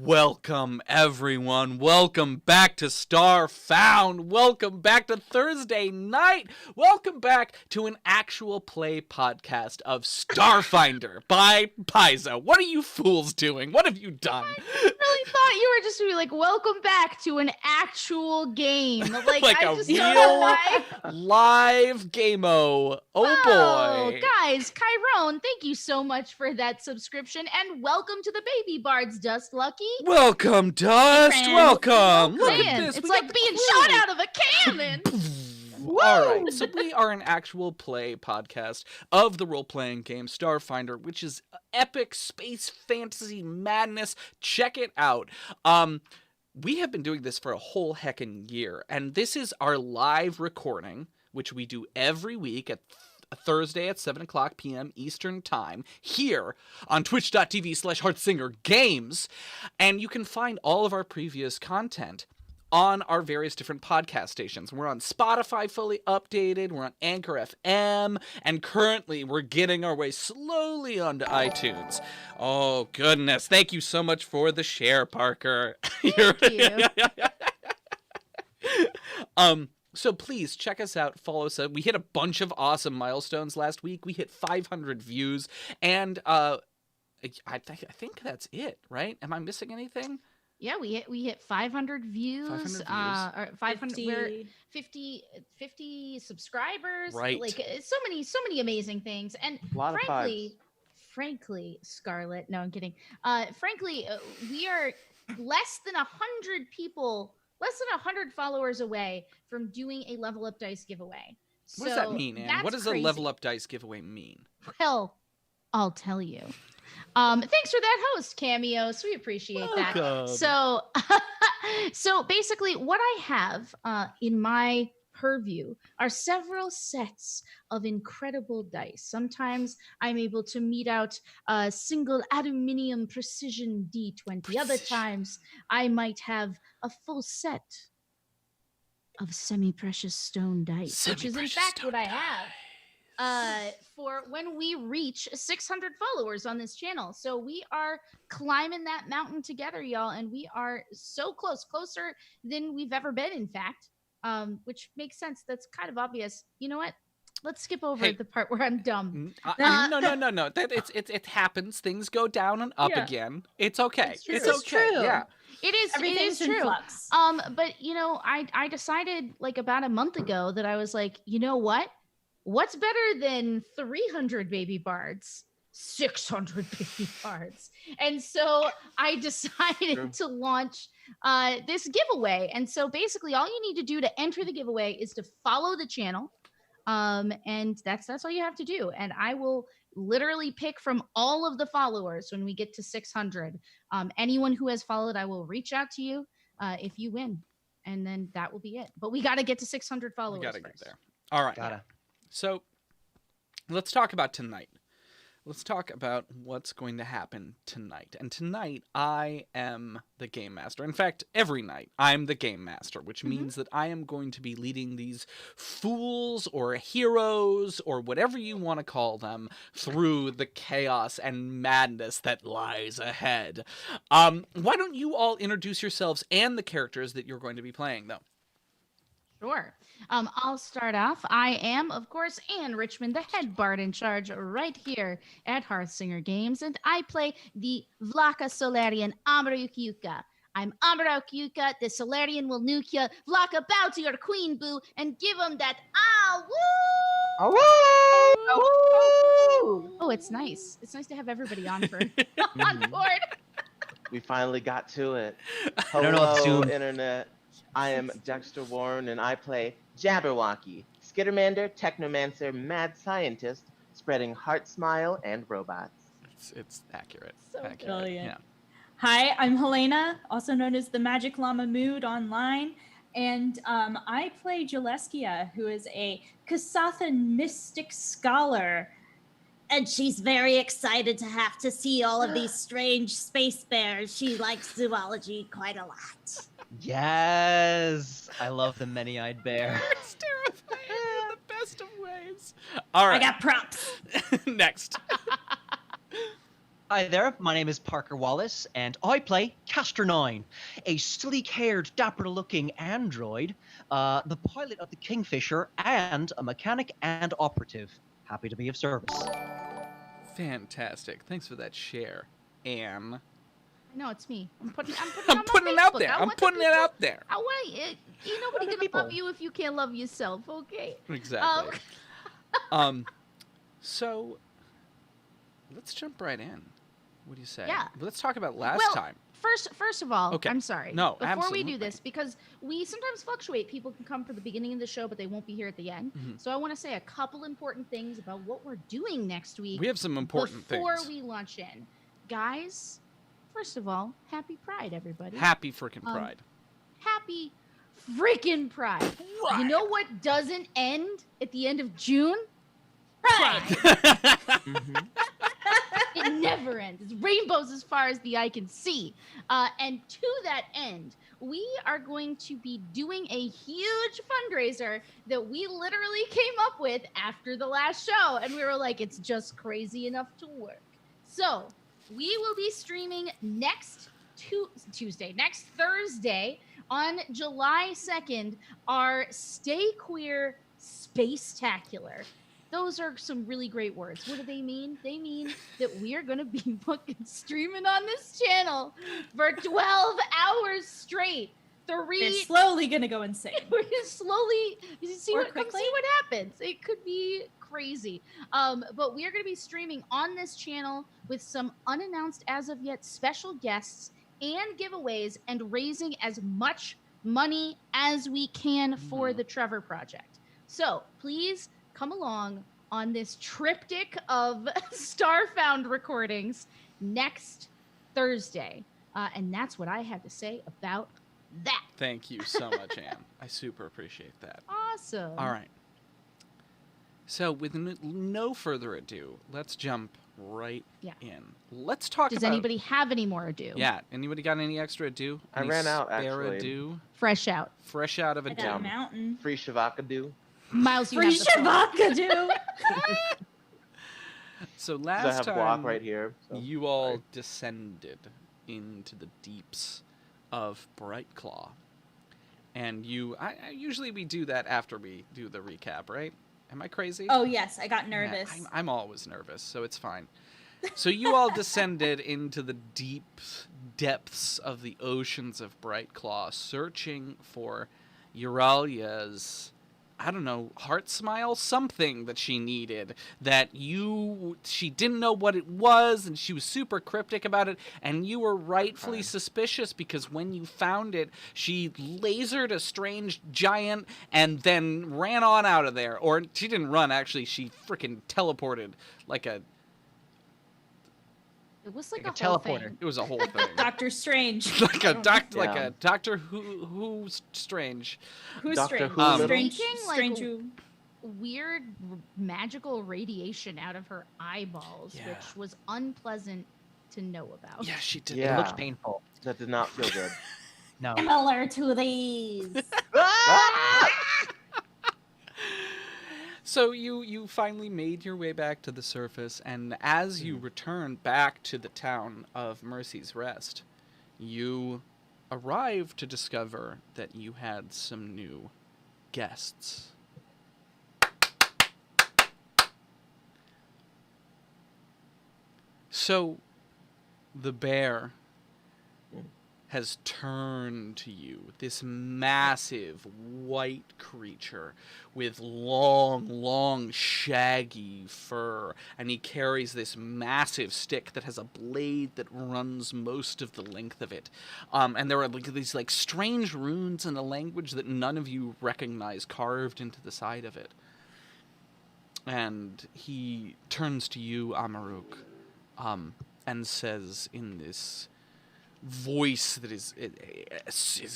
Welcome, everyone. Welcome back to Starfound. Welcome back to Thursday night. Welcome back to an actual play podcast of Starfinder by Paizo. What are you fools doing? What have you done? I really thought you were just going to be like, welcome back to an actual game. Like I a just real live game-o. Oh, boy. Guys, Chiron, thank you so much for that subscription. And welcome to the Baby Bards, Dust Lucky. Welcome, Dust. Welcome. Look at this. It's like being shot out of a cannon. All right, so we are an actual play podcast of the role-playing game Starfinder, which is epic space fantasy madness. Check it out. We have been doing this for a whole heckin' year, and this is our live recording, which we do every week at Thursday at 7 o'clock p.m. Eastern Time, here on twitch.tv/HeartsingerGames, and you can find all of our previous content on our various different podcast stations. We're on Spotify fully updated, we're on Anchor FM, and currently we're getting our way slowly onto iTunes. Oh, goodness. Thank you so much for the share, Parker. Thank you. So please check us out, follow us up. We hit a bunch of awesome milestones last week. We hit 500 views, and I think that's it, right? Am I missing anything? Yeah, we hit 500 views. 50 subscribers. Right. Like so many amazing things. And frankly, Scarlett. No, I'm kidding. We are less than 100 people, less than 100 followers away from doing a Level Up Dice giveaway. What does that mean, Anne? What does a Level Up Dice giveaway mean? Well, I'll tell you. Thanks for that host, Cameos. We appreciate that. So basically what I have in my purview are several sets of incredible dice. Sometimes I'm able to mete out a single aluminium precision D20. Other times I might have a full set of semi-precious stone dice, which is in fact what I have. For when we reach 600 followers on this channel. So we are climbing that mountain together, y'all, and we are so closer than we've ever been, in fact, which makes sense. That's kind of obvious. You know what? Let's skip over the part where I'm dumb. No. It happens. Things go down and up again. It's okay. It's okay. True. Yeah. It is true. Flux. But I decided like about a month ago that I was like, you know what? What's better than 300 baby bards? 600 baby bards. And so I decided to launch this giveaway. And so basically all you need to do to enter the giveaway is to follow the channel. And that's all you have to do. And I will literally pick from all of the followers when we get to 600. Anyone who has followed, I will reach out to you if you win. And then that will be it. But we got to get to 600 followers. We got to get there. All right. So let's talk about tonight. Let's talk about what's going to happen tonight. And tonight, I am the game master. In fact, every night, I'm the game master, which means that I am going to be leading these fools or heroes or whatever you want to call them through the chaos and madness that lies ahead. Why don't you all introduce yourselves and the characters that you're going to be playing, though? Sure. I'll start off. I am, of course, Anne Richmond, the head bard in charge right here at Hearthsinger Games, and I play the Vlaka Solarian Amraukyuka. I'm Amraukyuka, the Solarian will nuke ya. Vlaka, bow to your queen, boo, and give him that ah-woo! Oh, Oh, it's nice. It's nice to have everybody on for on board. We finally got to it. I don't know what Zoom. Internet. I am Dexter Warren, and I play Jabberwocky, Skittermander, Technomancer, Mad Scientist, spreading heart smile and robots. It's accurate. So accurate. brilliant. Yeah. Hi, I'm Helena, also known as the Magic Llama Mood online, and I play Jaleskia, who is a Kasathan mystic scholar. And she's very excited to have to see all of these strange space bears. She likes zoology quite a lot. Yes, I love the many-eyed bear. It's terrifying in the best of ways. All right. I got props. Next. Hi there, my name is Parker Wallace, and I play Castor 9, a sleek-haired, dapper-looking android, the pilot of the Kingfisher, and a mechanic and operative. Happy to be of service. Fantastic. Thanks for that share, Anne. No, it's me. I'm putting it I'm on putting my it out Facebook. there. I I'm want the putting it people- out there. I want it. Ain't nobody Other gonna people. love you if you can't love yourself. Okay. Exactly. So let's jump right in. What do you say? Yeah. Let's talk about last Well, time. First of all, Okay. I'm sorry. No, Before absolutely. we do this, because we sometimes fluctuate. People can come for the beginning of the show, but they won't be here at the end. Mhm. So I want to say a couple important things about what we're doing next week. We have some important before things. we launch in, guys. First of all, happy Pride, everybody. Happy freaking Um, Pride. Happy freaking Pride. You know what doesn't end at the end of June? Pride. Mhm. It never ends. It's rainbows as far as the eye can see. And to that end, we are going to be doing a huge fundraiser that we literally came up with after the last show. And we were like, it's just crazy enough to work. So we will be streaming next Thursday on July 2nd, our Stay Queer Space-tacular. Those are some really great words. What do they mean? They mean that we are going to be fucking streaming on this channel for 12 hours straight. They're slowly gonna go insane. We're just slowly see Or what quickly. happens. It could be crazy. But we are going to be streaming on this channel with some unannounced as of yet special guests and giveaways and raising as much money as we can for the Trevor Project. So please come along on this triptych of Starfound recordings next Thursday. And that's what I have to say about that. Thank you so much, Anne. I super appreciate that. Awesome. All right. So with no further ado, let's jump right in. Let's talk Does about... anybody have any more ado? Yeah. Anybody got any extra ado? I Any ran out, spare actually. ado? Fresh out. Fresh out of I ado. got a mountain. Free Shavakadu. Miles, you Free have the floor. Shavakadu. So I last have time block right here. So. you all sorry. descended into the deeps of Brightclaw. And usually we do that after we do the recap, right? Am I crazy? Oh yes, I got Yeah, nervous. I'm always nervous, so it's fine. So you all descended into the deep depths of the oceans of Brightclaw, searching for Euralia's, I don't know, heart smile, something that she needed that she didn't know what it was, and she was super cryptic about it, and you were rightfully suspicious because when you found it, she lasered a strange giant and then ran on out of there. Or she didn't run, actually, she freaking teleported like a... It was like Like a a whole teleporter. thing. It was a whole thing. Doctor Strange. like a Yeah. Doctor Who's strange. Who's Dr. strange? Who little? Strange. Leaking, like, Strange. Who? Weird magical radiation out of her eyeballs, Yeah. which was unpleasant to know about. Yeah, she did. Yeah. It looks painful. That did not feel good. No. Similar to these. So you finally made your way back to the surface, and as you return back to the town of Mercy's Rest, you arrive to discover that you had some new guests. So the bear has turned to you, this massive white creature with long, shaggy fur, and he carries this massive stick that has a blade that runs most of the length of it. And there are these strange runes in a language that none of you recognize carved into the side of it. And he turns to you, Amaruk, and says in this voice that is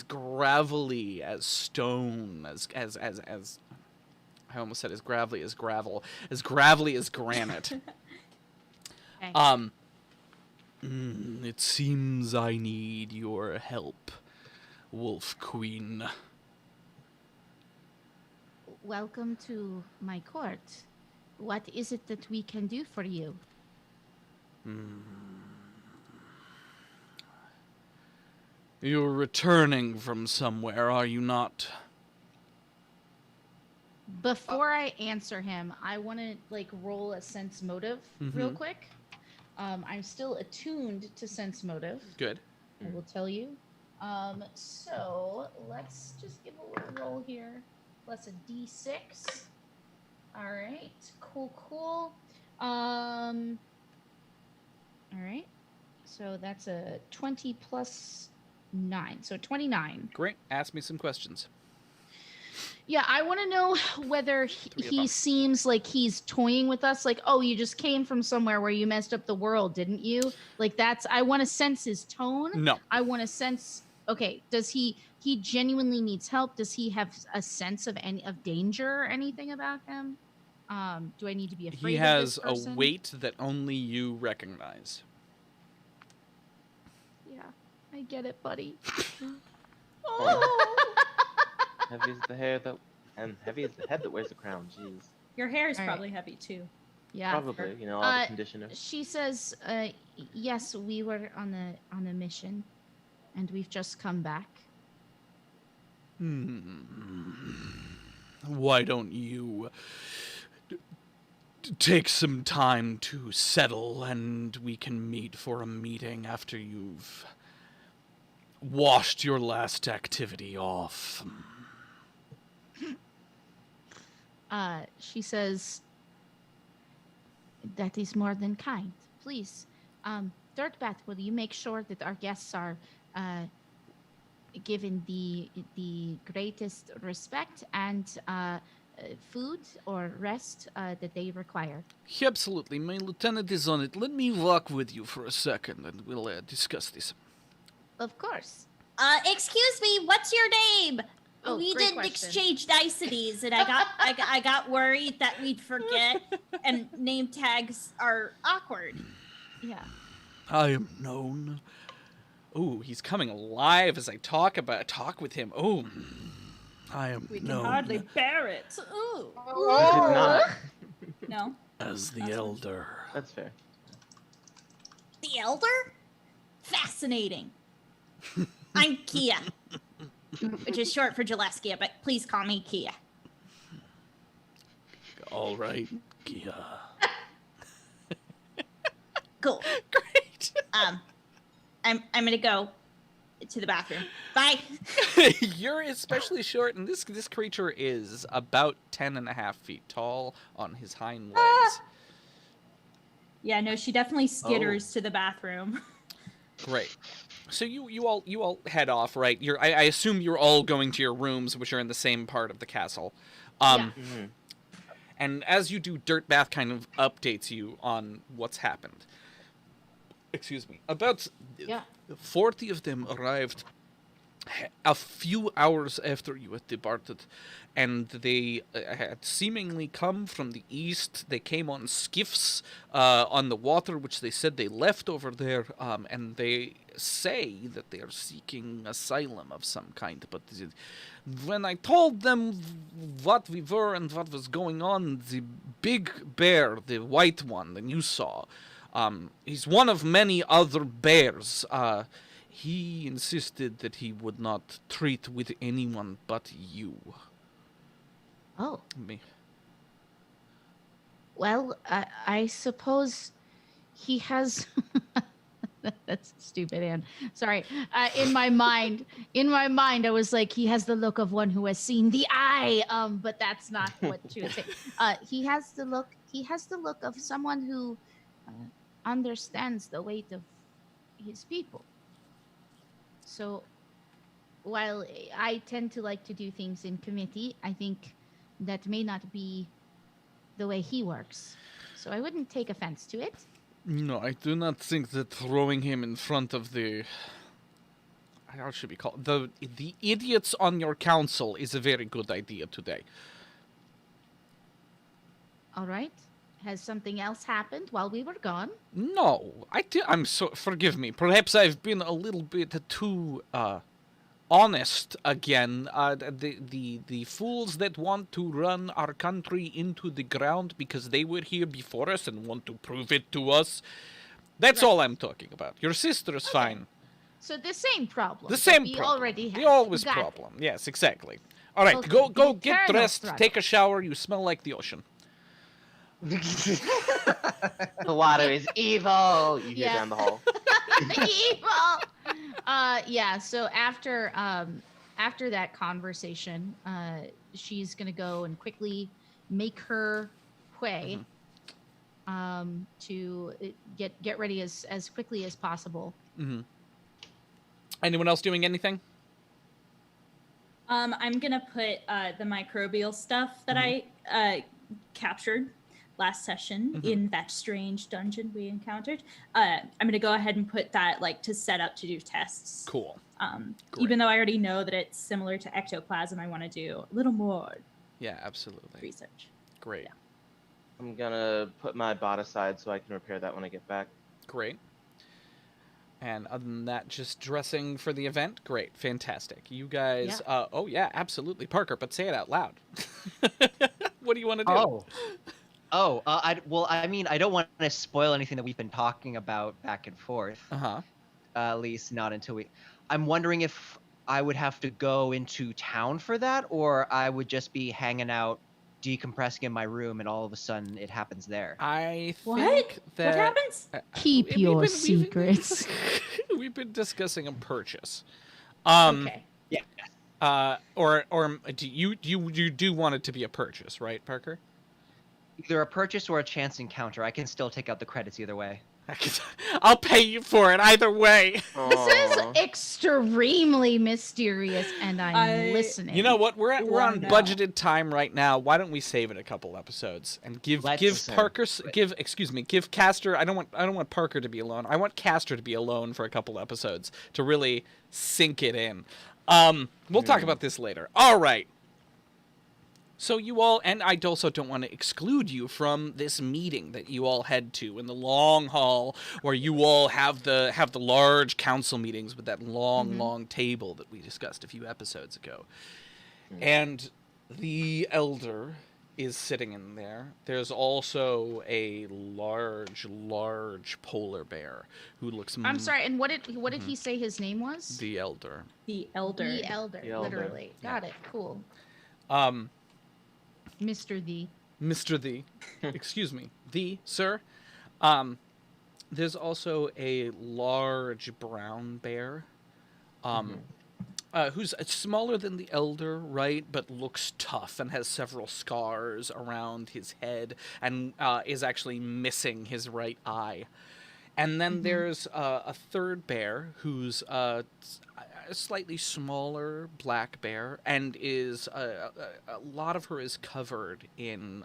gravelly as stone, as I almost said as gravelly as gravel, as gravelly as granite. Okay. It seems I need your help, Wolf Queen. Welcome to my court. What is it that we can do for you? You're returning from somewhere, are you not? Before I answer him, I want to like roll a sense motive real Mhm. quick. I'm still attuned to sense motive. Good. I will tell you. So let's just give a little roll here. Plus a d6. All right. Cool. All right. So that's a 20 plus 9. So 29. Great. Ask me some questions. Yeah, I want to know whether he seems like he's toying with us. Like, oh, you just came from somewhere where you messed up the world, didn't you? Like I want to sense his tone. No. I want to sense, okay, does he genuinely needs help? Does he have a sense of danger or anything about him? Do I need to be afraid He of has this a person? weight that only you recognize. Yeah, I get it, buddy. Heavy is the hair that, and heavy is the head that wears the crown. Jeez. Your hair is All right. probably heavy too. Yeah. Probably, you know, all the conditioner. She says, yes, we were on a mission, and we've just come back. Why don't you take some time to settle, and we can meet for a meeting after you've washed your last activity off. She says, that is more than kind. Please, Dirtbat, will you make sure that our guests are given the greatest respect and food or rest that they require? Absolutely, my lieutenant is on it. Let me walk with you for a second, and we'll discuss this. Of course. Excuse me, what's your name? Oh, We great didn't question. exchange niceties, and I got worried that we'd forget, and name tags are awkward. Yeah. I am known. Oh, he's coming alive as I talk with him. Oh, I am We can known hardly bear it. Ooh. I did not. No. as the Elder. That's fair. The Elder? Fascinating. I'm Kia, which is short for Gillespia, but please call me Kia. All right, Kia. Cool. Great. I'm gonna go to the bathroom. Bye. You're especially short, and this creature is about 10.5 feet tall on his hind legs. Yeah, no, she definitely skitters to the bathroom. Great. So you all head off, right? I assume you're all going to your rooms, which are in the same part of the castle. Yeah. Mhm. And as you do, Dirtbath kind of updates you on what's happened. Excuse me. About 40 of them arrived a few hours after you had departed, and they had seemingly come from the east. They came on skiffs on the water, which they said they left over there, and they say that they are seeking asylum of some kind. But when I told them what we were and what was going on, the big bear, the white one that you saw, he's one of many other bears. He insisted that he would not treat with anyone but you. Oh. Me. Well, I suppose he has. That's stupid, Anne. Sorry. In my mind, I was like, he has the look of one who has seen the eye. But that's not what she was saying. He has the look. He has the look of someone who understands the weight of his people. So, while I tend to like to do things in committee, I think that may not be the way he works. So I wouldn't take offense to it. No, I do not think that throwing him in front of the... How should we call it? The idiots on your council is a very good idea today. All right. Has something else happened while we were gone? No, I'm so... Forgive me. Perhaps I've been a little bit too, honest again. The fools that want to run our country into the ground because they were here before us and want to prove it to us. That's all I'm talking about. Your sister's fine. So the same problem. The same we problem. already have. The always Got it. problem. Yes, exactly. All right, Okay, go the get eternal dressed, struggle. take a shower. You smell like the ocean. The water is evil. You hear Yeah. down the hall. Evil. Yeah. So after that conversation, she's gonna go and quickly make her way to get ready as quickly as possible. Mm-hmm. Anyone else doing anything? I'm gonna put the microbial stuff that I captured last session in that strange dungeon we encountered. I'm gonna go ahead and put that to set up to do tests. Cool. Even though I already know that it's similar to ectoplasm, I want to do a little more Yeah, absolutely. research. Great. Yeah. I'm gonna put my bot aside so I can repair that when I get back. Great. And other than that, just dressing for the event? Great. Fantastic. You guys... Yeah. Oh, yeah, absolutely. Parker, but say it out loud. What do you want to do? I don't want to spoil anything that we've been talking about back and forth. Uh-huh. At least not until we... I'm wondering if I would have to go into town for that, or I would just be hanging out, decompressing in my room, and all of a sudden it happens there. I What? think that... What happens? Keep your secrets. We've been discussing a purchase. Okay. Yeah. Or do you do want it to be a purchase, right, Parker? Either a purchase or a chance encounter. I can still take out the credits either way. I'll pay you for it either way. This is Aw. extremely mysterious, and I'm listening. You know what? We're on Wow. budgeted time right now. Why don't we save it a couple episodes and give Let's- Parker give Castor. I don't want Parker to be alone. I want Castor to be alone for a couple episodes to really sink it in. We'll talk about this later. All right. So you all, and I also don't want to exclude you from this meeting that you all head to in the long hall, where you all have the large council meetings with that long table that we discussed a few episodes ago. And the elder is sitting in there. There's also a large polar bear who looks. I'm sorry. And what did he say his name was? The elder. The elder. The elder. The elder. Literally. Got it. Cool. Mr. The. Excuse me, the sir. There's also a large brown bear, who's smaller than the elder, right? But looks tough and has several scars around his head, and is actually missing his right eye. And then there's a third bear who's a slightly smaller black bear, and is a lot of her is covered in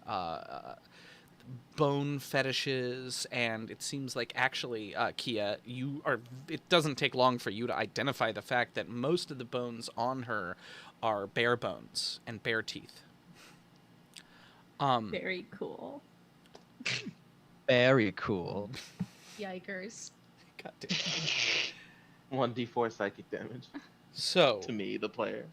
bone fetishes, and it seems like actually, Kia, it doesn't take long for you to identify the fact that most of the bones on her are bear bones and bear teeth. Very cool. Very cool. Yikers. God damn. 1d4 psychic damage So to me, the player.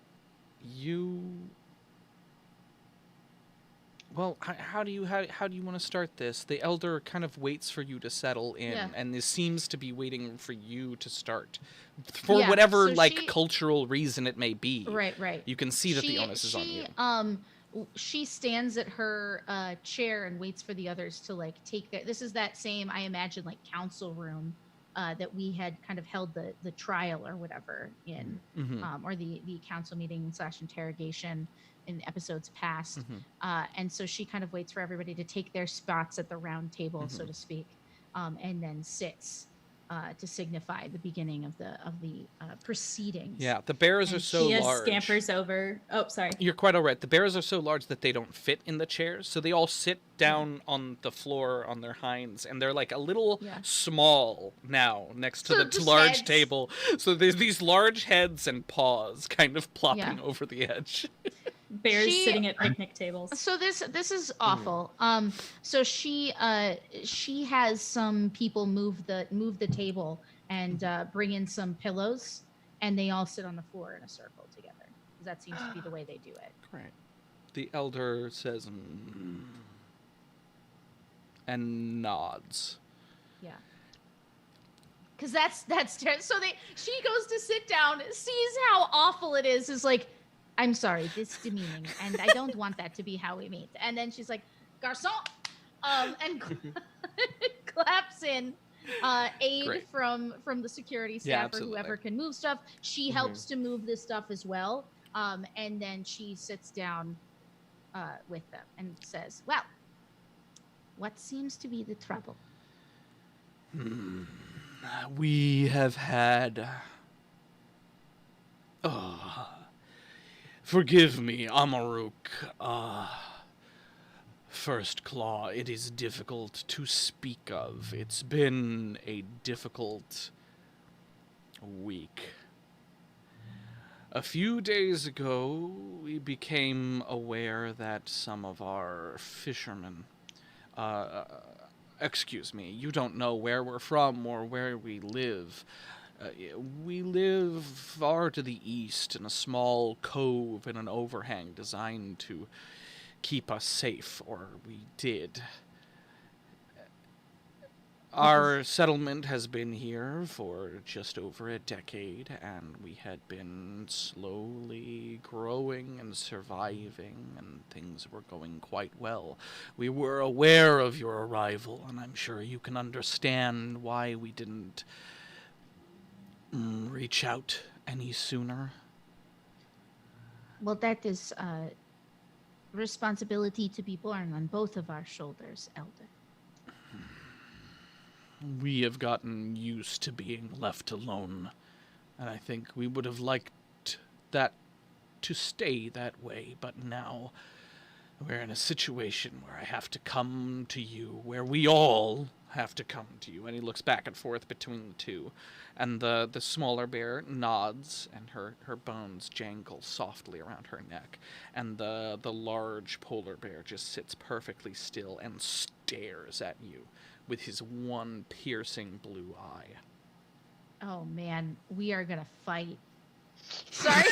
Well, how do you want to start this? The elder kind of waits for you to settle in, and this seems to be waiting for you to start, for whatever so cultural reason it may be. Right. You can see that the onus is on you. She stands at her chair and waits for the others to take their. This is that same, I imagine, council room that we had kind of held the trial or whatever in, or the council meeting / interrogation in episodes past. And so she kind of waits for everybody to take their spots at the round table, so to speak, and then sits to signify the beginning of the proceedings. Yeah, the bears are so Kia large. scampers over. Oh, sorry. You're quite all right. The bears are so large that they don't fit in the chairs, so they all sit down on the floor on their hinds, and they're a little small now next to the large heads. table. So there's these large heads and paws kind of plopping over the edge. Bears sitting at picnic tables. So this is awful. So she has some people move the table and bring in some pillows, and they all sit on the floor in a circle together. That seems to be the way they do it. Right. The elder says, and nods. Yeah. because that's so she goes to sit down, sees how awful it is like, I'm sorry, this demeaning, and I don't want that to be how we meet. And then she's like, garçon, and claps in aid Great. from the security staff or whoever can move stuff. She helps to move this stuff as well, and then she sits down with them and says, well, what seems to be the trouble? We have had... forgive me, Amaruk. First Claw, it is difficult to speak of. It's been a difficult week. A few days ago, we became aware that some of our fishermen... excuse me, you don't know where we're from or where we live. We live far to the east in a small cove in an overhang designed to keep us safe, or we did. Our settlement has been here for just over a decade, and we had been slowly growing and surviving, and things were going quite well. We were aware of your arrival, and I'm sure you can understand why we didn't reach out any sooner. Well, that is responsibility to be borne on both of our shoulders, Elder. We have gotten used to being left alone, and I think we would have liked that to stay that way, but now we're in a situation where I have to come to you, where we all have to come to you. And he looks back and forth between the two, and the smaller bear nods, and her bones jangle softly around her neck, and the large polar bear just sits perfectly still and stares at you with his one piercing blue eye. Oh man, we are gonna fight. Sorry.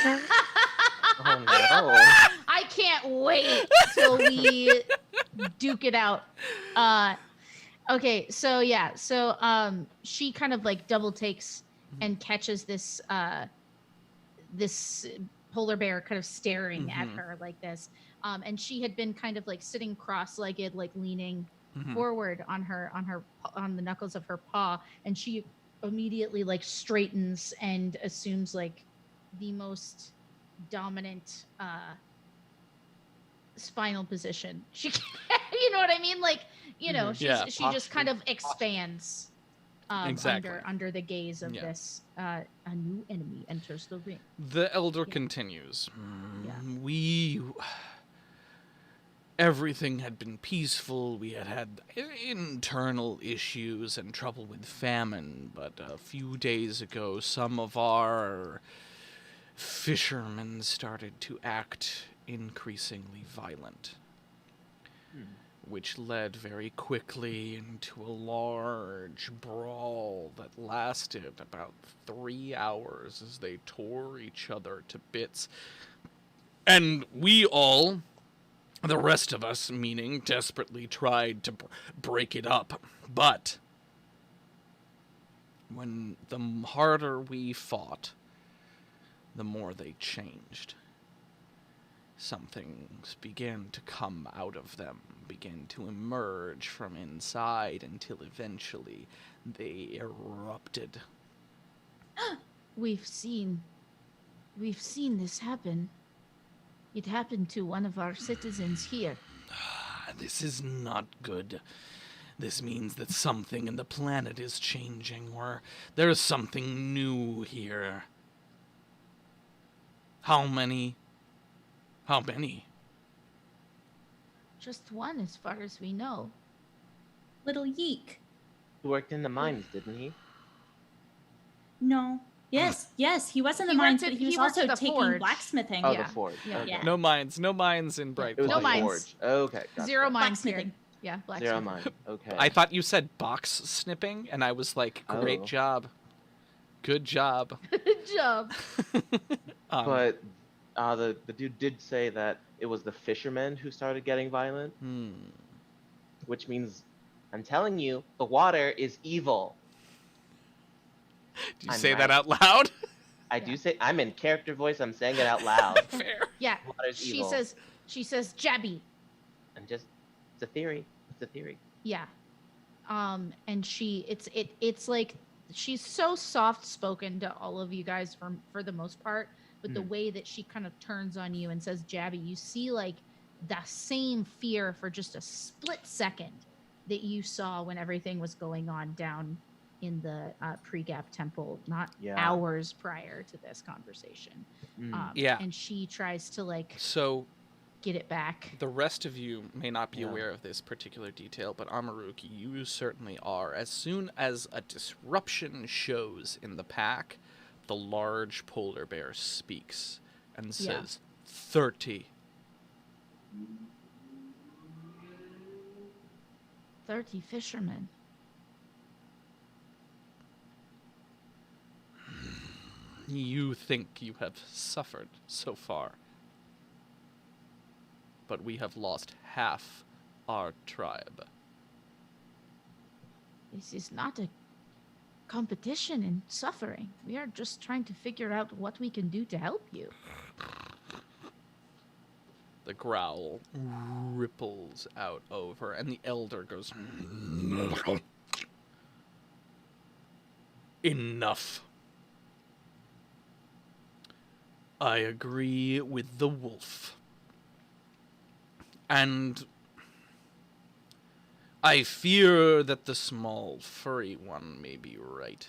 Oh no. I can't wait till we duke it out. Okay, so yeah, so she kind of like double takes and catches this this polar bear kind of staring at her like this. And she had been kind of like sitting cross-legged, like leaning forward on the knuckles of her paw, and she immediately like straightens and assumes like the most dominant spinal position she can. You know what I mean? Like, you know, she just kind of expands under the gaze of this a new enemy enters the ring. The elder continues. Everything had been peaceful. We had internal issues and trouble with famine, but a few days ago, some of our fishermen started to act increasingly violent, which led very quickly into a large brawl that lasted about 3 hours as they tore each other to bits. And we all, the rest of us, meaning, desperately tried to break it up. But when the harder we fought, the more they changed. Some things began to come out of them, began to emerge from inside, until eventually they erupted. We've seen this happen. It happened to one of our citizens here. This is not good. This means that something in the planet is changing, or there's something new here. How many? Just one, as far as we know. Little Yeek. He worked in the mines, didn't he? No. Yes, he was in the He mines, worked but at- he was he worked also at the taking forge. blacksmithing. Oh, Yeah. the forge. Yeah. Okay. Yeah. No mines in Bright. It was No the mines. forge. Okay. Gotcha. Zero mines here. Blacksmithing. Yeah, blacksmith. Zero mine. Okay. I thought you said box snipping, and I was like, great Oh. job. Good job. Good job. But the dude did say that it was the fishermen who started getting violent, which means, I'm telling you, the water is evil. Do you I'm say that right. out loud? I do say I'm in character voice. I'm saying it out loud. Fair. Yeah. Water's She evil. says, Jabby. I'm just. It's a theory. It's a theory. Yeah. And it's like she's so soft spoken to all of you guys for the most part, but the way that she kind of turns on you and says Jabby, you see like the same fear for just a split second that you saw when everything was going on down in the Pre-Gap Temple, not hours prior to this conversation. Yeah. And she tries to like So get it back. the rest of you may not be aware of this particular detail, but Amaruk, you certainly are. As soon as a disruption shows in the pack, the large polar bear speaks and says, 30. 30 fishermen. You think you have suffered so far, but we have lost half our tribe. This is not a competition in suffering. We are just trying to figure out what we can do to help you. The growl ripples out over, and the elder goes, enough. I agree with the wolf. And I fear that the small furry one may be right.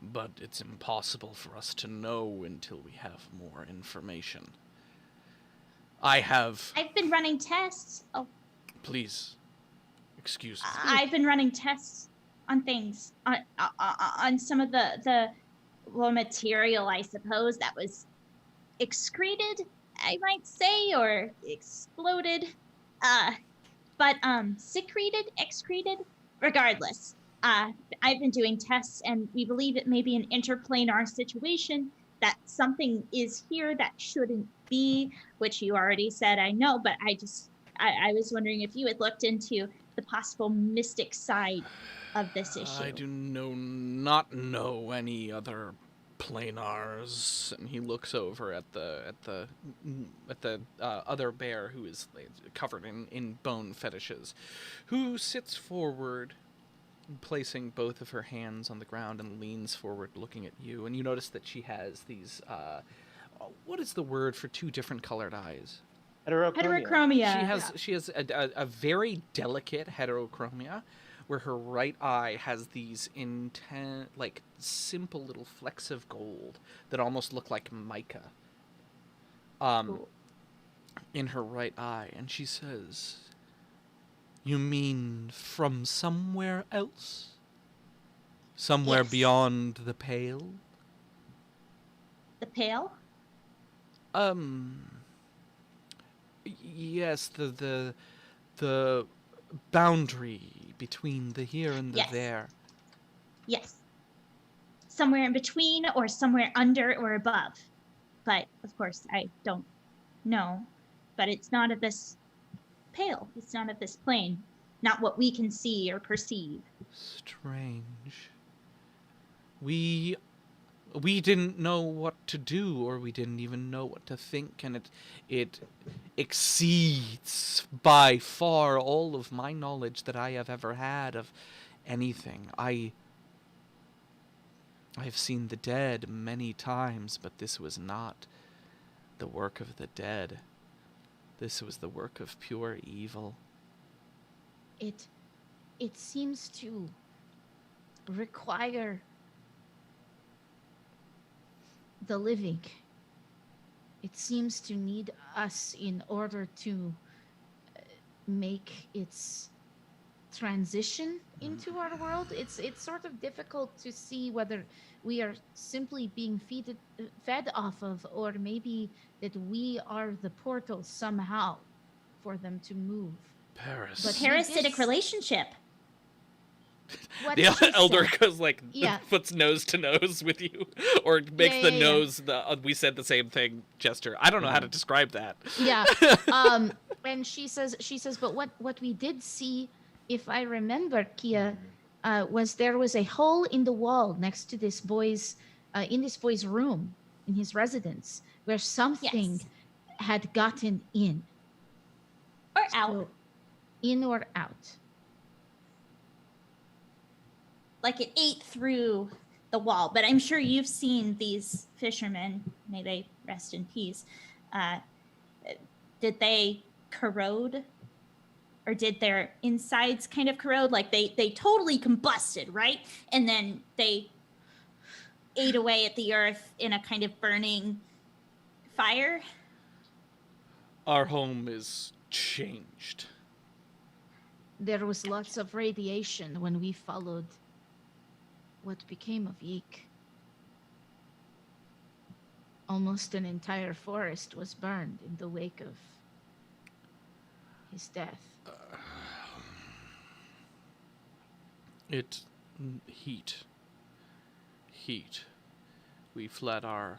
But it's impossible for us to know until we have more information. I've been running tests. Oh, Please, excuse me. I've been running tests on things on some of the material, I suppose, that was excreted, I might say, or exploded. But excreted, regardless. I've been doing tests, and we believe it may be an interplanar situation, that something is here that shouldn't be, which you already said, I know, but I was wondering if you had looked into the possible mystic side of this issue. I do not know any other planars, and he looks over at the other bear who is covered in bone fetishes, who sits forward, placing both of her hands on the ground and leans forward, looking at you. And you notice that she has these. What is the word for two different colored eyes? Heterochromia. She has a very delicate heterochromia, where her right eye has these simple little flecks of gold that almost look like mica. In her right eye, and she says, "You mean from somewhere else? Somewhere Yes. beyond the Pale?" The Pale? Yes, the boundary between the here and the Yes. there. Yes. Somewhere in between, or somewhere under or above. But, of course, I don't know. But it's not of this Pale. It's not of this plane. Not what we can see or perceive. Strange. We didn't know what to do, or we didn't even know what to think, and it exceeds by far all of my knowledge that I have ever had of anything. I've seen the dead many times, but this was not the work of the dead. This was the work of pure evil. It seems to require the living. It seems to need us in order to make its transition into our world. It's sort of difficult to see whether we are simply being fed off of, or maybe that we are the portal somehow for them to move. Paris. But Parasitic relationship. What The did she elder say? goes Yeah. puts nose to nose with you, or makes the yeah. nose we said the same thing gesture. I don't know how to describe that. Yeah. And she says, but what we did see, if I remember, Kia, was there was a hole in the wall next to this boy's in this boy's room in his residence where something Yes. had gotten in. Or out. So, in or out. Like it ate through the wall. But I'm sure you've seen these fishermen, may they rest in peace. Did they corrode? Or did their insides kind of corrode? Like they totally combusted, right? And then they ate away at the earth in a kind of burning fire? Our home is changed. There was lots of radiation when we followed what became of Yeek. Almost an entire forest was burned in the wake of his death. Heat. We fled our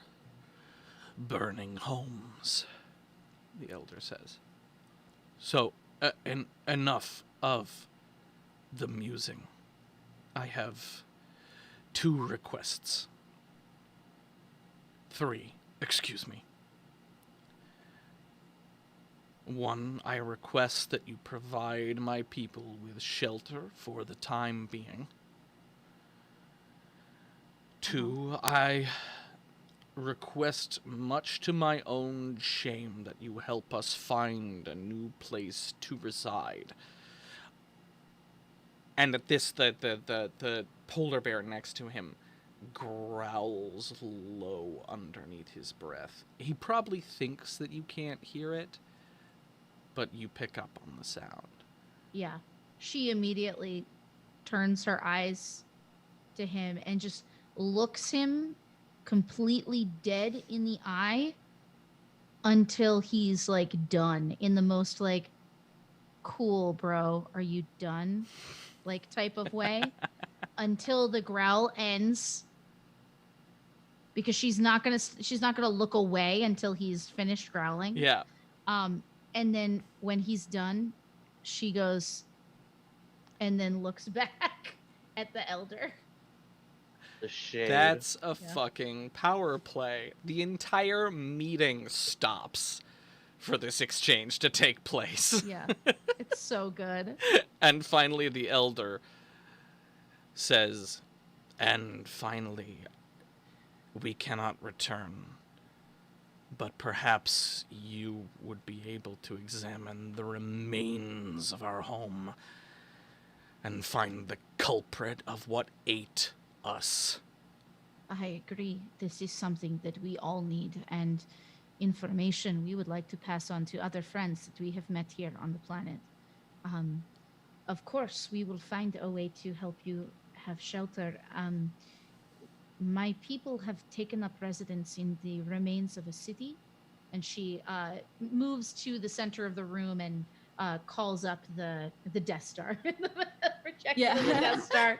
burning homes, the elder says. So, enough of the musing. I have 2 requests. 3, excuse me. 1, I request that you provide my people with shelter for the time being. 2, I request, much to my own shame, that you help us find a new place to reside. And at this, the polar bear next to him growls low underneath his breath. He probably thinks that you can't hear it, but you pick up on the sound. Yeah. She immediately turns her eyes to him and just looks him completely dead in the eye until he's like done in the most like cool bro, are you done like type of way until the growl ends, because she's not gonna look away until he's finished growling. Yeah. And then when he's done, she goes and then looks back at the elder. The shade. That's a fucking power play. The entire meeting stops for this exchange to take place. Yeah. It's so good. And finally the elder says, and finally, we cannot return, but perhaps you would be able to examine the remains of our home and find the culprit of what ate us. I agree. This is something that we all need, and information we would like to pass on to other friends that we have met here on the planet. Of course, we will find a way to help you have shelter. My people have taken up residence in the remains of a city, and she moves to the center of the room and calls up the Death Star. Projecting the Death Star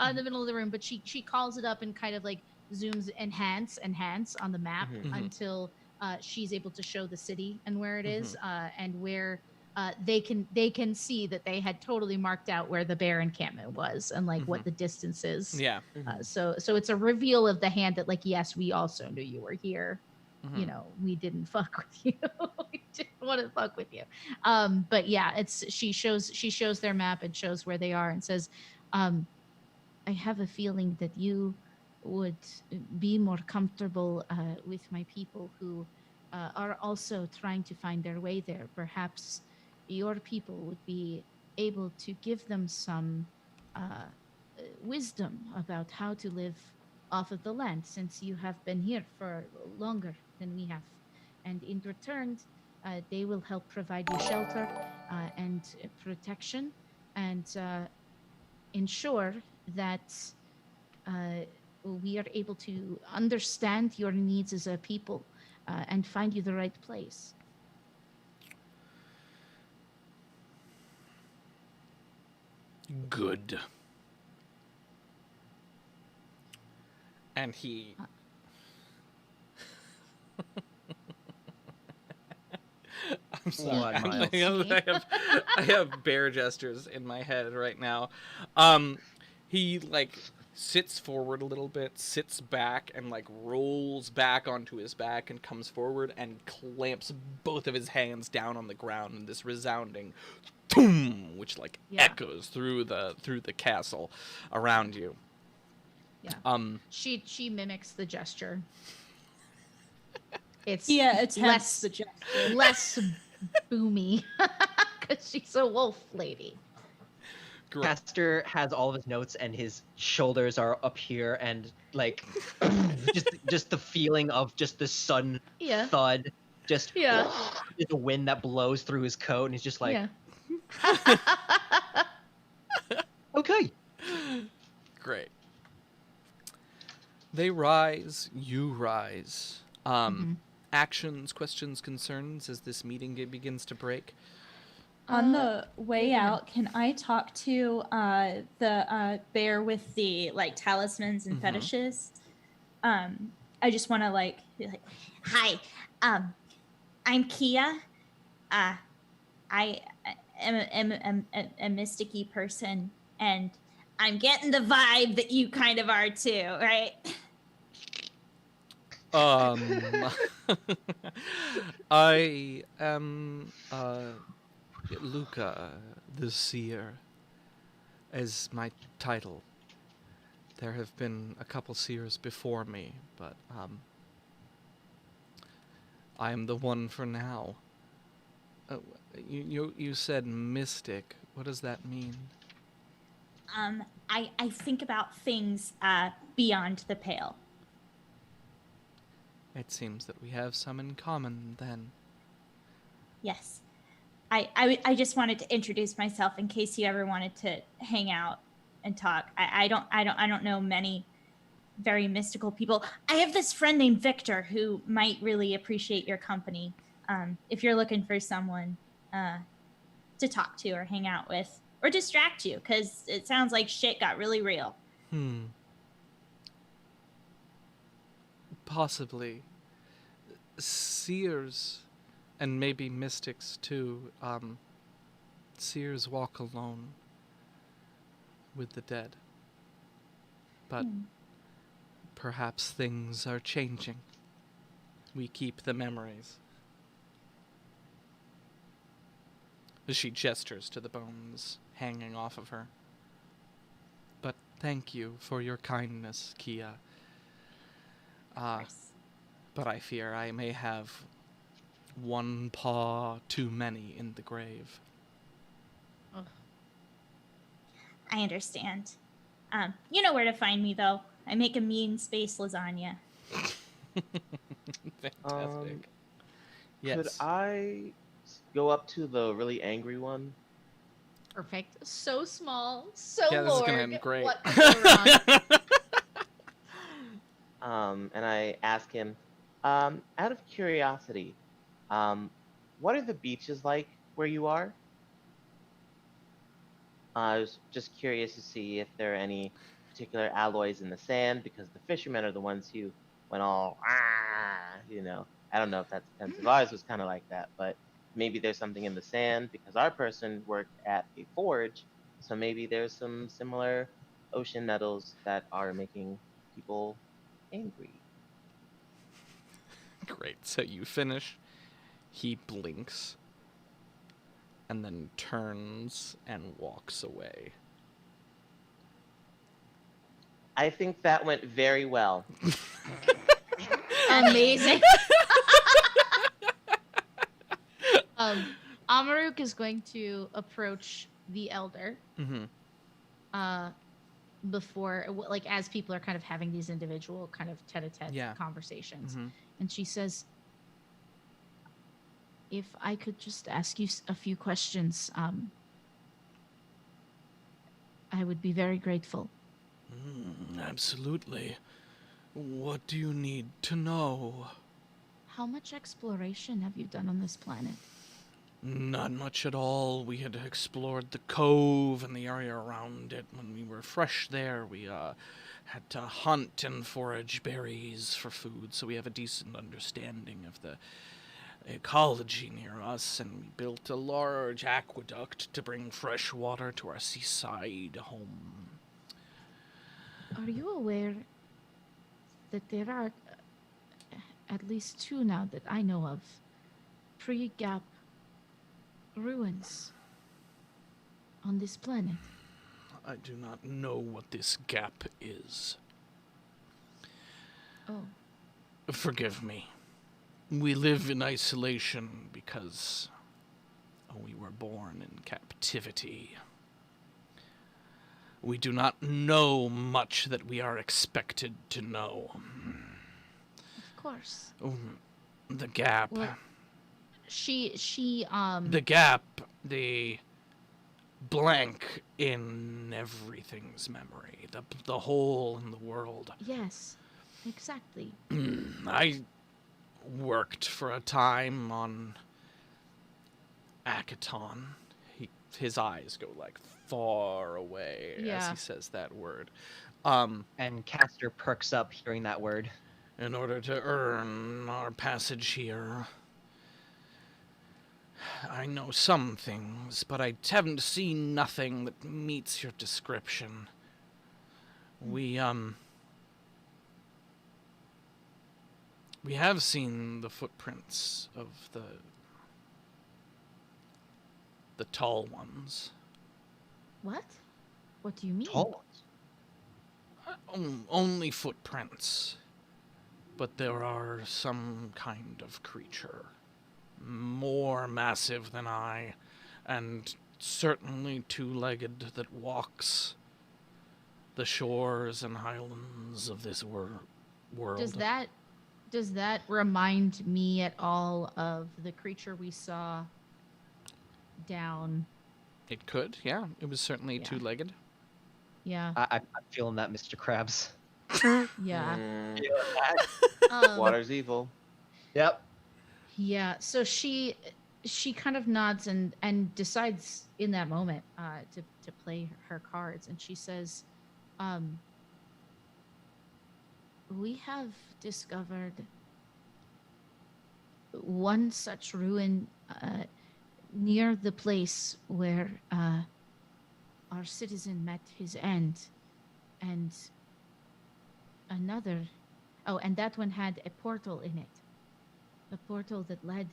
in the middle of the room, but she calls it up and kind of like zooms enhance on the map until she's able to show the city and where it is, and where they can see that they had totally marked out where the bear encampment was and like what the distance is. Yeah. So it's a reveal of the hand that like, yes, we also knew you were here. You know, we didn't fuck with you. We didn't want to fuck with you. But yeah, she shows their map and shows where they are and says, I have a feeling that you would be more comfortable with my people who are also trying to find their way there. Perhaps your people would be able to give them some wisdom about how to live off of the land, since you have been here for longer than we have. And in return, they will help provide you shelter and protection, and ensure that we are able to understand your needs as a people and find you the right place. Good. And he... I'm sorry. What, Miles? I have bear gestures in my head right now. He like sits forward a little bit, sits back, and like rolls back onto his back and comes forward and clamps both of his hands down on the ground in this resounding boom, which like echoes through the castle around you. Yeah. She mimics the gesture. It's less less boomy because she's a wolf lady. Caster has all of his notes and his shoulders are up here and like just the feeling of just the sudden thud, just the wind that blows through his coat, and he's just like, okay, great. They rise, you rise. Actions, questions, concerns as this meeting begins to break. On the way out, can I talk to the bear with the like talismans and fetishes? I just want to like be like, hi, I'm Kia. I am a mysticky person, and I'm getting the vibe that you kind of are too, right? I am Luca, the Seer, is my title. There have been a couple seers before me, but I am the one for now. You said mystic. What does that mean? I think about things beyond the pale. It seems that we have some in common then. Yes. I just wanted to introduce myself in case you ever wanted to hang out and talk. I don't know many very mystical people. I have this friend named Victor who might really appreciate your company. If you're looking for someone to talk to or hang out with or distract you, because it sounds like shit got really real. Possibly. Seers, and maybe mystics too, seers walk alone with the dead. But perhaps things are changing. We keep the memories. She gestures to the bones hanging off of her. But thank you for your kindness, Kia. But I fear I may have one paw too many in the grave. I understand. You know where to find me, though. I make a mean space lasagna. Fantastic. Yes. Could I go up to the really angry one? Perfect. So small. So yeah, this Lord. is gonna end great. What could go wrong? And I ask him, out of curiosity, what are the beaches like where you are? I was just curious to see if there are any particular alloys in the sand, because the fishermen are the ones who went all, you know. I don't know if that's offensive. Ours was kind of like that, but maybe there's something in the sand, because our person worked at a forge, so maybe there's some similar ocean metals that are making people angry. Great. So you finish. He blinks. And then turns and walks away. I think that went very well. Amazing. Amaruk is going to approach the elder. Before, like, as people are kind of having these individual kind of tete-a-tete conversations. And she says, if I could just ask you a few questions, I would be very grateful. Absolutely. What do you need to know? How much exploration have you done on this planet? Not much at all. We had explored the cove and the area around it. When we were fresh there, we had to hunt and forage berries for food, so we have a decent understanding of the ecology near us, and we built a large aqueduct to bring fresh water to our seaside home. Are you aware that there are at least 2 now that I know of pre-gap ruins on this planet? I do not know what this gap is. Oh. Forgive me. We live in isolation because we were born in captivity. We do not know much that we are expected to know. Of course. The gap. Well, she The gap, the blank in everything's memory, the hole in the world. Yes, exactly. I worked for a time on Akaton. His eyes go like far away as he says that word. And Caster perks up hearing that word. In order to earn our passage here, I know some things, but I haven't seen nothing that meets your description. We have seen the footprints of the tall ones. What? What do you mean? Tall ones? Only footprints. But there are some kind of creature. More massive than I, and certainly 2-legged, that walks the shores and highlands of this world. Does that remind me at all of the creature we saw down? It could, yeah. It was certainly 2-legged. Yeah. I'm feeling that, Mr. Krabs. Yeah. Water's evil. Yep. Yeah. So she kind of nods and decides in that moment to play her cards, and she says, we have discovered one such ruin near the place where our citizen met his end, and another. Oh, and that one had a portal in it. A portal that led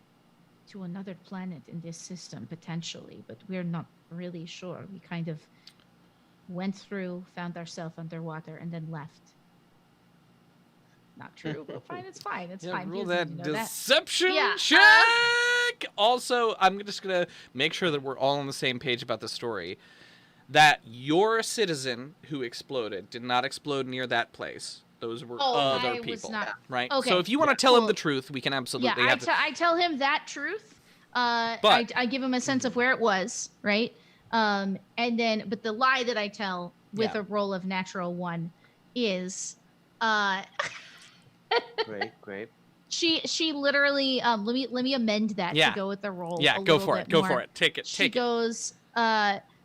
to another planet in this system, potentially, but we're not really sure. We kind of went through, found ourselves underwater, and then left. Not true, but fine, it's fine. It's fine. Roll He that doesn't know that. deception Yeah, check! Also, I'm just going to make sure that we're all on the same page about the story. That your citizen who exploded did not explode near that place. Those were other people, was not, right? Okay. So if you want to tell him the truth, we can absolutely have I tell him that truth. I give him a sense of where it was, right? And then, but the lie that I tell with a roll of natural 1 is, Great. She literally let me amend that to go with the roll. Yeah, go for it. Go for it. Take it. She goes.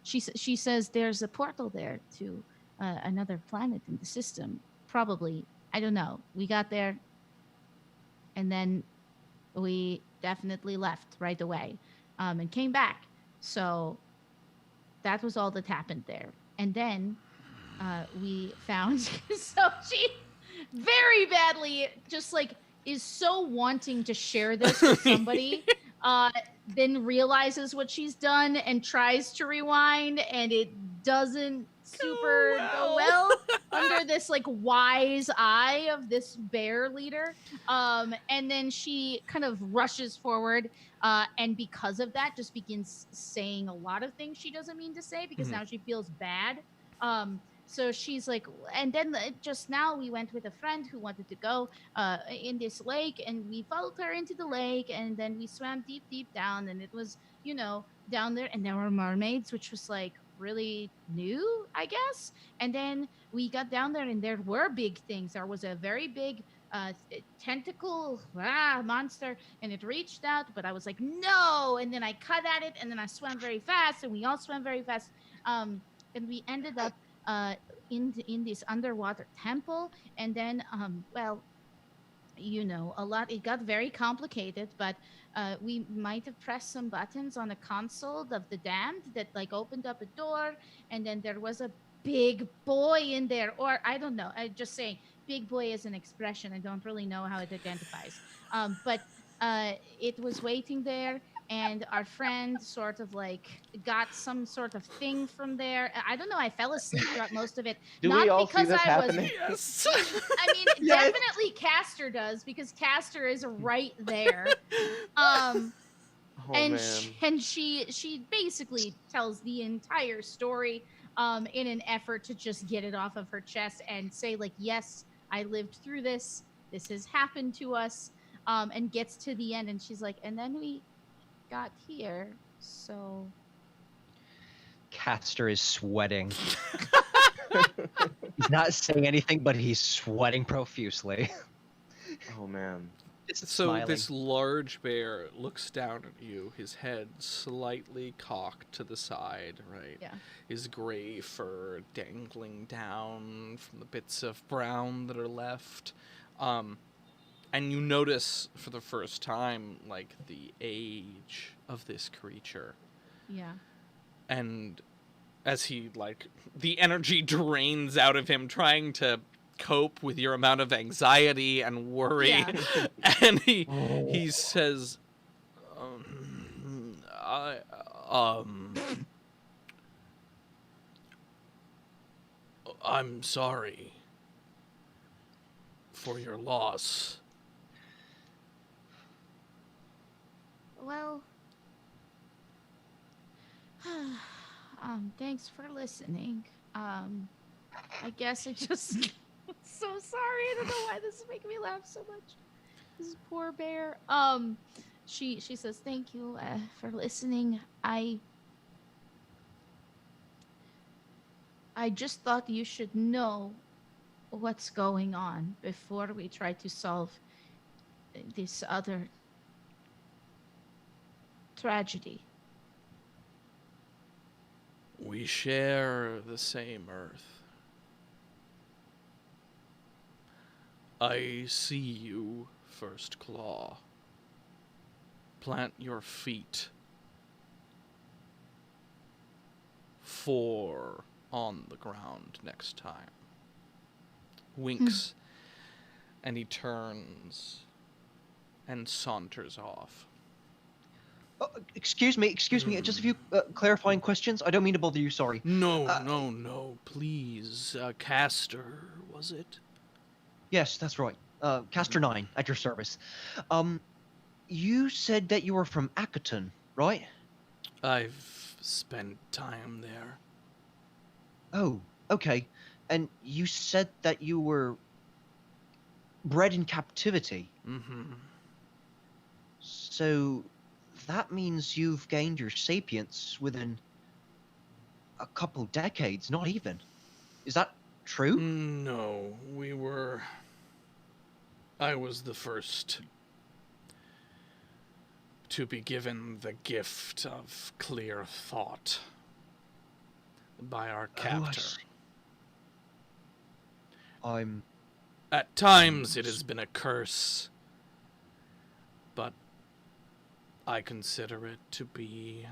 She says there's a portal there to another planet in the system. Probably, I don't know. We got there, and then we definitely left right away, and came back. So that was all that happened there. And then we found. So she very badly just like is so wanting to share this with somebody. Then realizes what she's done and tries to rewind, and it doesn't super go well under this like wise eye of this bear leader. And then she kind of rushes forward, and because of that, just begins saying a lot of things she doesn't mean to say because now she feels bad. So she's like, and then just now we went with a friend who wanted to go in this lake, and we followed her into the lake, and then we swam deep down, and it was, down there, and there were mermaids, which was like really new, I guess. And then we got down there, and there were big things. There was a very big tentacle monster, and it reached out, but I was like, no, and then I cut at it, and then I swam very fast, and we all swam very fast, and we ended up in this underwater temple, and then a lot, it got very complicated, but we might have pressed some buttons on a console of the damned that like opened up a door, and then there was a big boy in there. Or I don't know. I'm just saying big boy is an expression. I don't really know how it identifies. But it was waiting there. And our friend sort of like got some sort of thing from there. I don't know. I fell asleep throughout most of it. Do Not we all see because this I happening? Yes. I mean, definitely Caster does because Caster is right there. Oh, And man. she basically tells the entire story in an effort to just get it off of her chest and say like, yes, I lived through this. This has happened to us. And gets to the end and she's like, and then we got here. So Caster is sweating. He's not saying anything, but he's sweating profusely. Oh, man. Just So smiling. this large bear looks down at you, his head slightly cocked to the side, right? yeah. His gray fur dangling down from the bits of brown that are left. And you notice for the first time, like, the age of this creature. Yeah. And as he, like, the energy drains out of him trying to cope with your amount of anxiety and worry. Yeah. And he says, I'm sorry for your loss. Well, thanks for listening. I guess I just so sorry. I don't know why this is making me laugh so much. This poor bear. She says thank you for listening. I just thought you should know what's going on before we try to solve this other tragedy. We share the same earth. I see you, First Claw. Plant your feet 4 on the ground next time. Winks, and he turns and saunters off. Excuse me. Just a few clarifying questions. I don't mean to bother you. Sorry. No, please. Caster, was it? Yes, that's right. Caster 9 at your service. You said that you were from Akaton, right? I've spent time there. Oh, okay. And you said that you were bred in captivity. Mm-hmm. So that means you've gained your sapience within a couple decades, not even. Is that true? No, I was the first to be given the gift of clear thought by our captor. At times it has been a curse, but I consider it to be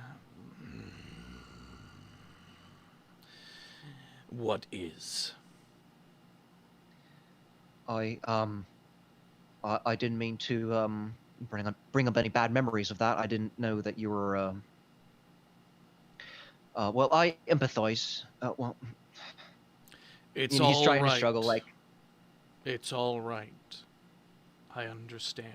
what is. I didn't mean to bring up any bad memories of that. I didn't know that you were well, I empathize. Well, It's he's all trying right. to struggle like It's all right. I understand.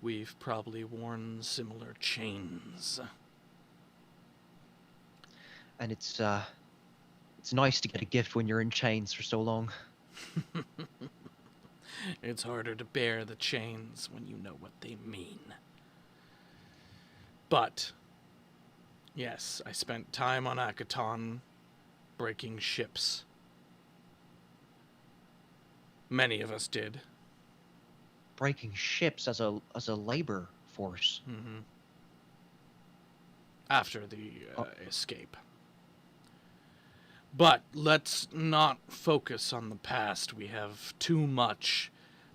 We've probably worn similar chains. and it's nice to get a gift when you're in chains for so long. It's harder to bear the chains when you know what they mean. But, yes, I spent time on Akaton breaking ships. Many of us did. Breaking ships as a labor force. Mm-hmm. After the escape. But let's not focus on the past. We have too much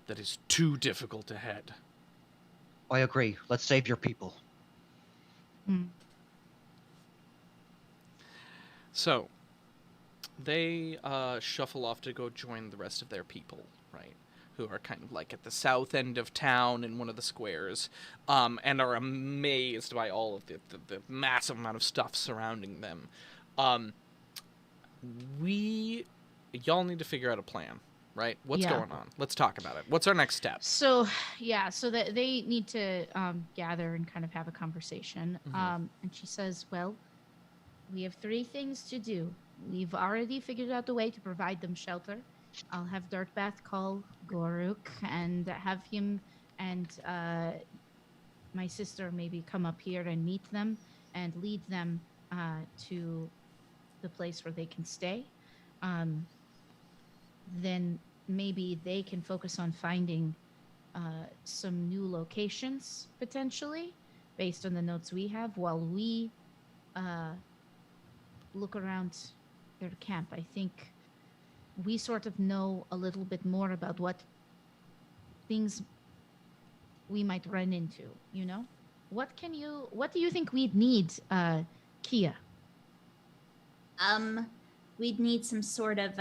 that is too difficult ahead. I agree. Let's save your people. Mm. So, they shuffle off to go join the rest of their people, right? Who are kind of like at the south end of town in one of the squares, and are amazed by all of the massive amount of stuff surrounding them. Y'all need to figure out a plan, right? What's going on? Let's talk about it. What's our next step? So that they need to gather and kind of have a conversation. And she says, well, we have 3 things to do. We've already figured out the way to provide them shelter. I'll have Dirtbath call Goruk and have him and my sister maybe come up here and meet them and lead them to the place where they can stay. Then maybe they can focus on finding some new locations potentially based on the notes we have while we look around their camp. I think we sort of know a little bit more about what things we might run into, you know? What do you think we'd need, Kia? We'd need some sort of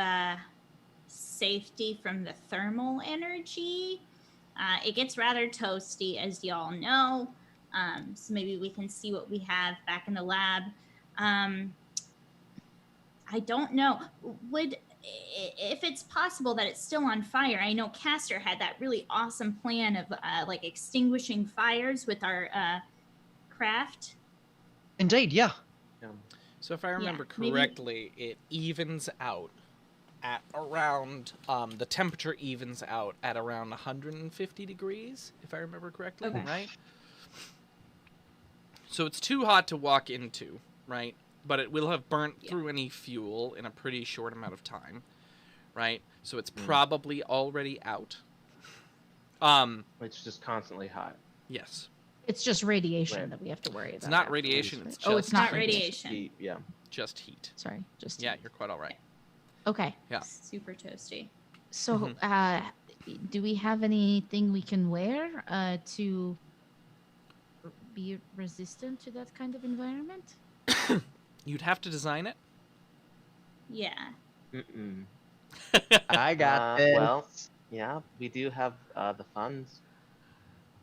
safety from the thermal energy. It gets rather toasty, as y'all know. So maybe we can see what we have back in the lab. I don't know. If it's possible that it's still on fire, I know Castor had that really awesome plan of like extinguishing fires with our craft. Indeed, yeah. So if I remember correctly, it evens out at around, the temperature evens out at around 150 degrees, if I remember correctly, right? So it's too hot to walk into, right? But it will have burnt through any fuel in a pretty short amount of time, right? So it's probably already out. It's just constantly hot. Yes. It's just radiation that we have to worry about. It's not radiation. It's just it's not radiation. Heat, yeah. Just heat. Sorry, just yeah. You're quite all right. Okay. Yeah. Super toasty. So, do we have anything we can wear to be resistant to that kind of environment? You'd have to design it. Yeah. I got this. Well, yeah, we do have the funds.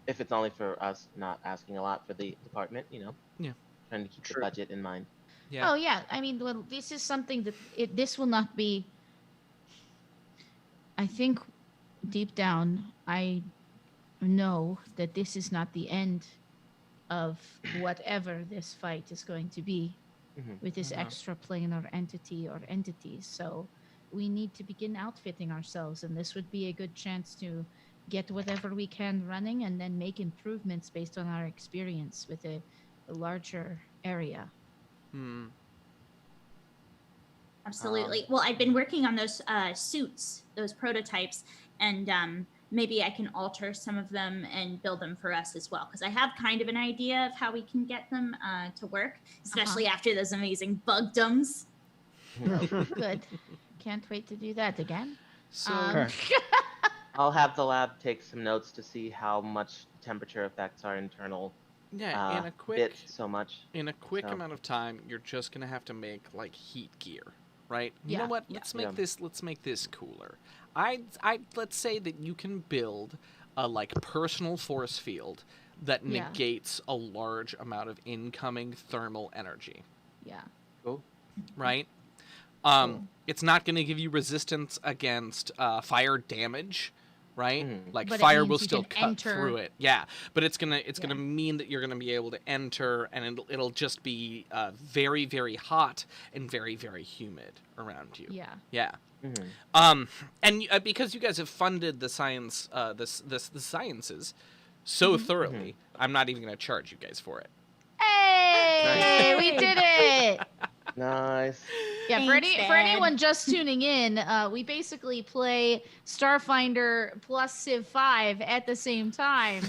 If it's only for us, not asking a lot for the department, you know. Yeah. Trying to keep the budget in mind. Yeah. Oh yeah, I mean, well, this is something that this will not be. I think, deep down, I know that this is not the end of whatever this fight is going to be with this extraplanar entity or entities. So we need to begin outfitting ourselves, and this would be a good chance to get whatever we can running and then make improvements based on our experience with a larger area. Absolutely. Well, I've been working on those suits, those prototypes, and maybe I can alter some of them and build them for us as well, because I have kind of an idea of how we can get them to work, especially after those amazing bugdums. Good. Can't wait to do that again. So I'll have the lab take some notes to see how much temperature affects our internal in a quick bit so much. In a quick amount of time, you're just gonna have to make like heat gear, right? You know what? Let's make this. Let's make this cooler. Let's say that you can build a like personal force field that negates a large amount of incoming thermal energy. Yeah. Cool. Right. It's not going to give you resistance against fire damage, right? Like but fire will still cut enter... through it. Yeah, but it's gonna mean that you're gonna be able to enter, and it'll just be very, very hot and very, very humid around you. Yeah. Yeah. And because you guys have funded the science, the sciences so thoroughly, I'm not even gonna charge you guys for it. Hey, we did it! Nice. Yeah, Thanks, for anyone just tuning in, we basically play Starfinder plus Civ 5 at the same time.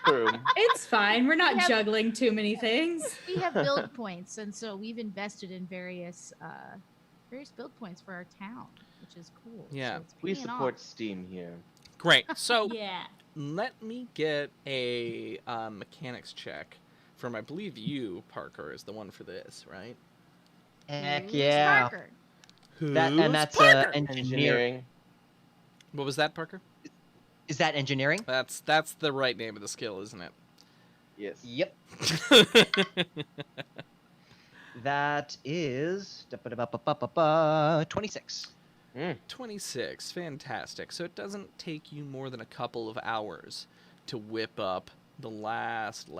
True. It's fine. We're not juggling too many things. We have build points, and so we've invested in various build points for our town, which is cool. Yeah. So it's We paying support off. Steam here. Great. So Yeah. let me get a mechanics check from, I believe you, Parker, is the one for this, right? Heck Who's yeah. Parker? That's Parker? engineering. What was that, Parker? Is that engineering? That's the right name of the skill, isn't it? Yes. Yep. That is 26. 26. Fantastic. So it doesn't take you more than a couple of hours to whip up the last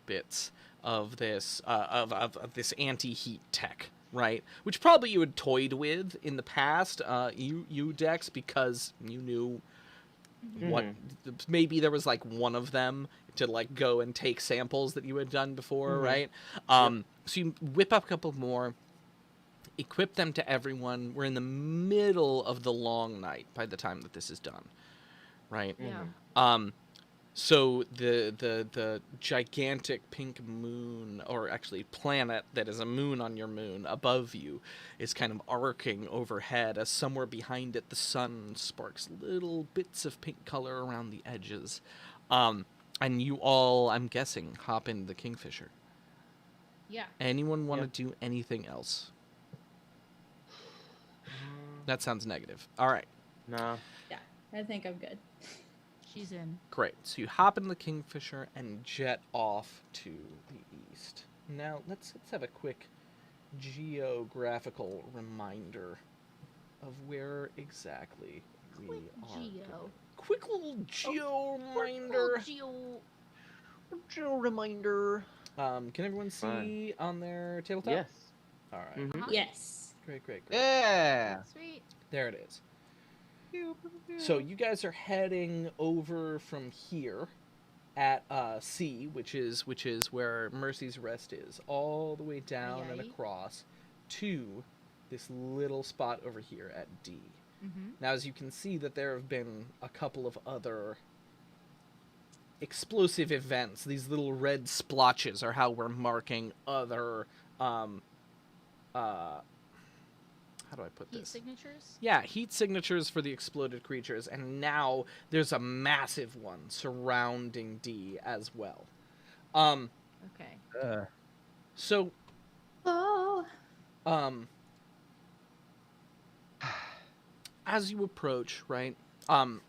bits of this of this anti-heat tech, right? Which probably you had toyed with in the past, you Dex, because you knew what maybe there was like one of them to like go and take samples that you had done before, right? So you whip up a couple more, equip them to everyone. We're in the middle of the long night by the time that this is done, right? Yeah. So the gigantic pink moon, or actually planet that is a moon on your moon above you, is kind of arcing overhead as somewhere behind it the sun sparks little bits of pink color around the edges. And you all, I'm guessing, hop into the Kingfisher. Yeah. Anyone want to do anything else? That sounds negative. All right. No. Yeah, I think I'm good. She's in. Great. So you hop in the Kingfisher and jet off to the east. Now let's have a quick geographical reminder of where exactly we are. Quick little geo reminder. Geo reminder. Can everyone see on their tabletop? Yes. All right. Yes. Great. Yeah. Sweet. There it is. So you guys are heading over from here at C, which is where Mercy's Rest is, all the way down and across to this little spot over here at D. Now, as you can see, that there have been a couple of other explosive events. These little red splotches are how we're marking other how do I put this? Heat signatures? Yeah, heat signatures for the exploded creatures, and now there's a massive one surrounding D as well. Okay. So, as you approach, right?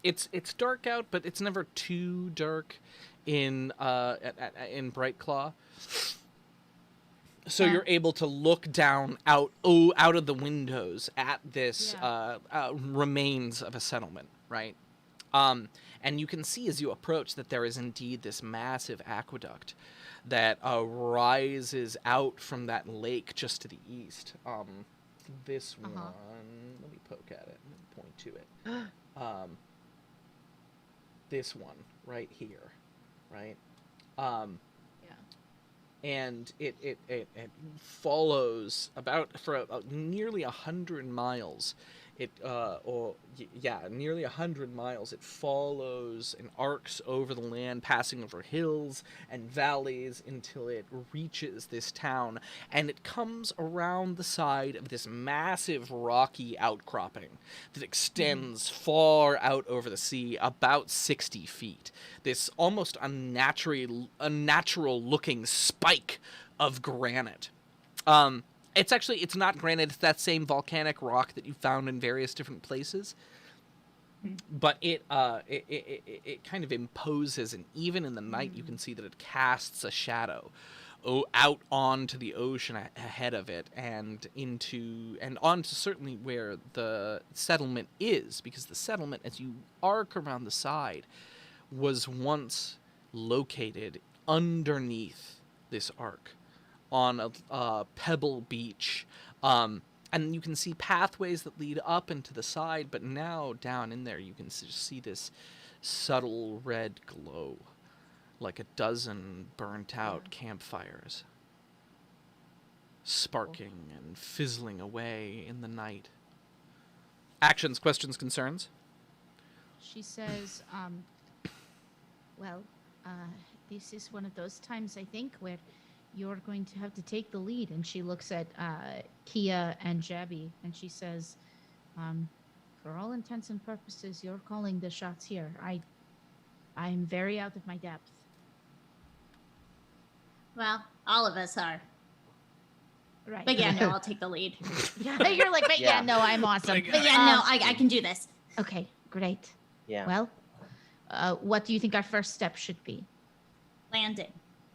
It's dark out, but it's never too dark in Bright Claw. So you're able to look down out of the windows at this remains of a settlement, right? And you can see as you approach that there is indeed this massive aqueduct that rises out from that lake just to the east. This one, let me poke at it and point to it. This one right here, right? And it follows for nearly 100 miles. Nearly 100 miles. It follows and arcs over the land, passing over hills and valleys until it reaches this town, and it comes around the side of this massive rocky outcropping that extends far out over the sea, about 60 feet. This almost unnatural looking spike of granite. It's not granite, it's that same volcanic rock that you found in various different places. But it kind of imposes, and even in the night you can see that it casts a shadow out onto the ocean ahead of it, and onto certainly where the settlement is, because the settlement, as you arc around the side, was once located underneath this arc on a pebble beach. And you can see pathways that lead up into the side, but now down in there you can just see this subtle red glow, like a dozen burnt out campfires, sparking and fizzling away in the night. Actions, questions, concerns? She says, this is one of those times, I think, where you're going to have to take the lead. And she looks at Kia and Jabby, and she says, for all intents and purposes, you're calling the shots here. I'm very out of my depth. Well, all of us are. Right. But yeah, no, I'll take the lead. Yeah, you're like, but yeah, no, I'm awesome. But yeah, no, I can do this. Okay, great. Yeah. Well, what do you think our first step should be? Landing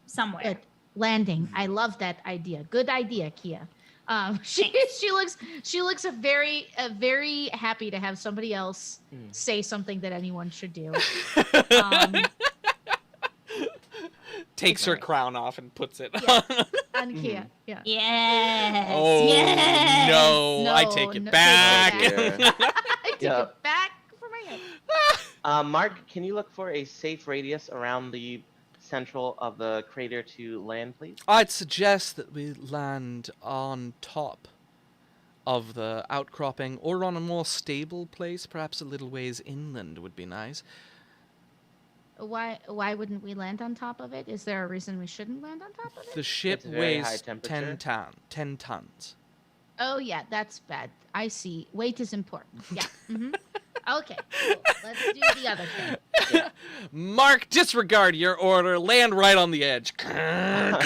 somewhere. Good. Landing. I love that idea. Good idea, Kia. She looks very happy to have somebody else say something that anyone should do. Takes her crown off and puts it on Kia. Yeah. Yes. Oh yes. no, I take it back. I take it back for my head. Mark, can you look for a safe radius around the central of the crater to land, please? I'd suggest that we land on top of the outcropping or on a more stable place, perhaps a little ways inland would be nice. Why wouldn't we land on top of it? Is there a reason we shouldn't land on top of it? The ship It's very high weighs temperature. 10 tons. Oh yeah, that's bad. I see. Weight is important. Yeah. Okay. Cool. Let's do the other thing. Mark, disregard your order. Land right on the edge. Wow,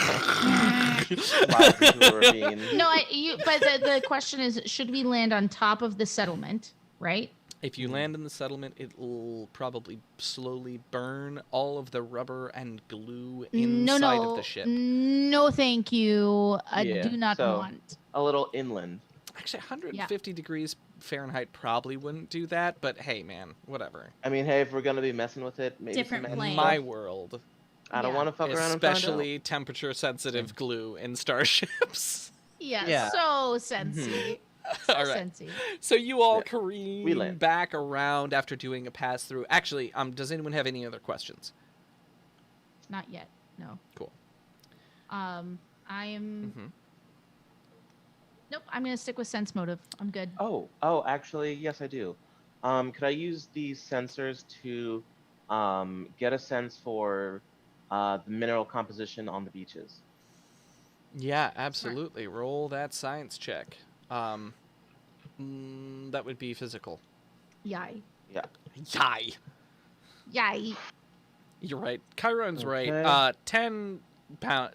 No, but the question is, should we land on top of the settlement, right? If you land in the settlement, it'll probably slowly burn all of the rubber and glue inside of the ship. No, thank you. I do not so want. a little inland. Actually, 150 degrees Fahrenheit probably wouldn't do that, but hey, man, whatever. I mean, hey, if we're gonna be messing with it, maybe Different some plane. My world, I don't want to fuck around and find especially temperature-sensitive glue in starships. Yeah. So sensy. So All right. sensy. So you all We careen land. back around after doing a pass-through. Actually, does anyone have any other questions? Not yet. No. Cool. I am. Nope. I'm gonna stick with sense motive. I'm good. Oh, actually, yes, I do. Could I use these sensors to get a sense for the mineral composition on the beaches? Yeah, absolutely. Roll that science check. That would be physical. Yay. Yeah. Yay. Yay. You're right. Chiron's Okay. right. 10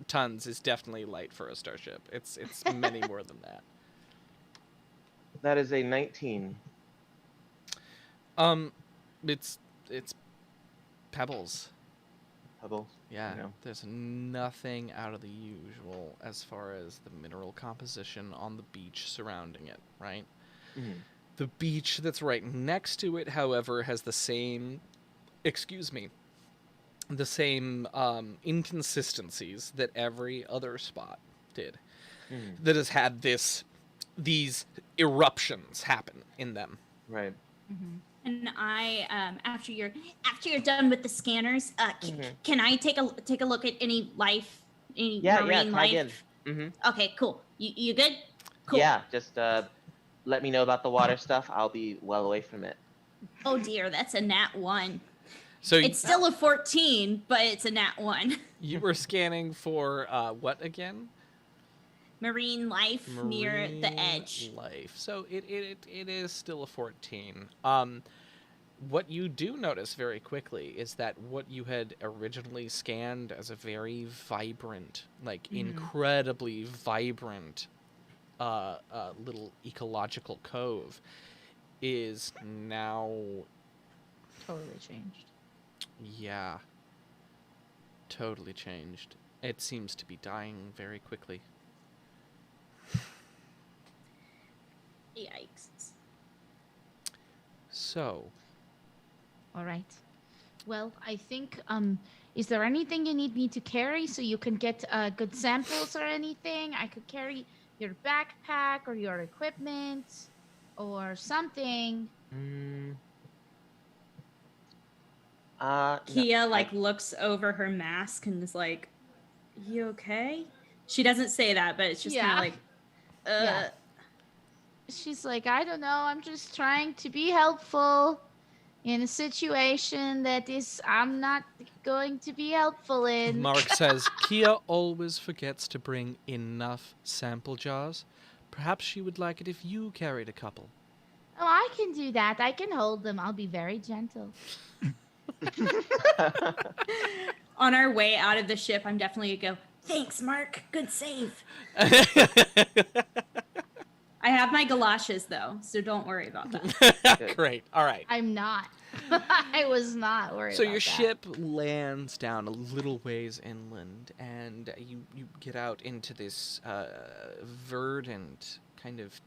tons is definitely light for a starship. It's many more than that. That is a 19. It's pebbles. Pebbles. Yeah, You know. there's nothing out of the usual as far as the mineral composition on the beach surrounding it, right? The beach that's right next to it, however, has the same, inconsistencies that every other spot did. That has had these eruptions happen in them. Right. And I, after you're done with the scanners, can I take a look at any life, any marine life? Okay, cool. You good? Cool. Yeah, just let me know about the water stuff. I'll be well away from it. Oh dear, that's a nat 1. So It's still a 14, but it's a nat 1. you were scanning for what again? Marine life near the Marine edge. life. So it is still a 14. What you do notice very quickly is that what you had originally scanned as a very vibrant, like incredibly vibrant little ecological cove is now Totally changed. Yeah. Totally changed. It seems to be dying very quickly. Yikes. So. All right. Well, I think, is there anything you need me to carry so you can get good samples or anything? I could carry your backpack or your equipment or something. Kia looks over her mask and is like, "You okay?" She doesn't say that, but it's just kind of like, Yeah. She's like, I don't know. I'm just trying to be helpful in a situation that I'm not going to be helpful in. Mark says, Kia always forgets to bring enough sample jars. Perhaps she would like it if you carried a couple. Oh, I can do that. I can hold them. I'll be very gentle. On our way out of the ship, I'm definitely going to go, Thanks, Mark. Good save. I have my galoshes though, so don't worry about that. Great. All right. I'm not. I was not worried So about your that. ship lands down a little ways inland, and you get out into this verdant kind of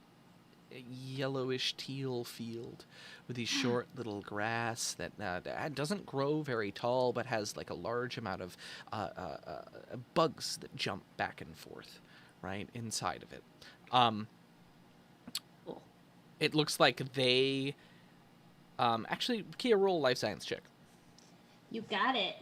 yellowish teal field with these short little grass that doesn't grow very tall, but has like a large amount of bugs that jump back and forth, right inside of it. It looks like they actually, Kia, roll life science check. You got it.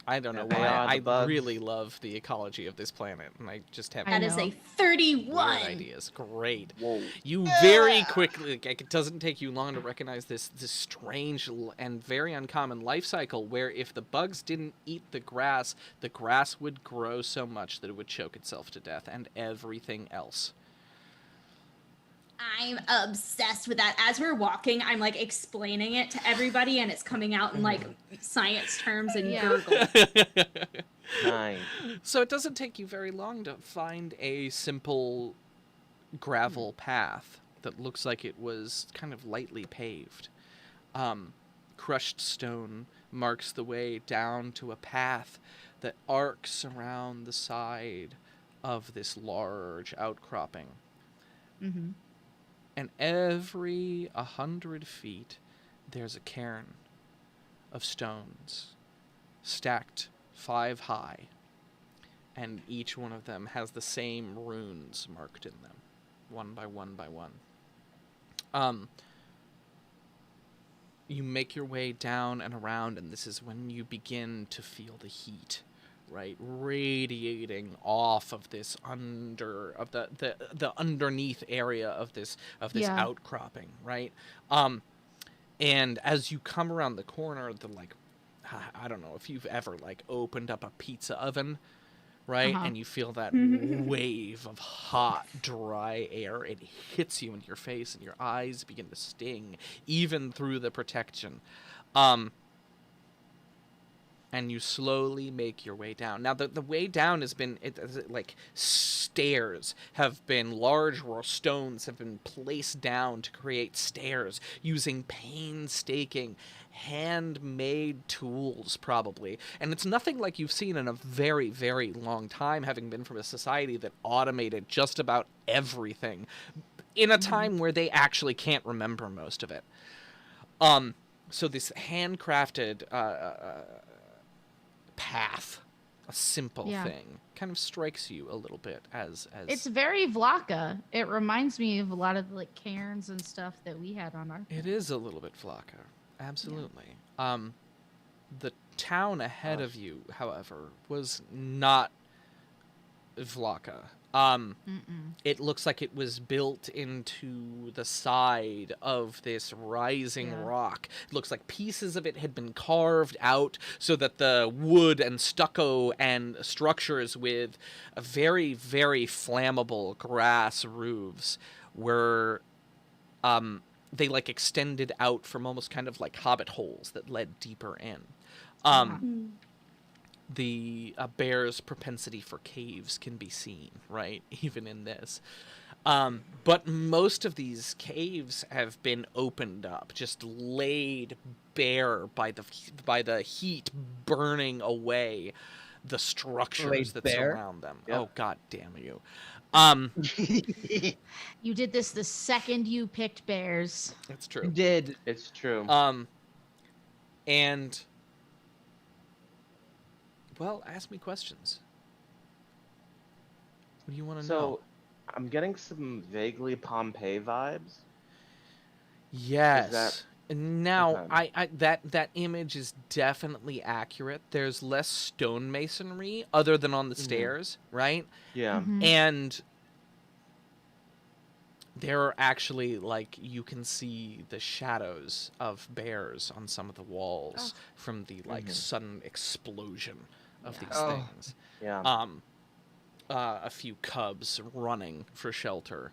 I don't know They why. are the I bugs. really love the ecology of this planet, and I just have That is know. a 31. weird ideas. Great. Whoa. You very quickly, like, it doesn't take you long to recognize this strange and very uncommon life cycle where if the bugs didn't eat the grass would grow so much that it would choke itself to death, and everything else. I'm obsessed with that. As we're walking, I'm like explaining it to everybody, and it's coming out in like science terms and gurgle. Nice. So it doesn't take you very long to find a simple gravel path that looks like it was kind of lightly paved. Crushed stone marks the way down to a path that arcs around the side of this large outcropping. Mm-hmm. And every 100 feet, there's a cairn of stones stacked 5 high, and each one of them has the same runes marked in them, one by one by one. You make your way down and around, and this is when you begin to feel the heat, right, radiating off of this the underneath area of this outcropping, right? And as you come around the corner, I don't know if you've ever like opened up a pizza oven, right? And you feel that wave of hot, dry air. It hits you in your face, and your eyes begin to sting, even through the protection. And you slowly make your way down. Now, the way down has been, like, stairs have been, large stones have been placed down to create stairs using painstaking, handmade tools, probably. And it's nothing like you've seen in a very, very long time, having been from a society that automated just about everything in a time where they actually can't remember most of it. So this handcrafted path, a simple thing, kind of strikes you a little bit as It's very Vlaka. It reminds me of a lot of like cairns and stuff that we had on our. It is a little bit Vlaka, absolutely. The town ahead of you, however, was not Vlaka. It looks like it was built into the side of this rising rock. It looks like pieces of it had been carved out so that the wood and stucco and structures with a very, very flammable grass roofs were they like extended out from almost kind of like hobbit holes that led deeper in. The bear's propensity for caves can be seen, right? Even in this. But most of these caves have been opened up, just laid bare by the heat burning away the structures that surround them. Yep. Oh, God damn you. You did this the second you picked bears. It's true. You did. It's true. And... well, ask me questions. What do you want to know? So, I'm getting some vaguely Pompeii vibes. Yes. Now, okay. That image is definitely accurate. There's less stonemasonry other than on the stairs, right? Yeah. And there are actually, like, you can see the shadows of bears on some of the walls from the, like, sudden explosion of these things. Yeah. A few cubs running for shelter.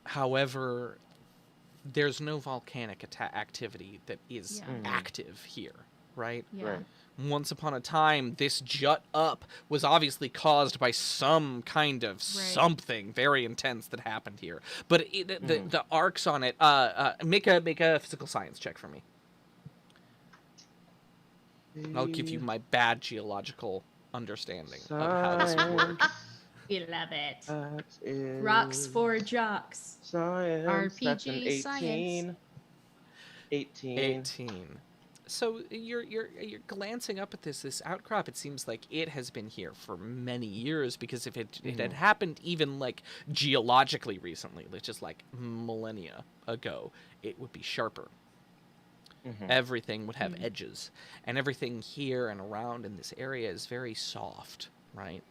However, there's no volcanic activity that is active here, right? Yeah. once upon a time, this jut up was obviously caused by some kind of something very intense that happened here. But the arcs on it, make a physical science check for me. I'll give you my bad geological understanding of how this works. We love it. That is Rocks for jocks. science. RPG That's an 18. science. 18. So you're glancing up at this outcrop. It seems like it has been here for many years, because if it had happened even like geologically recently, like just like millennia ago, it would be sharper. Everything would have edges, and everything here and around in this area is very soft, right?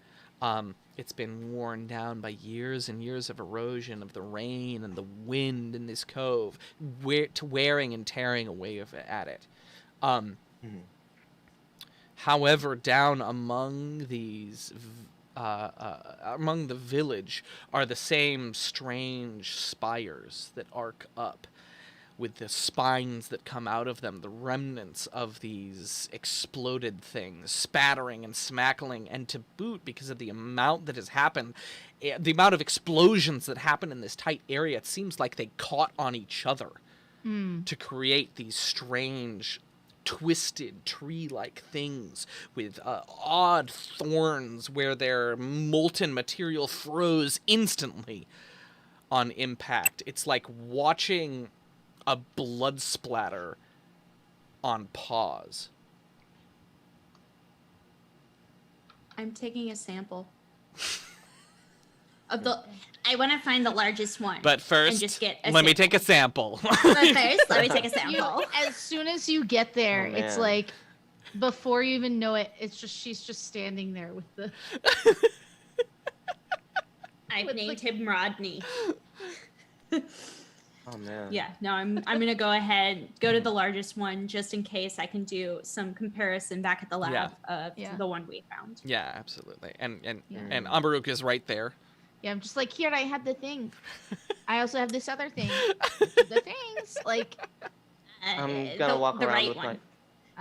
It's been worn down by years and years of erosion of the rain and the wind in this cove, wearing and tearing away at it. However, down among these, among the village, are the same strange spires that arc up, with the spines that come out of them, the remnants of these exploded things, spattering and smackling, and to boot, because of the amount that has happened, the amount of explosions that happen in this tight area, it seems like they caught on each other to create these strange, twisted tree-like things with odd thorns where their molten material froze instantly on impact. It's like watching a blood splatter on pause. I'm taking a sample of the. I want to find the largest one. But first, and just get let me take a sample. But first, let me take a sample. As soon as you get there, Oh, it's man. like, before you even know it, it's just she's just standing there with the. I've With, named like- him Rodney. Oh man. Yeah, no, I'm gonna go ahead, go to the largest one, just in case I can do some comparison back at the lab of Yeah. the one we found. Yeah, absolutely. And Yeah. and Ambaruk is right there. Yeah, I'm just like, here, I had the thing. I also have this other thing. The things, like. I'm gonna walk the around right with one.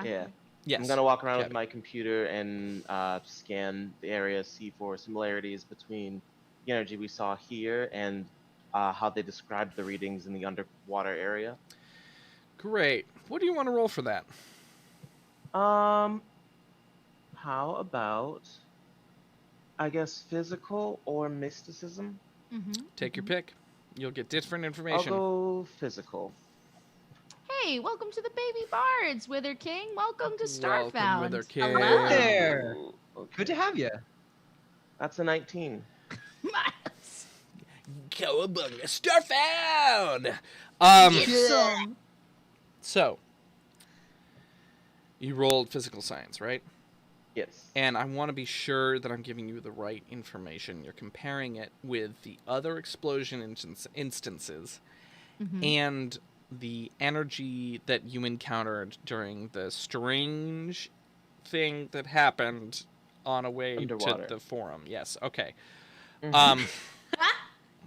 yeah. Yes. I'm gonna walk around with Kevin. my computer and scan the area, see for similarities between the energy we saw here and how they described the readings in the underwater area. Great. What do you want to roll for that? How about, I guess, physical or mysticism? Take your pick. You'll get different I'll information. go physical. Hey, welcome to the Baby Bards, Wither King. Welcome to Starfound. Welcome, Wither King. Hello. There. Ooh, okay. Good to have you. That's a 19. Cowabunga, Starfound! Some. So, you rolled physical science, right? Yes. And I want to be sure that I'm giving you the right information. You're comparing it with the other explosion instances and the energy that you encountered during the strange thing that happened on a way Underwater. to the forum. Yes, okay. Mhm.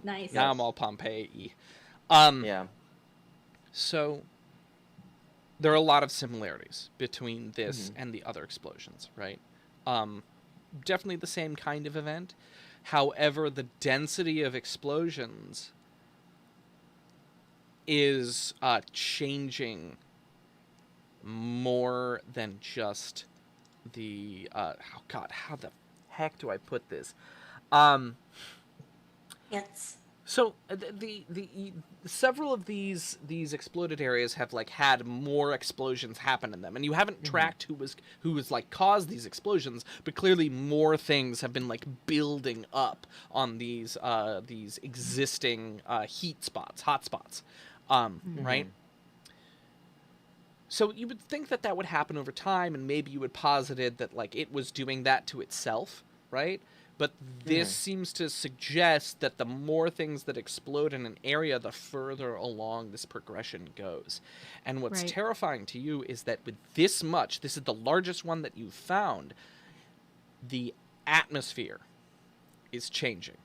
Nice. Now I'm all Pompeii. Yeah. So, there are a lot of similarities between this and the other explosions, right? Definitely the same kind of event. However, the density of explosions is changing more than just the oh god, how the heck do I put this? Yes. So the several of these exploded areas have like had more explosions happen in them, and you haven't tracked who was like caused these explosions, but clearly more things have been like building up on these existing heat spots, hot spots, right? So you would think that would happen over time, and maybe you would posited that like it was doing that to itself, right? But this seems to suggest that the more things that explode in an area, the further along this progression goes. And what's Right. terrifying to you is that with this much, this is the largest one that you've found, the atmosphere is changing.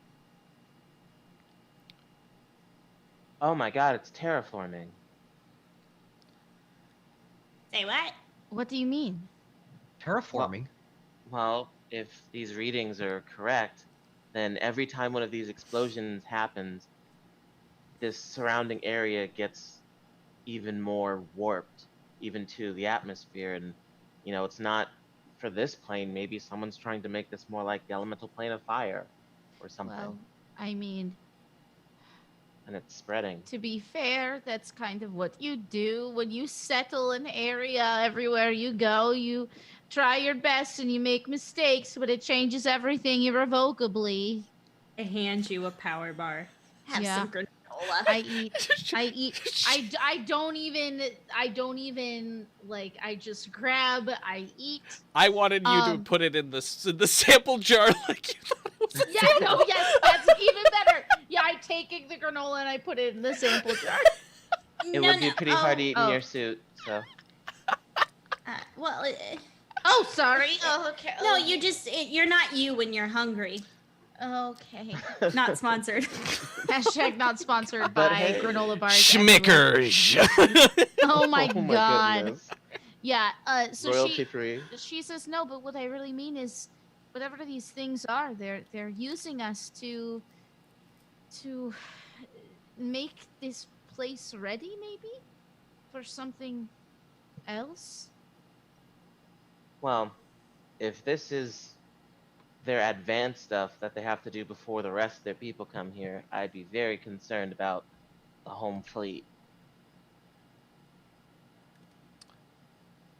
Oh my god, it's terraforming. Say what? What do you mean? Terraforming? Well, if these readings are correct, then every time one of these explosions happens, this surrounding area gets even more warped, even to the atmosphere. And, it's not for this plane. Maybe someone's trying to make this more like the elemental plane of fire or something. Well, I mean, and it's spreading. to be fair, that's kind of what you do when you settle an area. Everywhere you go, you try your best and you make mistakes, but it changes everything irrevocably. I hand you a power bar. Have Yeah. some granola. I don't even like, I just grab, I eat. I wanted you to put it in the sample jar like you thought it was. Yeah, no, yes, that's even better. Yeah, I take the granola and I put it in the sample jar. It would be pretty hard to eat in your suit, so. Oh, sorry. Oh, okay. No, you're not you when you're hungry. Okay. Not sponsored. Hashtag not sponsored But by hey. granola bars. everywhere. Schmickers. Oh my Oh my god. goodness. Yeah. So Royalty free. she says no, but what I really mean is, whatever these things are, they're using us to make this place ready, maybe, for something else. Well, if this is their advanced stuff that they have to do before the rest of their people come here, I'd be very concerned about the home fleet.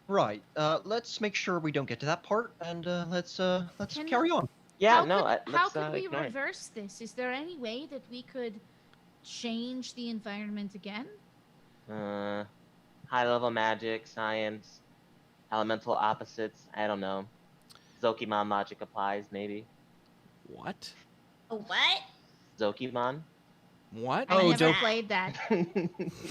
Right. Let's make sure we don't get to that part, and let's carry on. Yeah, How could we ignore it. reverse this? Is there any way that we could change the environment again? High level magic, science, elemental opposites, I don't know. Zokimon logic applies, maybe. What? What? Zokimon? What? I never dope. played that.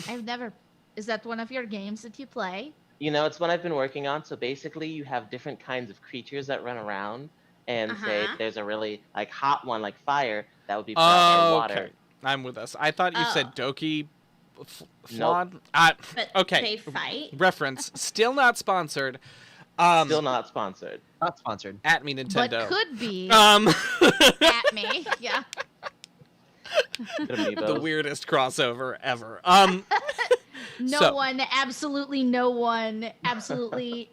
I've never. Is that one of your games that you play? It's one I've been working on. So basically, you have different kinds of creatures that run around, and say there's a really hot one like fire that would be put out by water. Okay. I'm with us. I thought you said Doki Nope. Flawed. But Okay. they fight. Reference. Still not sponsored. Still not sponsored. Not sponsored. At me, Nintendo. But could be at me. Yeah. The weirdest crossover ever. No one, absolutely no one, absolutely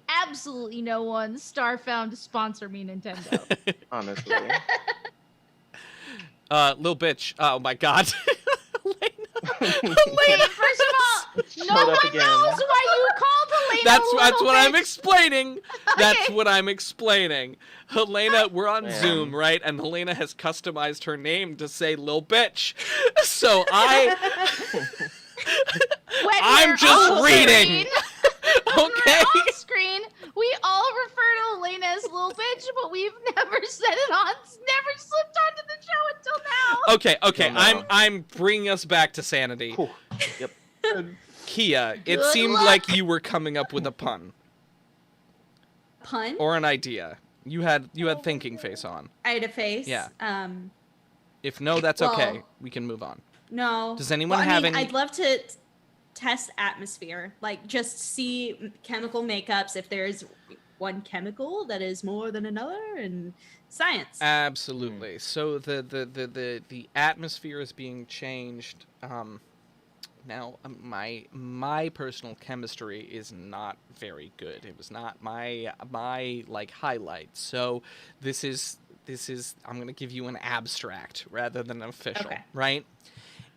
no one. Starfound, sponsor me, Nintendo. Honestly. Lil bitch. Oh my god. Wait, first of all, no one knows why you called Helena. That's what I'm explaining. That's Okay. what I'm explaining. Helena, we're on Zoom, right? And Helena has customized her name to say Lil bitch. So I'm just reading. Okay. On screen, we all refer to Helena as Lil Bitch, but we've never said it never slipped onto the show until now. Okay. No. I'm bringing us back to sanity. Whew. Yep. Kia, it Good seemed luck. like you were coming up with a pun Pun? or an idea. You had thinking face on. I had a face. Yeah. If no, that's okay. We can move on. No. Does anyone I have mean, any? I'd love to test atmosphere, just see chemical makeups if there's one chemical that is more than another, and science. Absolutely. So the atmosphere is being changed. Now my personal chemistry is not very good. It was not my highlight. So this is I'm gonna give you an abstract rather than an official, Okay. right?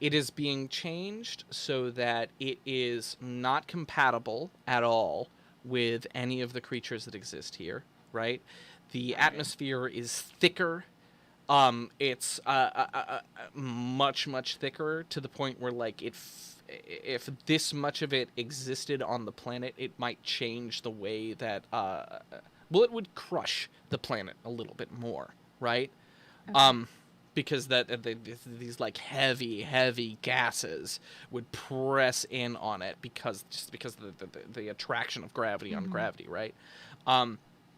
It is being changed so that it is not compatible at all with any of the creatures that exist here, right? The atmosphere is thicker. It's much thicker to the point where if this much of it existed on the planet, it might change the way that it would crush the planet a little bit more, right? Okay. Because these heavy gases would press in on it because of the attraction of gravity on gravity, right?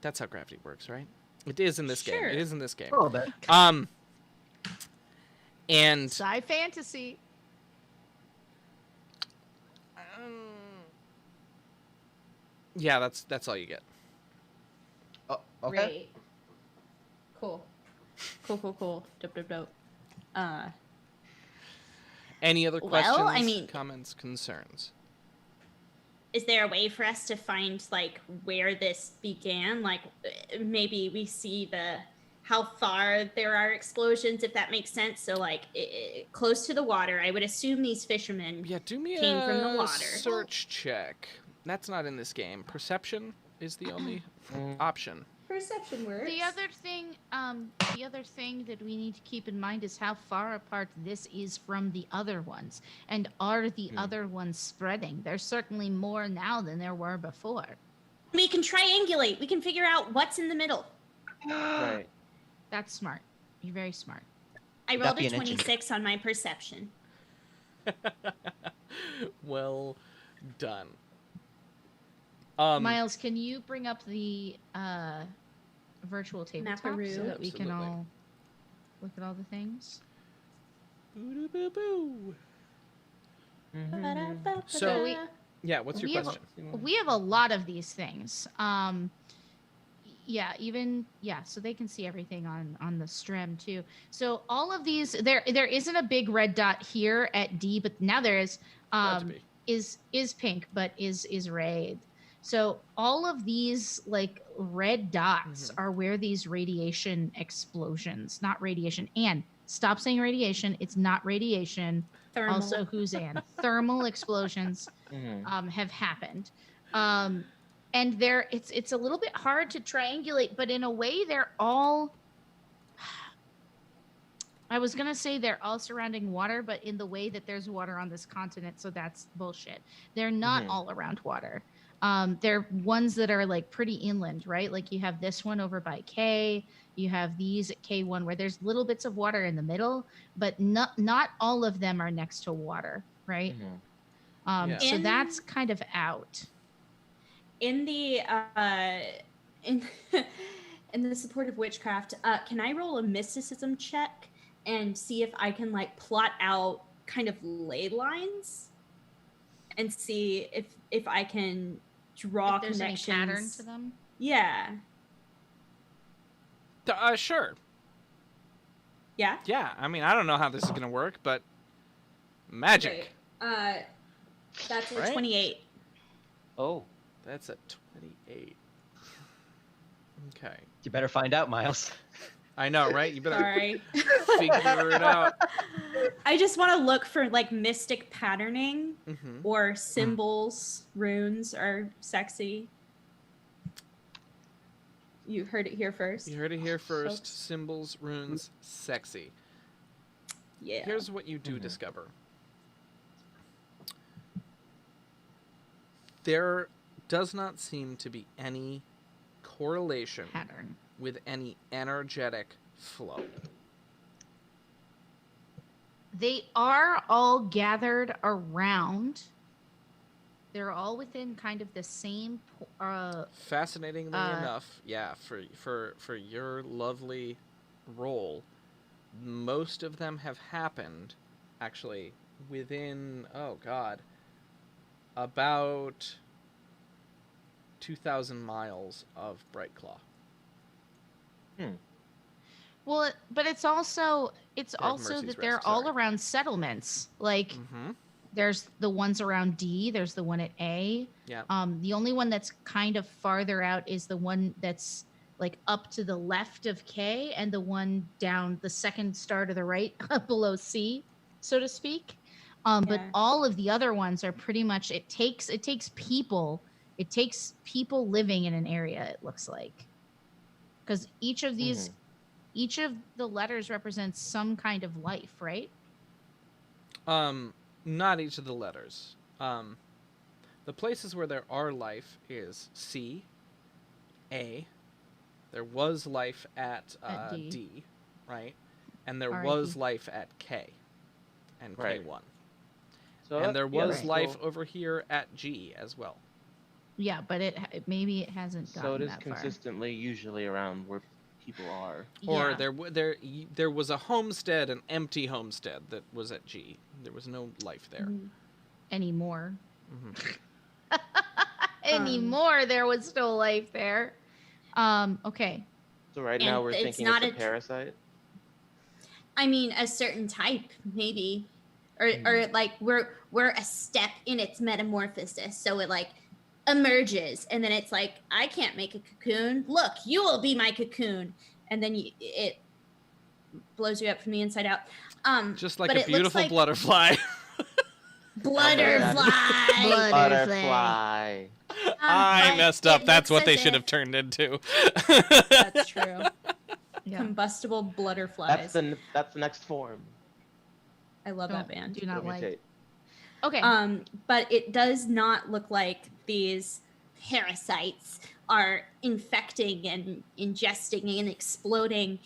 That's how gravity works, right? It is in this game. It is in this game. A little bit. And Sci fantasy. yeah, that's all you get. Okay. Great. Cool. Cool. Dope. Any other questions, Well, I mean, comments, concerns? is there a way for us to find like where this began? Like maybe we see how far there are explosions, if that makes sense. So like close to the water, I would assume these fishermen Do me came from the a water. search check. That's not in this game. Perception is the only option. Perception works. The other thing that we need to keep in mind is how far apart this is from the other ones. And are the other ones spreading? There's certainly more now than there were before. We can triangulate. We can figure out what's in the middle. Right. That's smart. You're very smart. I rolled a 26 on my perception. Well done. Miles, can you bring up the virtual tabletop Maparoo. so that we can Absolutely. all look at all the things? Boo-doo-boo-boo. Mm-hmm. So, we- yeah, what's your we have question? We have a lot of these things. So they can see everything on the stream too. So all of these, there isn't a big red dot here at D, but now there is. Glad to be. Is pink, but is red. So all of these like red dots are where these radiation explosions, not radiation. And stop saying radiation. It's not radiation. Thermal. Also, who's in thermal explosions have happened. And it's a little bit hard to triangulate, but in a way they're all, I was going to say they're all surrounding water, but in the way that there's water on this continent, so that's bullshit. They're not all around water. They're ones that are like pretty inland, right? Like you have this one over by K, you have these at K1 where there's little bits of water in the middle, but not all of them are next to water, right? Yeah. So that's kind of out. In the in in the support of witchcraft, can I roll a mysticism check and see if I can like plot out kind of ley lines and see if I can draw If there's any connections? pattern to them. Yeah. Sure. Yeah. Yeah, I mean, I don't know how this is going to work, but magic. Great. That's a Right? 28. Oh. That's a 28. Okay. You better find out, Miles. I know, right? You better Sorry. figure it out. I just want to look for like mystic patterning Mm-hmm. or symbols. Runes are sexy. You heard it here first. You heard it here first. Folks. Symbols, runes, sexy. Yeah. Here's what you do discover. There does not seem to be any correlation Pattern. with any energetic flow. They are all gathered around. They're all within kind of the same. Fascinatingly enough, yeah, for your lovely role, most of them have happened actually within, oh god, about 2,000 miles of Brightclaw. Well, but it's also Mercy's that they're Rest, all sorry. around settlements. Like there's the ones around D. There's the one at A. Yeah. The only one that's kind of farther out is the one that's like up to the left of K, and the one down the second star to the right below C, so to speak. But Yeah. all of the other ones are pretty much. It takes people. It takes people living in an area. It looks like, because each of these, each of the letters represents some kind of life, right? Not each of the letters. The places where there are life is C, A. There was life at D. D, right? And there R.I.P. was life at K and Right. K1. So And there yeah, was that's life cool. over here at G as well. Yeah, but maybe it hasn't gotten So it is that far. consistently usually around where people are. Or Yeah. there was a homestead, an empty homestead that was at G. There was no life there. Anymore. Mhm. Anymore, there was still life there. Okay. So right And now we're it's thinking not it's a a- parasite. I mean, a certain type, maybe, or like we're a step in its metamorphosis, so it like emerges, and then it's like, I can't make a cocoon. Look, you will be my cocoon, and then it blows you up from the inside out. Just like but a it looks beautiful like butterfly. Blutterfly. Butterfly. I But messed it up. That's looks what they as should have if- turned into. That's true. Yeah. Combustible blutterflies. That's the next form. I love that Don't- band. Do not like. Mutate. Okay. But it does not look like these parasites are infecting and ingesting and exploding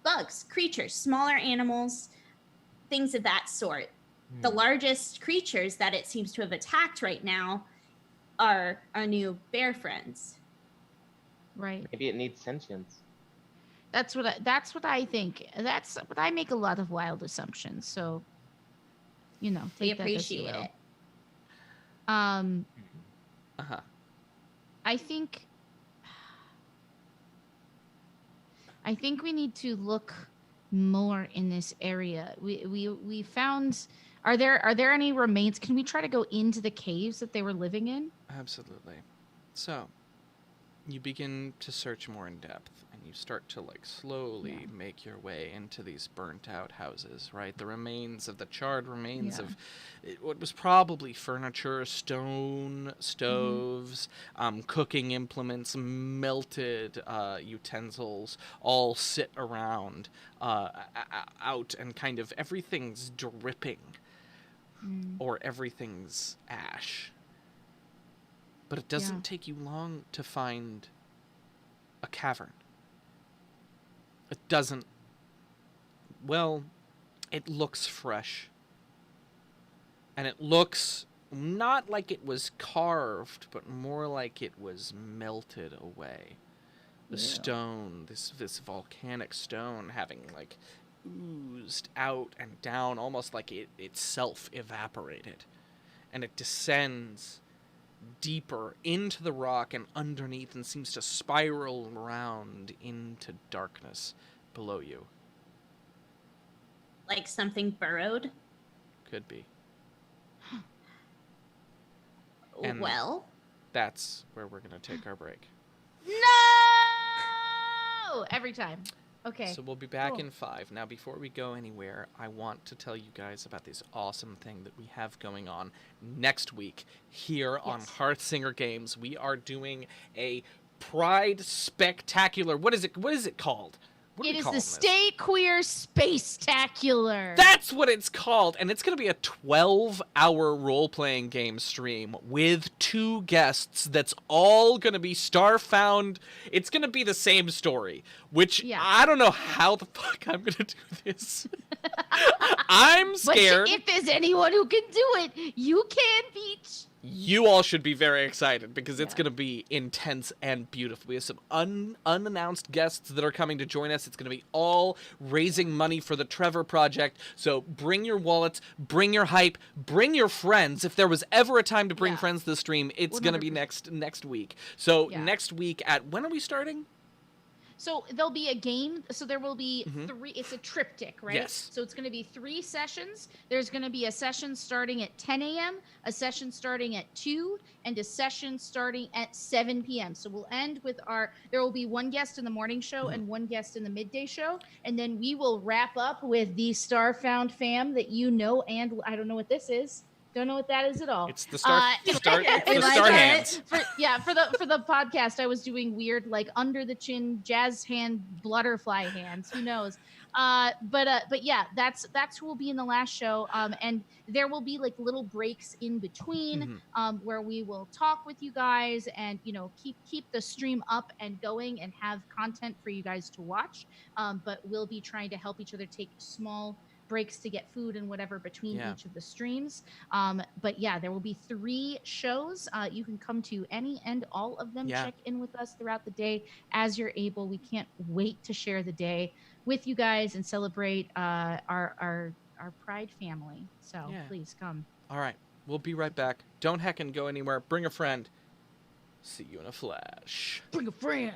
bugs, creatures, smaller animals, things of that sort. The largest creatures that it seems to have attacked right now are our new bear friends. Right. Maybe it needs sentience. That's what I think. But I make a lot of wild assumptions. So, We take that as you appreciate will. it. Uh-huh. I think we need to look more in this area. We found. Are there any remains? Can we try to go into the caves that they were living in? Absolutely. So, you begin to search more in depth, and you start to slowly make your way into these burnt out houses, right? The remains of the charred remains of what was probably furniture, stone, stoves, cooking implements, melted utensils, all sit around out, and kind of everything's dripping, or everything's ash. But it doesn't take you long to find a cavern. It doesn't... Well, it looks fresh. And it looks not like it was carved, but more like it was melted away. The stone, this volcanic stone, having oozed out and down, almost like it itself evaporated. And it descends deeper into the rock and underneath, and seems to spiral around into darkness below you. Like something burrowed? Could be. And Well, that's where we're going to take our break. No! Every time. Okay. So we'll be back Cool. in 5. Now, before we go anywhere, I want to tell you guys about this awesome thing that we have going on next week here on Hearthsinger Games. We are doing a Pride Spectacular. What is it called? What are It we is calling the this? Stay Queer Space-tacular. That's what it's called. And it's going to be a 12-hour role-playing game stream with 2 guests that's all going to be Starfound. It's going to be the same story, which I don't know how the fuck I'm going to do this. I'm scared. But if there's anyone who can do it, you can, Peach. You all should be very excited, because it's going to be intense and beautiful. We have some unannounced guests that are coming to join us. It's going to be all raising money for the Trevor Project. So bring your wallets, bring your hype, bring your friends. If there was ever a time to bring friends to the stream, it's going to be next week. So next week when are we starting? So there'll be a game. So there will be 3. It's a triptych, right? Yes. So it's going to be 3 sessions. There's going to be a session starting at 10 a.m., a session starting at 2, and a session starting at 7 p.m. So we'll end with there will be 1 guest in the morning show and 1 guest in the midday show. And then we will wrap up with the Starfound fam that and I don't know what this is. Don't know what that is at all. It's the star hands. For the podcast, I was doing weird under the chin jazz hand butterfly hands. Who knows? But yeah, that's who will be in the last show. And there will be little breaks in between, where we will talk with you guys and keep the stream up and going and have content for you guys to watch. But we'll be trying to help each other take small breaks to get food and whatever between each of the streams. But yeah, there will be 3 shows. You can come to any and all of them. Check in with us throughout the day as you're able. We can't wait to share the day with you guys and celebrate our Pride family. So please come. All right. We'll be right back. Don't heckin' go anywhere. Bring a friend. See you in a flash. Bring a friend.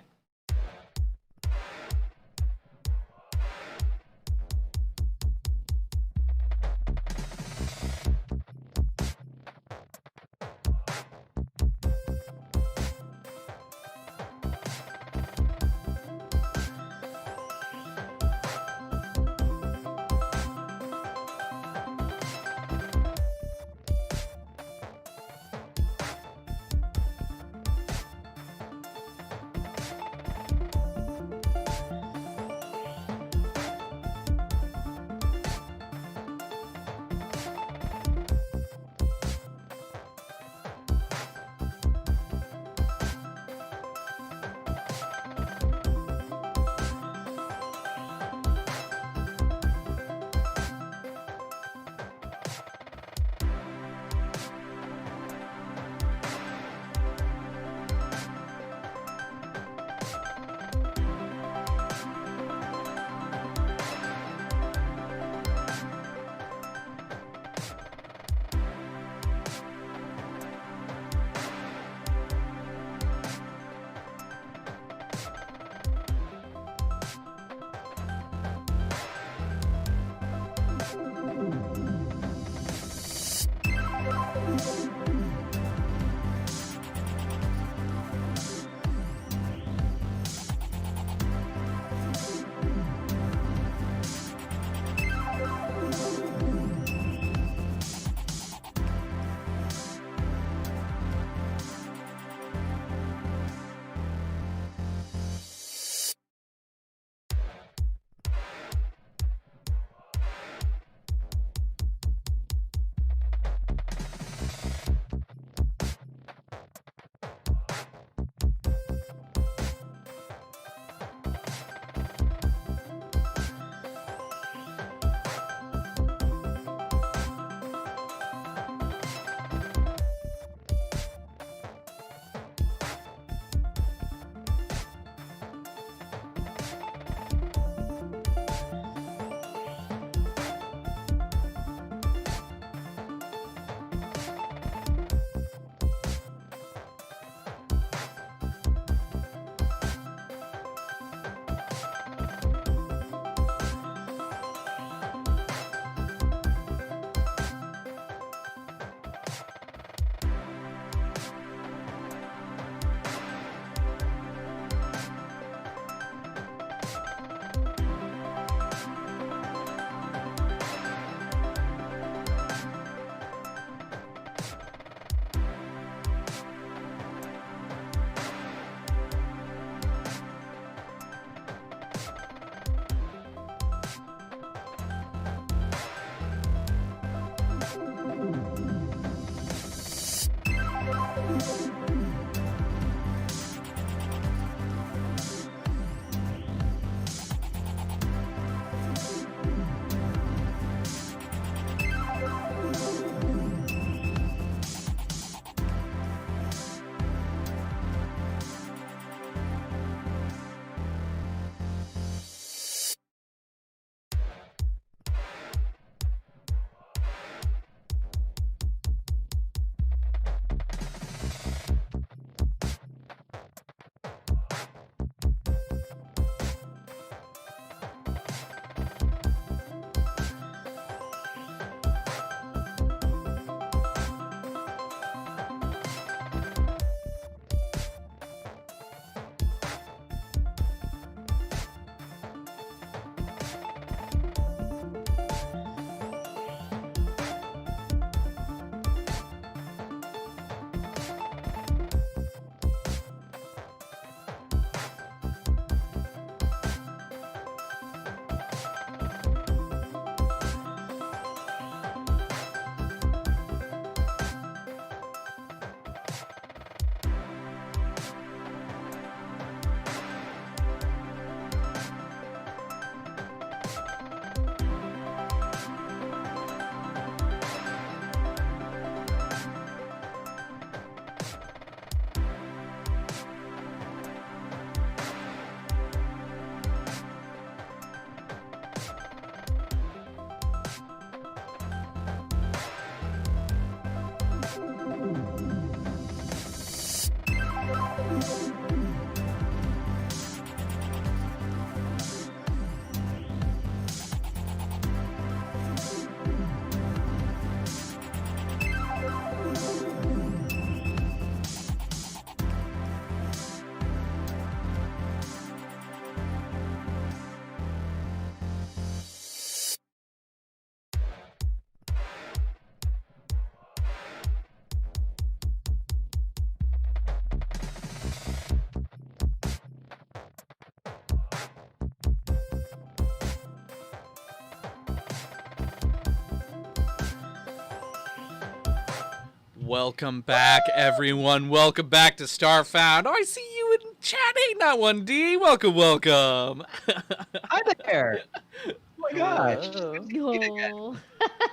Welcome back, everyone. Welcome back to Starfound. Oh, I see you in chat. Hey, not 1D. Welcome, welcome. Hi there. Oh my gosh. Yo.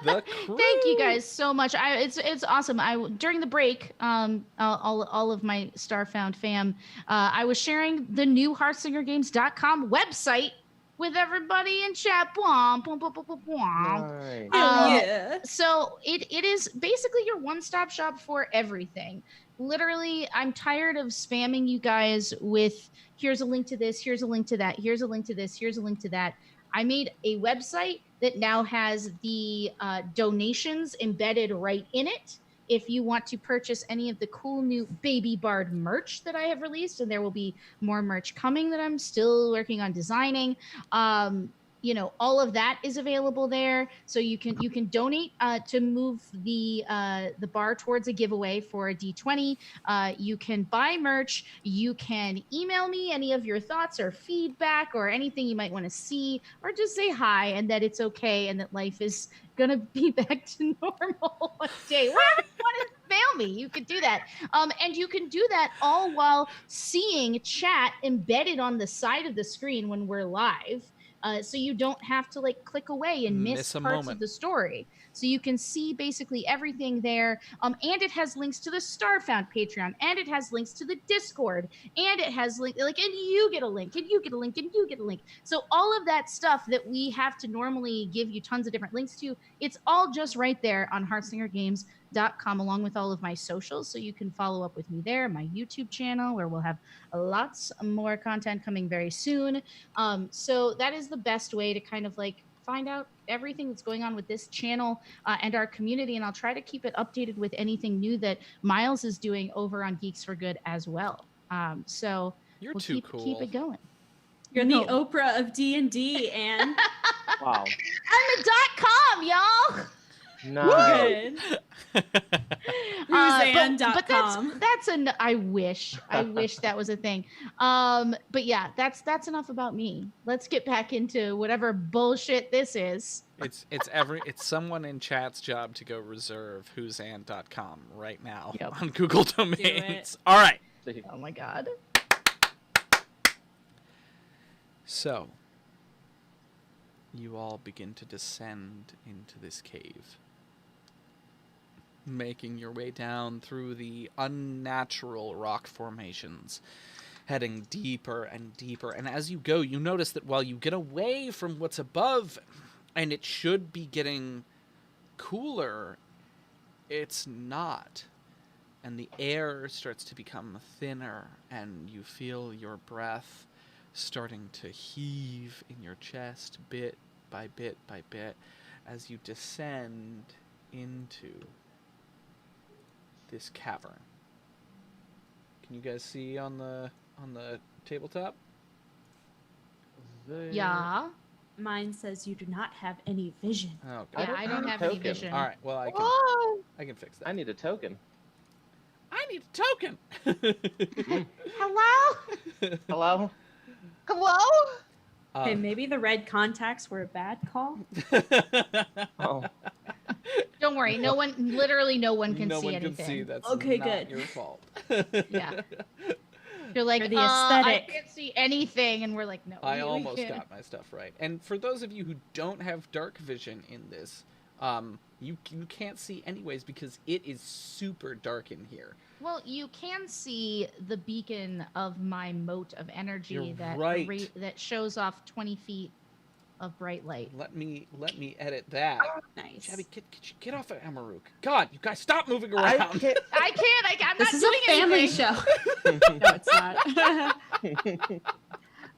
The crew. Thank you guys so much. It's awesome. During the break, all of my Starfound fam, I was sharing the new HeartsingerGames.com website with everybody in chat. Bwomp, bwomp, bwomp, bwomp, bwomp. Yeah. So it is basically your one-stop shop for everything. Literally, I'm tired of spamming you guys with here's a link to this, here's a link to that, here's a link to this, here's a link to that. I made a website that now has the donations embedded right in it. If you want to purchase any of the cool new Baby Bard merch that I have released, and there will be more merch coming that I'm still working on designing. All of that is available there. So you can donate to move the bar towards a giveaway for a D20. You can buy merch. You can email me any of your thoughts or feedback or anything you might want to see, or just say hi and that it's okay and that life is gonna be back to normal one day. Whatever you want to mail me, you can do that. And you can do that all while seeing chat embedded on the side of the screen when we're live. So you don't have to click away and miss parts moment of the story. So you can see basically everything there. And it has links to the Starfound Patreon, and it has links to the Discord, and it has and you get a link, and you get a link, and you get a link. So all of that stuff that we have to normally give you tons of different links to, it's all just right there on HeartsingerGames.com, along with all of my socials. So you can follow up with me there, my YouTube channel, where we'll have lots more content coming very soon. So that is the best way to kind of find out everything that's going on with this channel and our community. And I'll try to keep it updated with anything new that Miles is doing over on Geeks for Good as well. So You're we'll too keep it going. You're the Oprah of D&D, Anne. Wow. I'm a .com, y'all. Nice. Who'sanne.com. But that's I wish that was a thing. But yeah, that's enough about me. Let's get back into whatever bullshit this is. It's someone in chat's job to go reserve who'sanne.com right now on Google domains. All right. Oh my god. So you all begin to descend into this cave, making your way down through the unnatural rock formations, heading deeper and deeper. And as you go, you notice that while you get away from what's above, and it should be getting cooler, it's not. And the air starts to become thinner, and you feel your breath starting to heave in your chest bit by bit by bit as you descend into this cavern. Can you guys see on the tabletop? Yeah. Mine says you do not have any vision. Oh, Yeah, I don't have any vision. all right. Well, I can fix that. I need a token. I need a token. Hello? Hello? Hello? Okay, maybe the red contacts were a bad call. Oh. Don't worry. Literally no one can no see one anything. can see. That's Okay, not good. your fault. Yeah. You're like, For the I aesthetic. can't see anything. And we're like, no. I we almost can't. got my stuff right. And for those of you who don't have dark vision in this, you can't see anyways because it is super dark in here. Well, you can see the beacon of my moat of energy You're that right. that shows off 20 feet of bright light. Let me edit that. Nice. Shabby, could you get off of Amaruk? God, you guys stop moving I around. can't. I'm This not is doing a family anything. show. No, it's not.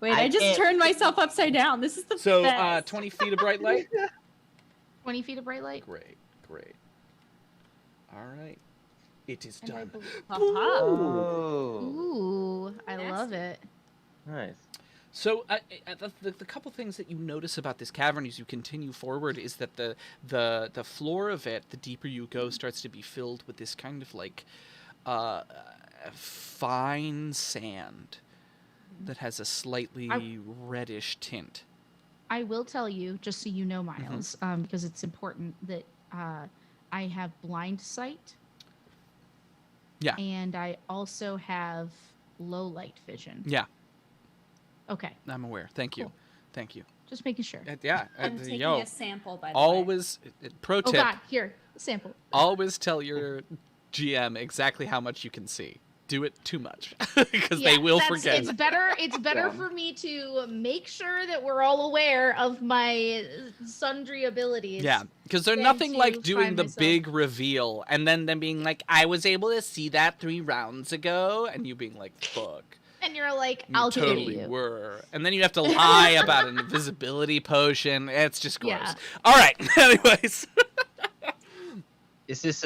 Wait, I just turned myself upside down. This is the So, best. 20 feet of bright light? 20 feet of bright light. Great. All right. It is And I done. believe- Oh. Ooh, I love Nasty. it. Nice. So the couple things that you notice about this cavern as you continue forward is that the floor of it, the deeper you go, starts to be filled with this kind of fine sand that has a slightly reddish tint. I will tell you, just so you know, Miles, because it's important that I have blind sight. Yeah. And I also have low light vision. Yeah. Okay. I'm aware. Thank you. Cool. Thank you. Just making sure. Yeah. I'm taking yo, a sample, by the way. always, pro Oh tip, God, here, sample. always tell your GM exactly how much you can see. Do it too much because they will forget. It's better. It's better for me to make sure that we're all aware of my sundry abilities. Yeah, because there's than nothing to like doing find the myself- big reveal and then them being like, "I was able to see that 3 rounds ago," and you being like, "Fuck." And you're like, You I'll totally kill you. were. And then you have to lie about an invisibility potion. It's just gross. Yeah. All right. Anyways. Is this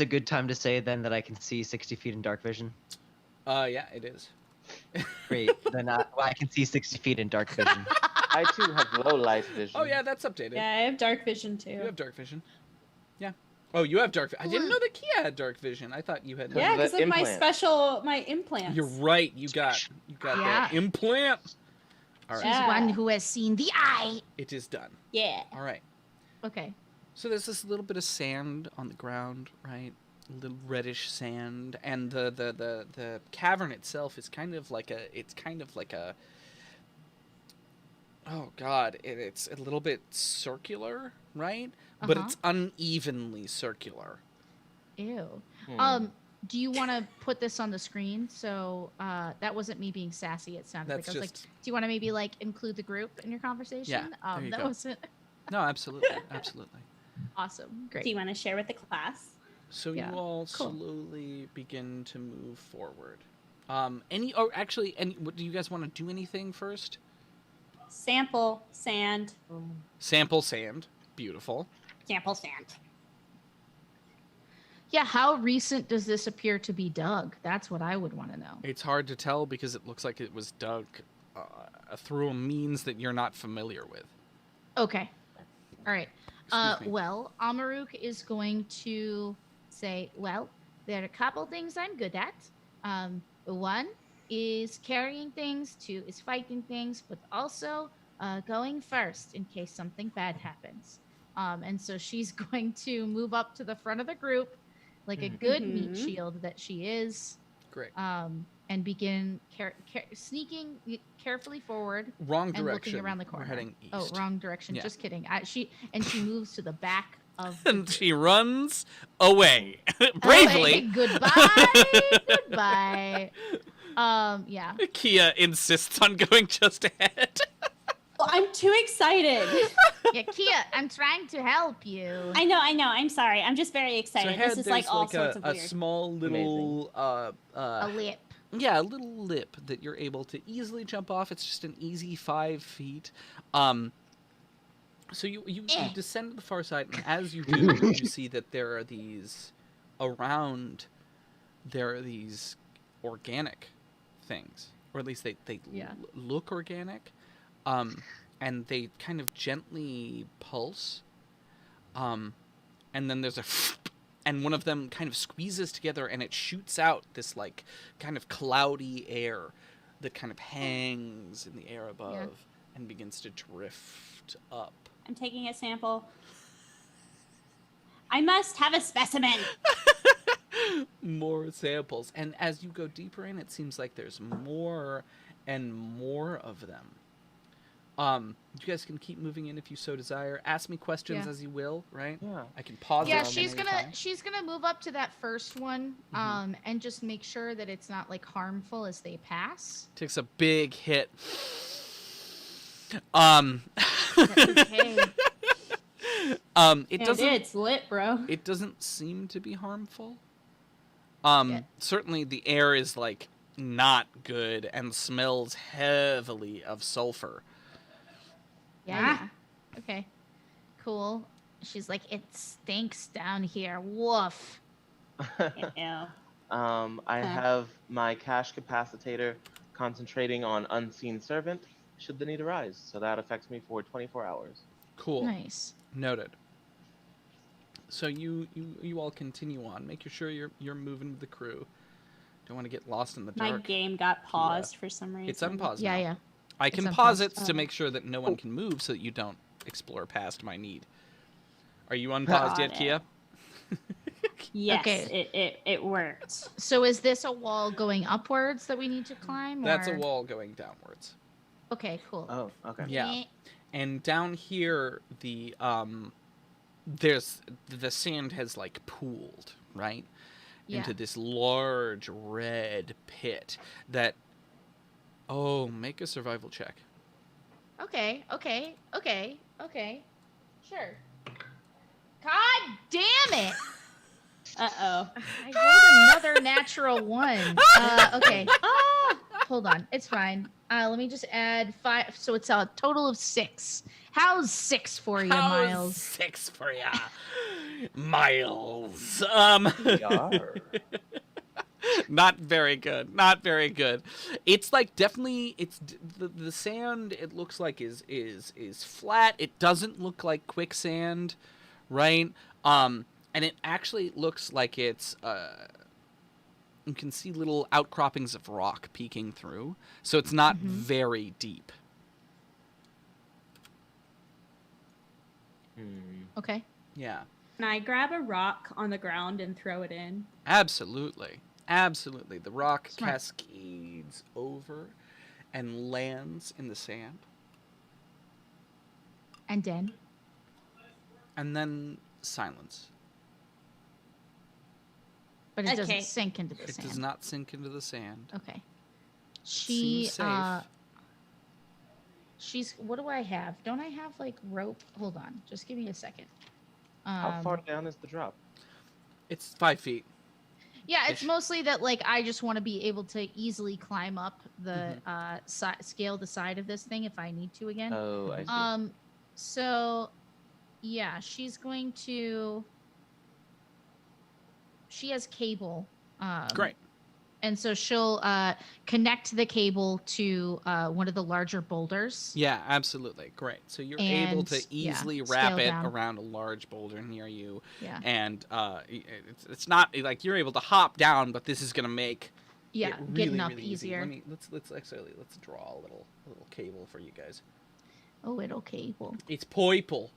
a good time to say then that I can see 60 feet in dark vision? Yeah, it is. Great. Then I can see 60 feet in dark vision. I too have low light vision. Oh yeah, that's updated. Yeah, I have dark vision too. You have dark vision. Yeah. Oh, you have dark vision. I didn't know that Kia had dark vision. I thought you had. Yeah, The because of implant. my implants. You're right. You got that implant. All right. She's Yeah. one who has seen the eye. It is done. Yeah. All right. Okay. So there's this little bit of sand on the ground, right? A little reddish sand, and the cavern itself is kind of like a. Oh God, it's a little bit circular, right? But Uh-huh. it's unevenly circular. Ew. Hmm. Do you want to put this on the screen? So that wasn't me being sassy. It sounded That's like I was just- like, do you want to maybe like include the group in your conversation? Yeah, there you that go. wasn't No, absolutely, absolutely. awesome. Great. Do you want to share with the class? So Yeah, you all cool. slowly begin to move forward. Do you guys want to do anything first? Sample sand. Sample sand. Beautiful. Sample sand. Yeah, how recent does this appear to be dug? That's what I would want to know. It's hard to tell because it looks like it was dug through a means that you're not familiar with. Okay. All right. Excuse me. Well, Amaruk is going to say, well, there are a couple things I'm good at. One is carrying things, 2 is fighting things, but also going first in case something bad happens. And so she's going to move up to the front of the group like a good meat Mhm. shield that she is, Great. and begin sneaking carefully forward Wrong and direction. looking around the corner. We're heading east. Oh, wrong direction. Yeah. Just kidding. She moves to the back of the And she runs away bravely. Oh, goodbye. Goodbye. Yeah. Kia insists on going just ahead. Well, I'm too excited. Yeah, Kia, I'm trying to help you. I know. I'm sorry. I'm just very So excited. ahead, This is there's like all sorts of a weird. small little A lip. yeah, a little lip that you're able to easily jump off. It's just an easy 5 feet. So you descend to the far side, and as you do, you see that there are these organic things, or at least they Yeah. look organic, and they kind of gently pulse, and then there's a and one of them kind of squeezes together, and it shoots out this like kind of cloudy air that kind of hangs in the air above and begins to drift up. I'm taking a sample. I must have a specimen. More samples, and as you go deeper in, it seems like there's more and more of them. You guys can keep moving in if you so desire. Ask me questions Yeah. as you will, right? Yeah. I can pause. Yeah, it at she's any gonna time. move up to that first one, Mhm. and just make sure that it's not like harmful as they pass. Takes a big hit. Okay. It And doesn't. it's lit, bro. It doesn't seem to be harmful. Yeah. Certainly the air is like not good and smells heavily of sulfur. Yeah. Okay. Cool. She's like, it stinks down here. Woof. Ew. I have my cash capacitator concentrating on unseen servant should the need arise. So that affects me for 24 hours. Cool. Nice. Noted. So you all continue on. Make sure you're moving with the crew. Don't want to get lost in the My dark. game got paused for some reason. It's unpaused Yeah, now. yeah. I It's can pause unpaused. it to make sure that no one can move so that you don't explore past my need. Are you unpaused yet, Got Kia? Yes, Okay. it worked. So is this a wall going upwards that we need to climb? That's a or- wall going downwards. Okay, cool. Oh, okay. Yeah. And down here, there's the sand has like pooled, right? Into this large red pit that. Oh, make a survival check. Okay. Sure. God damn it! Uh-oh. I rolled another natural one. Okay. Hold on. It's fine. Let me just add 5. So it's a total of 6. How's 6 for you, Miles? 6 for ya, Miles. Yar. Not very good. Not very good. It's like definitely the sand. It looks like is flat. It doesn't look like quicksand, right? And it actually looks like it's you can see little outcroppings of rock peeking through. So it's not very deep. Okay. Yeah. Can I grab a rock on the ground and throw it in? Absolutely. Absolutely. The rock Smart. cascades over and lands in the sand. And then? And then silence. But it Okay. doesn't sink into the It sand. does not sink into the sand. Okay. Seems safe. She's. What do I have? Don't I have like rope? Hold on. Just give me a second. How far down is the drop? It's 5 feet. Yeah, it's ish? mostly that like I just want to be able to easily climb up the scale the side of this thing if I need to again. Oh, I see. So yeah, she's going to. She has cable. Great. And so she'll connect the cable to one of the larger boulders. Yeah, absolutely. Great. So you're able to And, yeah, easily scale wrap it down. around a large boulder near you. Yeah. And it's not like you're able to hop down, but this is going to make Yeah, it really, getting up really easy. easier. Let's draw a little cable for you guys. Oh, it'll cable. It's purple.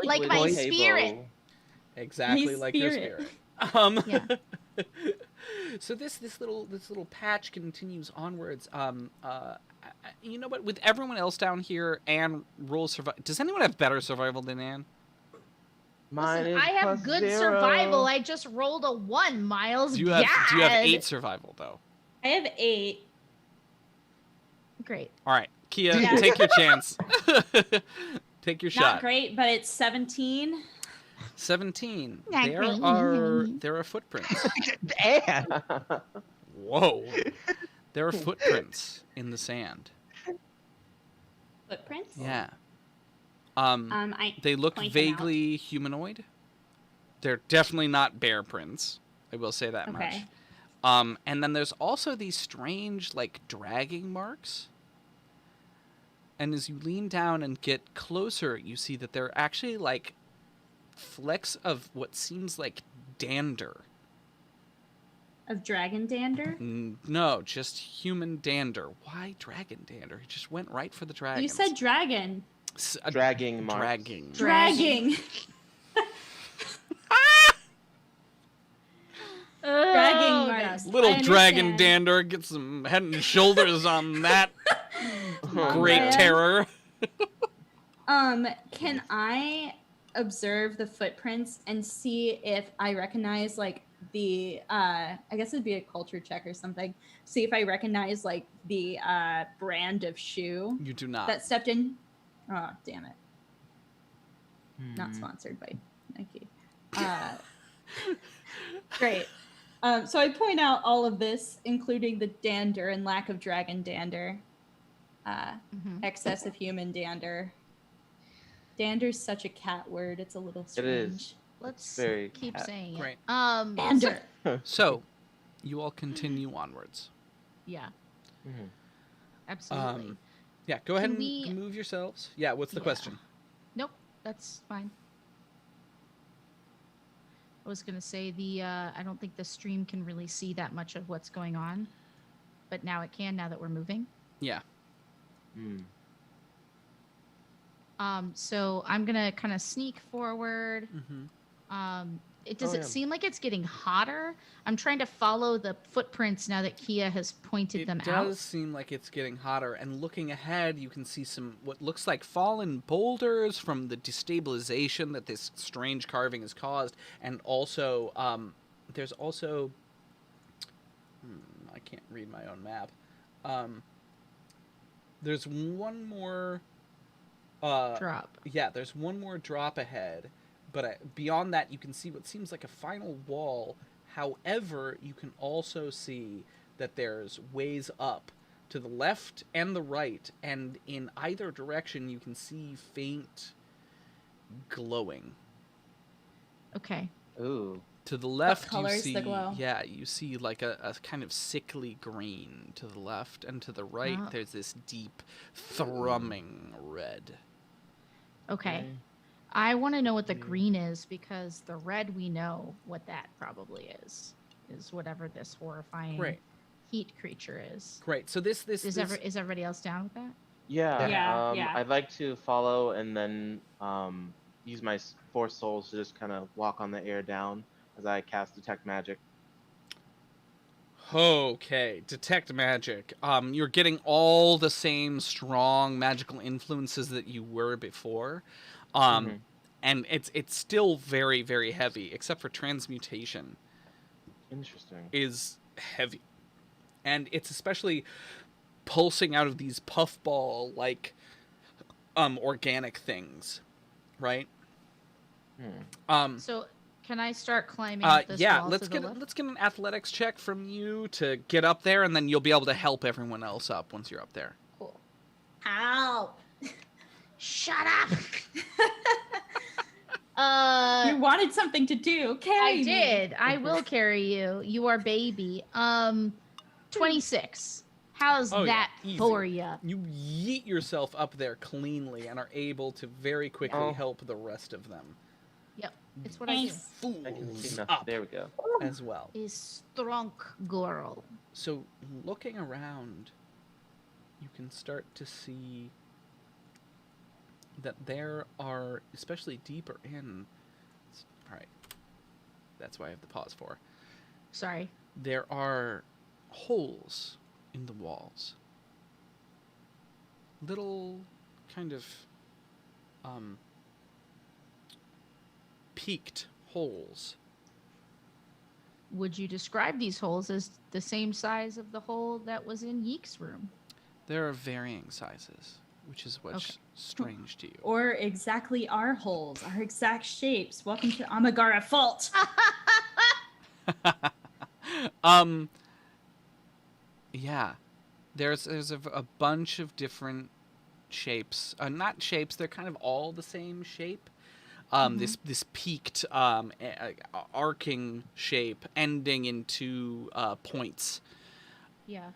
Like With my cable. spirit. Exactly My like your spirit. spirit. Yeah. So this little patch continues onwards. You know what? With everyone else down here, Anne rolls survival. Does anyone have better survival than Anne? Mine Listen, is I have +0. good survival. I just rolled a 1, Miles. Do you have 8 God. survival though? I have 8. Great. All right, Kia, Yeah. take your chance. Take your Not shot. great, but it's 17. 17. Not great. There are footprints. And Whoa. There are footprints in the sand. Footprints? Yeah. Point They look them out. vaguely humanoid. They're definitely not bear prints. I will say that much. Okay. And then there's also these strange, like, dragging marks. And as you lean down and get closer, you see that they're actually, like, flecks of what seems like dander. Of dragon dander? No, just human dander. Why dragon dander? He just went right for the dragon. You said dragon. Dragging marks. Dragging. Dragging. Dragging Oh, marks. Little I dragon understand. dander, get some head and shoulders on that Oh, great man. terror. Can I observe the footprints and see if I recognize like the I guess it'd be a culture check or something. See if I recognize like the brand of shoe You do not. that stepped in. Oh, damn it. Not Hmm. sponsored by Nike. Great. So I point out all of this, including the dander and lack of dragon dander, Mhm. excess of human dander. Dander's such a cat word; it's a little strange. It is. Let's Very keep cat. saying it. Great. Dander. So, you all continue onwards. Yeah, Mhm. absolutely. Yeah, go ahead Can and we- move yourselves. Yeah, what's the Yeah. question? Nope, that's fine. I was gonna say I don't think the stream can really see that much of what's going on, but now it can. Now that we're moving. Yeah. Hmm. So I'm gonna kind of sneak forward. Mm-hmm. Does it seem like it's getting hotter? I'm trying to follow the footprints now that Kia has pointed them out. It does seem like it's getting hotter, and looking ahead, you can see some what looks like fallen boulders from the destabilization that this strange carving has caused, and also there's also I can't read my own map. There's one more drop. Yeah, there's one more drop ahead. But beyond that, you can see what seems like a final wall. However, you can also see that there's ways up to the left and the right. And in either direction, you can see faint glowing. Okay. Ooh. To the left, What color you is see, the glow? yeah, you see like a kind of sickly green to the left. And to the right, Oh. there's this deep, thrumming red. Okay. I want to know what the green is, because the red, we know what that probably is whatever this horrifying heat creature is. Great. So this Is everybody else down with that? Yeah. Yeah. I'd like to follow and then use my 4 souls to just kind of walk on the air down as I cast Detect Magic. Okay, Detect Magic. You're getting all the same strong magical influences that you were before. And it's still very, very heavy, except for Transmutation. Interesting. Is heavy. And it's especially pulsing out of these puffball like organic things. Right? So can I start climbing up this wall let's to the left? let's get an athletics check from you to get up there, and then you'll be able to help everyone else up once you're up there. Cool. Help! Shut up. You wanted something to do. Carry me. I did. I will carry you. You are baby. 26. How's that easy. for you? You yeet yourself up there cleanly and are able to very quickly help the rest of them. Yep. It's what I do. Fools I can see up nothing. There we go. as well. A strong girl. So looking around, you can start to see that there are, especially deeper in, all right, that's why I have the pause for. Sorry. There are holes in the walls. Little kind of peaked holes. Would you describe these holes as the same size of the hole that was in Yeek's room? There are varying sizes, which is what's strange to you. Or exactly our holes, our exact shapes. Welcome to Amagara Fault. Yeah, there's a bunch of different shapes. Not shapes; they're kind of all the same shape. This peaked, arcing shape, ending in 2 points. Yeah.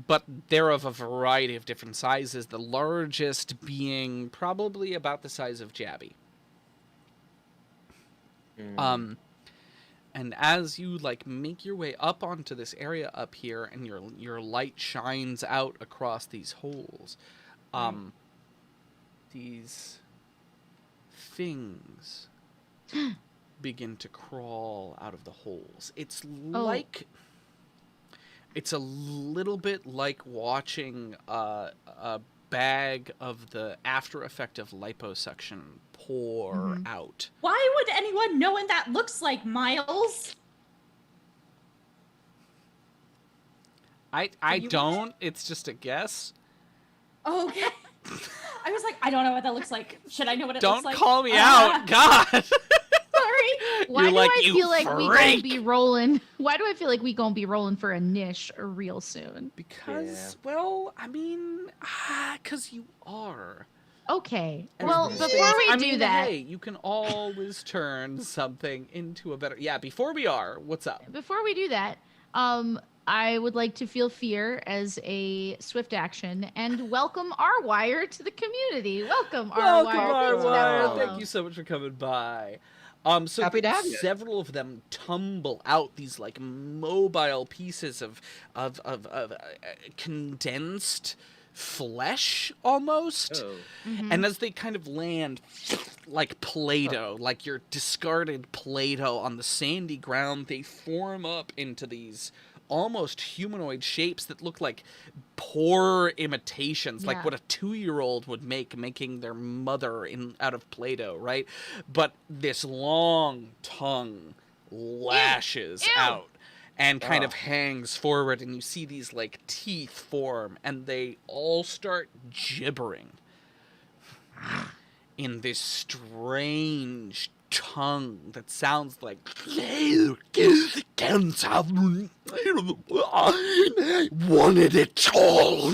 But they're of a variety of different sizes. The largest being probably about the size of Jabby. And as you make your way up onto this area up here, and your light shines out across these holes, these things begin to crawl out of the holes. It's like it's a little bit like watching a bag of the after effect of liposuction pour out. Why would anyone know what that looks like, Miles? I don't. It's just a guess. Okay. I was like, I don't know what that looks like. Should I know what it looks like? Don't call me out. God. Sorry. Why do I feel like we gonna freak. be rolling? Why do I feel like we gonna be rolling for a niche real soon? Because, well, I mean, because you are. Okay. And Well, these before things- we I do mean, that, hey, you can always turn something into a better. Yeah, before we are, what's up? I would like to feel fear as a swift action and welcome R-Wire to the community. Welcome, R-Wire. Thanks for that follow. Thank you so much for coming by. So Happy to have you. several of them tumble out, these mobile pieces of condensed flesh almost. Oh. And as they kind of land like Play-Doh, like your discarded Play-Doh on the sandy ground, they form up into these almost humanoid shapes that look like poor imitations, like what a 2-year-old would making their mother out of Play-Doh, right? But this long tongue lashes out and kind of hangs forward, and you see these like teeth form, and they all start gibbering in this strange tongue that sounds like wanted it all.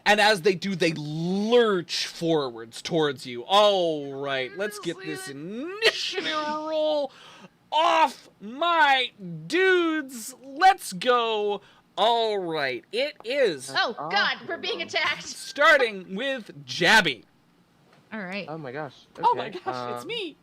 And as they do, they lurch forwards towards you. All right, let's get this initiative roll off my dudes. Let's go. All right, it is. Oh God, we're being attacked. Starting with Jabby. All right. Oh my gosh. Okay. Oh my gosh, it's me.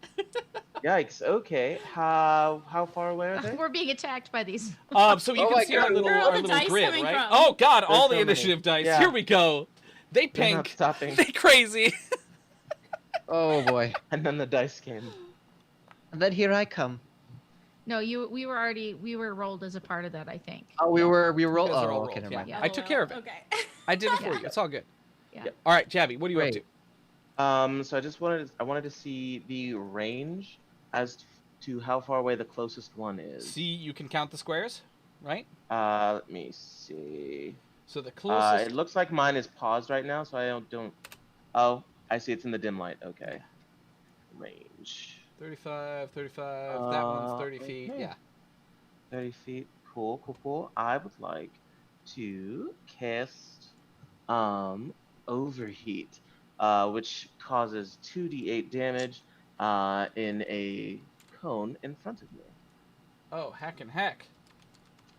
Yikes. Okay. How far away are they? We're being attacked by these. So you can see our little, Where are all the dice grid, coming right? from? Oh God, all There's the so many. initiative dice. Yeah. Here we go. They They're not pink. stopping. They crazy. Oh boy. And then the dice came. And then here I come. No, we were rolled as a part of that, I think. Oh, we were You roll. guys are all Oh, okay, rolled, never mind. yeah. I took care of it. Okay. I did it for you. It's all good. Yeah. Yep. All right, Jabby, what are you up to? Great. So I wanted to see the range as to how far away the closest one is. See, you can count the squares, right? Let me see. So the closest. It looks like mine is paused right now, so I don't. Oh, I see. It's in the dim light. Okay. Range. 35, 35. That one's 30 feet. okay. Yeah. 30 feet. Cool, cool, cool. I would like to cast Overheat, which causes 2d8 damage in a cone in front of me. Oh, heck and heck.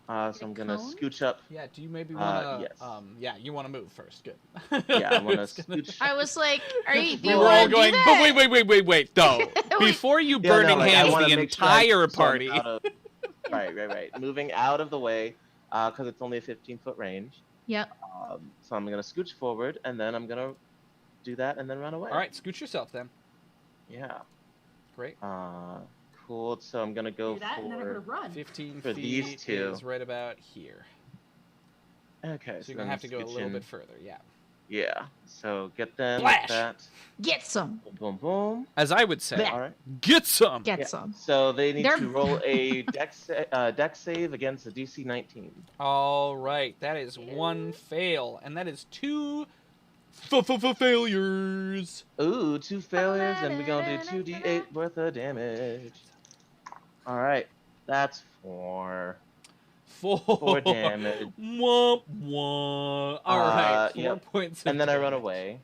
So I'm gonna cone? scooch up. Yeah. Do you maybe want to? yes. Yeah, you want to move first. Good. Yeah, I want to was gonna- scooch. I was like, are you? Do We you were all wanna do going, that? but wait, though. Before you Yeah, burning no, like, I hands wanna the make sure I- entire so I'm party. out of- right. Moving out of the way, because it's only a 15-foot range. Yep. So I'm gonna scooch forward, and then I'm gonna do that, and then run away. All right, scoot yourself then. Yeah. Great. Cool. So I'm gonna go Do that, and then I'm gonna for. run. 15 For feet these two. is right about here. Okay. So you're then gonna have to go a scooch little in. bit further. Yeah. Yeah. So get them. Splash! That. Get some. Boom, boom. As I would say, Blech. All right. get some. Get Yeah. some. So they need They're- to roll a dex save against a DC 19. All right, that is one fail, and that is two failures. Ooh, 2 failures, and we're gonna do 2d8 worth of damage. All right, that's 4. 4 damage. Womp womp. All right, 4 yep. points. Of And then I run damage. away.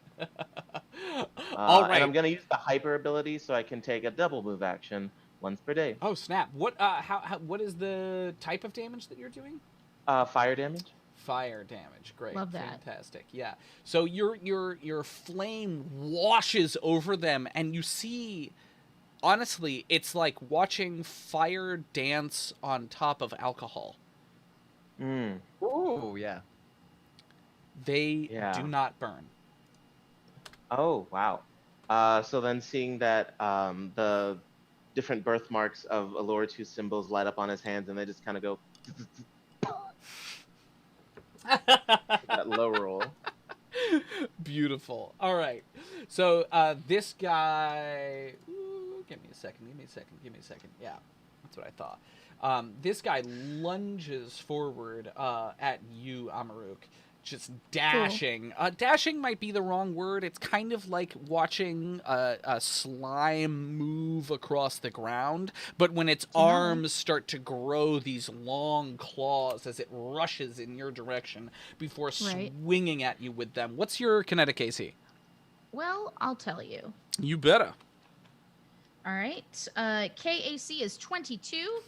All right. And I'm gonna use the hyper ability so I can take a double move action once per day. Oh snap! What? What is the type of damage that you're doing? Fire damage. Fire damage. Great. Love that. Fantastic. Yeah. So your flame washes over them, and you see. Honestly, it's like watching fire dance on top of alcohol. Mm. Oh yeah. They Yeah. do not burn. Oh wow. So then seeing that the different birthmarks of Allure 2 symbols light up on his hands, and they just kind of go that low roll. Beautiful. All right. So this guy. Ooh, give me a second. Yeah, that's what I thought. This guy lunges forward at you, Amaruk, just dashing. Dashing might be the wrong word. It's kind of like watching a slime move across the ground, but when its arms start to grow these long claws as it rushes in your direction before Right. swinging at you with them. What's your kinetic AC? Well, I'll tell you. You better. All right. KAC is 22.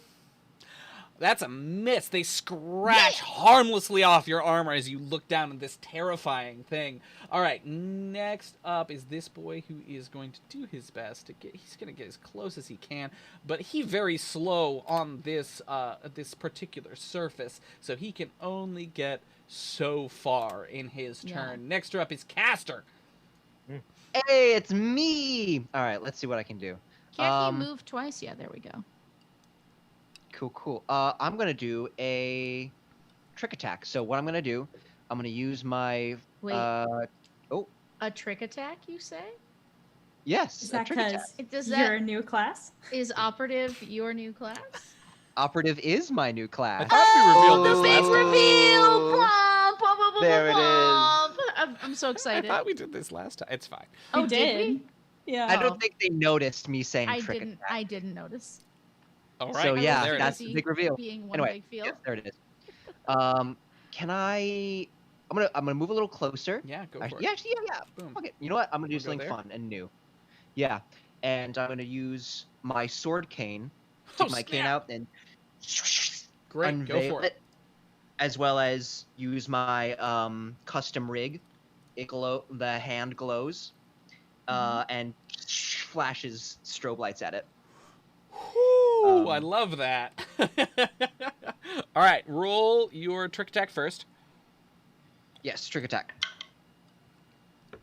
That's a miss. They scratch harmlessly off your armor as you look down at this terrifying thing. All right, next up is this boy who is going to do his best to get. He's going to get as close as he can, but he's very slow on this this particular surface, so he can only get so far in his turn. Next up is Caster. Hey, it's me. All right, let's see what I can do. Can't he move twice? Yeah, there we go. Cool. I'm gonna do a trick attack. So what I'm gonna do, I'm gonna use my. Wait. A trick attack, you say? Yes. Is that because you're a new class? Is operative your new class? Operative is my new class. I thought we revealed the this big last time. reveal! Plump, plump, plump, There it plump. I'm so I excited. thought we did this last time. It's fine. Oh, We did we? Yeah. I don't think they noticed me saying I trick didn't. attack. I didn't notice. All right. So I yeah, was there that's it busy the big reveal. Being one Anyway, big field. yes, there it is. Can I? I'm gonna move a little closer. Yeah, go Actually, for yeah, it. actually, yeah. Boom. Okay, you know what? I'm gonna do Wanna go something there? fun and new. Yeah, and I'm gonna use my sword cane. Oh, Take my cane snap. out and Great, unveil go for it. as well as use my custom rig. The hand glows, and flashes strobe lights at it. Ooh, I love that. All right, roll your trick attack first. Yes, trick attack.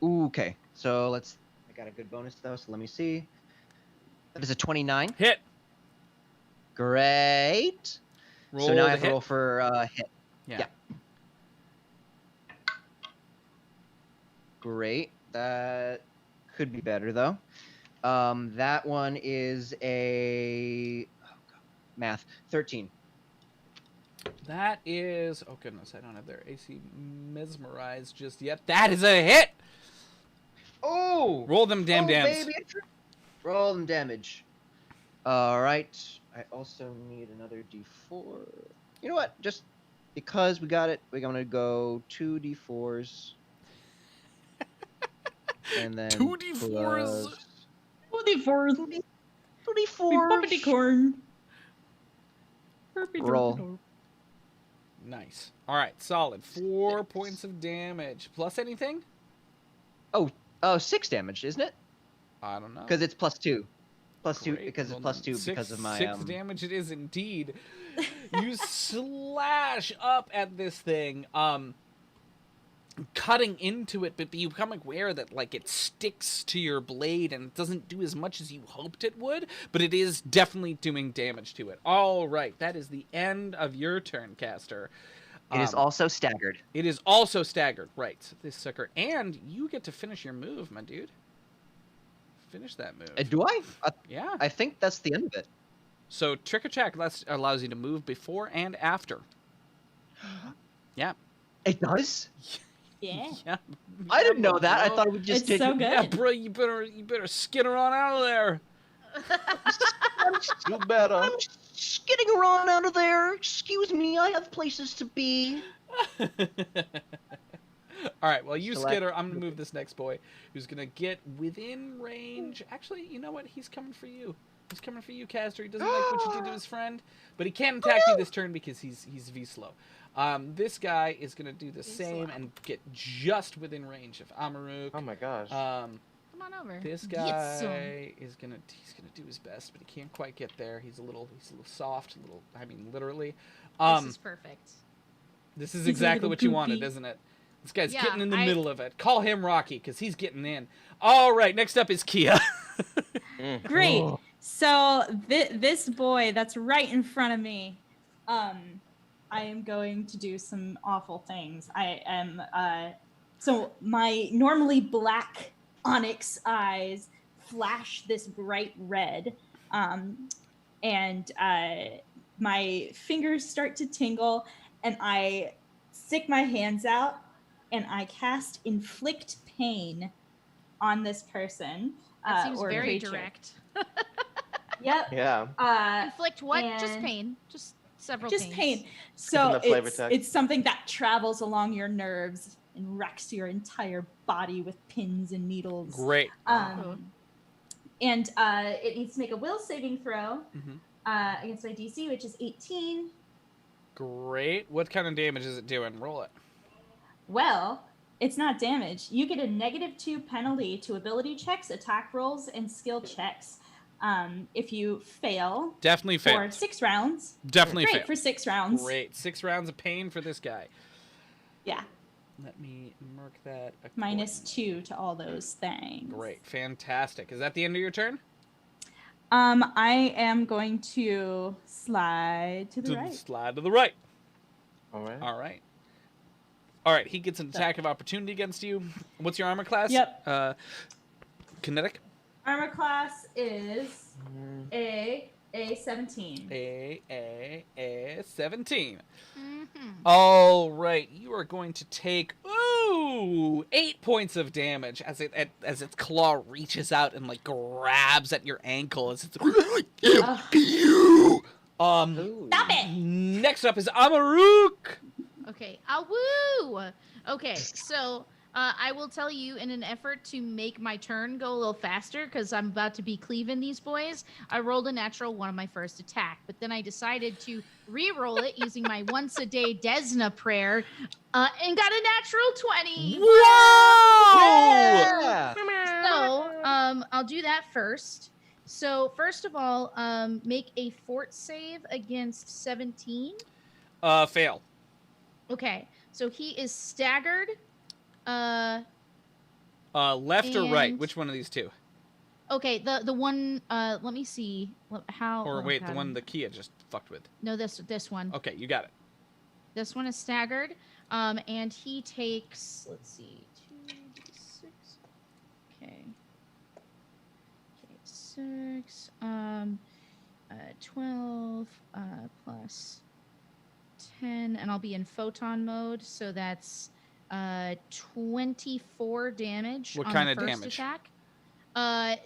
Ooh, okay, so let's. I got a good bonus though, so let me see. That is a 29. Hit. Great. Roll so now the I have to hit. roll for hit. Yeah. Yeah. Great. That could be better though. That one is a math 13. That is. Oh goodness, I don't have their AC mesmerized just yet. That is a hit. Oh! Roll them damn dams. Baby. Roll them damage. All right. I also need another D4. You know what? Just because we got it, we're gonna go 2D4s. And then 2D4s. 2D4. 2D4s. Puppety corn. Roll. Nice. All right, solid. 4 points of damage. Plus anything? Oh, 6 damage, isn't it? I don't know. Because it's +2. +2 Great. because it's Well, +2 then because of my 6 damage it is indeed. You slash up at this thing, cutting into it, but you become aware that like it sticks to your blade and it doesn't do as much as you hoped it would, but it is definitely doing damage to it. All right, that is the end of your turn, Caster. It is also staggered. It is also staggered, right? This sucker, and you get to finish your move, my dude. Finish that move. Do I? Yeah. I think that's the end of it. So trick attack allows you to move before and after. Yeah. It does? Yeah. Yeah. I didn't know that. I Bro. thought it would just It's take so good. Yeah, bro, you better skitter on out of there. You better. I'm skidding around out of there. Excuse me, I have places to be. All right, well, you Select- skitter. I'm gonna move this next boy, who's gonna get within range. Actually, you know what? He's coming for you. He's coming for you, Caster. He doesn't like what you did to his friend, but he can't attack you this turn because he's V slow. This guy is gonna do the same and get just within range of Amaruk. Oh my gosh. Come on over. This Get some. guy is gonna do his best, but he can't quite get there. He's a little soft, literally. This is perfect. This is He's a exactly little what you wanted, goopy. isn't it? This guy's Yeah, getting in the middle of it. Call him Rocky, because he's getting in. All right, next up is Kia. Great. Oh. So this boy that's right in front of me, I am going to do some awful things. I am so my normally black onyx eyes flash this bright red, and my fingers start to tingle, and I stick my hands out and I cast inflict pain on this person. That seems or very creature. direct. Yep. Yeah. Inflict what? Just and- pain. Just several Just pains. pain. So the flavor text. it's something that travels along your nerves and wrecks your entire body with pins and needles. Great. And it needs to make a will saving throw Mhm. against my DC, which is 18. Great. What kind of damage is it doing? Roll it. Well, it's not damage. You get a -2 penalty to ability checks, attack rolls, and skill checks. If you fail. Definitely fail. For 6 rounds. Definitely fail. Great, for 6 rounds. Great. 6 rounds of pain for this guy. Yeah. Let me mark that. -2 to all those things. Great. Fantastic. Is that the end of your turn? I am going to slide to the right. Slide to the right. All right. All right. All right. He gets an attack of opportunity against you. What's your armor class? Yep. Kinetic. Armor class is A17. A 17. All right, you are going to take 8 points of damage as its claw reaches out and like grabs at your ankle as it's Stop it. Next up is Amaruk. Okay. Awoo. Okay, so I will tell you, in an effort to make my turn go a little faster, because I'm about to be cleaving these boys, I rolled a natural 1 on my first attack. But then I decided to re-roll it using my once-a-day Desna prayer, and got a natural 20. Whoa! Yeah. So I'll do that first. So first of all, make a fort save against 17. Fail. Okay, so he is staggered. Left or right? and- Which one of these two? Okay, the one. Let me see. How? Or oh, wait, God. the one the Kia just fucked with. No, this one. Okay, you got it. This one is staggered. And he takes. Let's see. 2d6. Okay. 6. 12. Plus 10, and I'll be in photon mode, so that's 24 damage. What on kind the of first damage? Attack.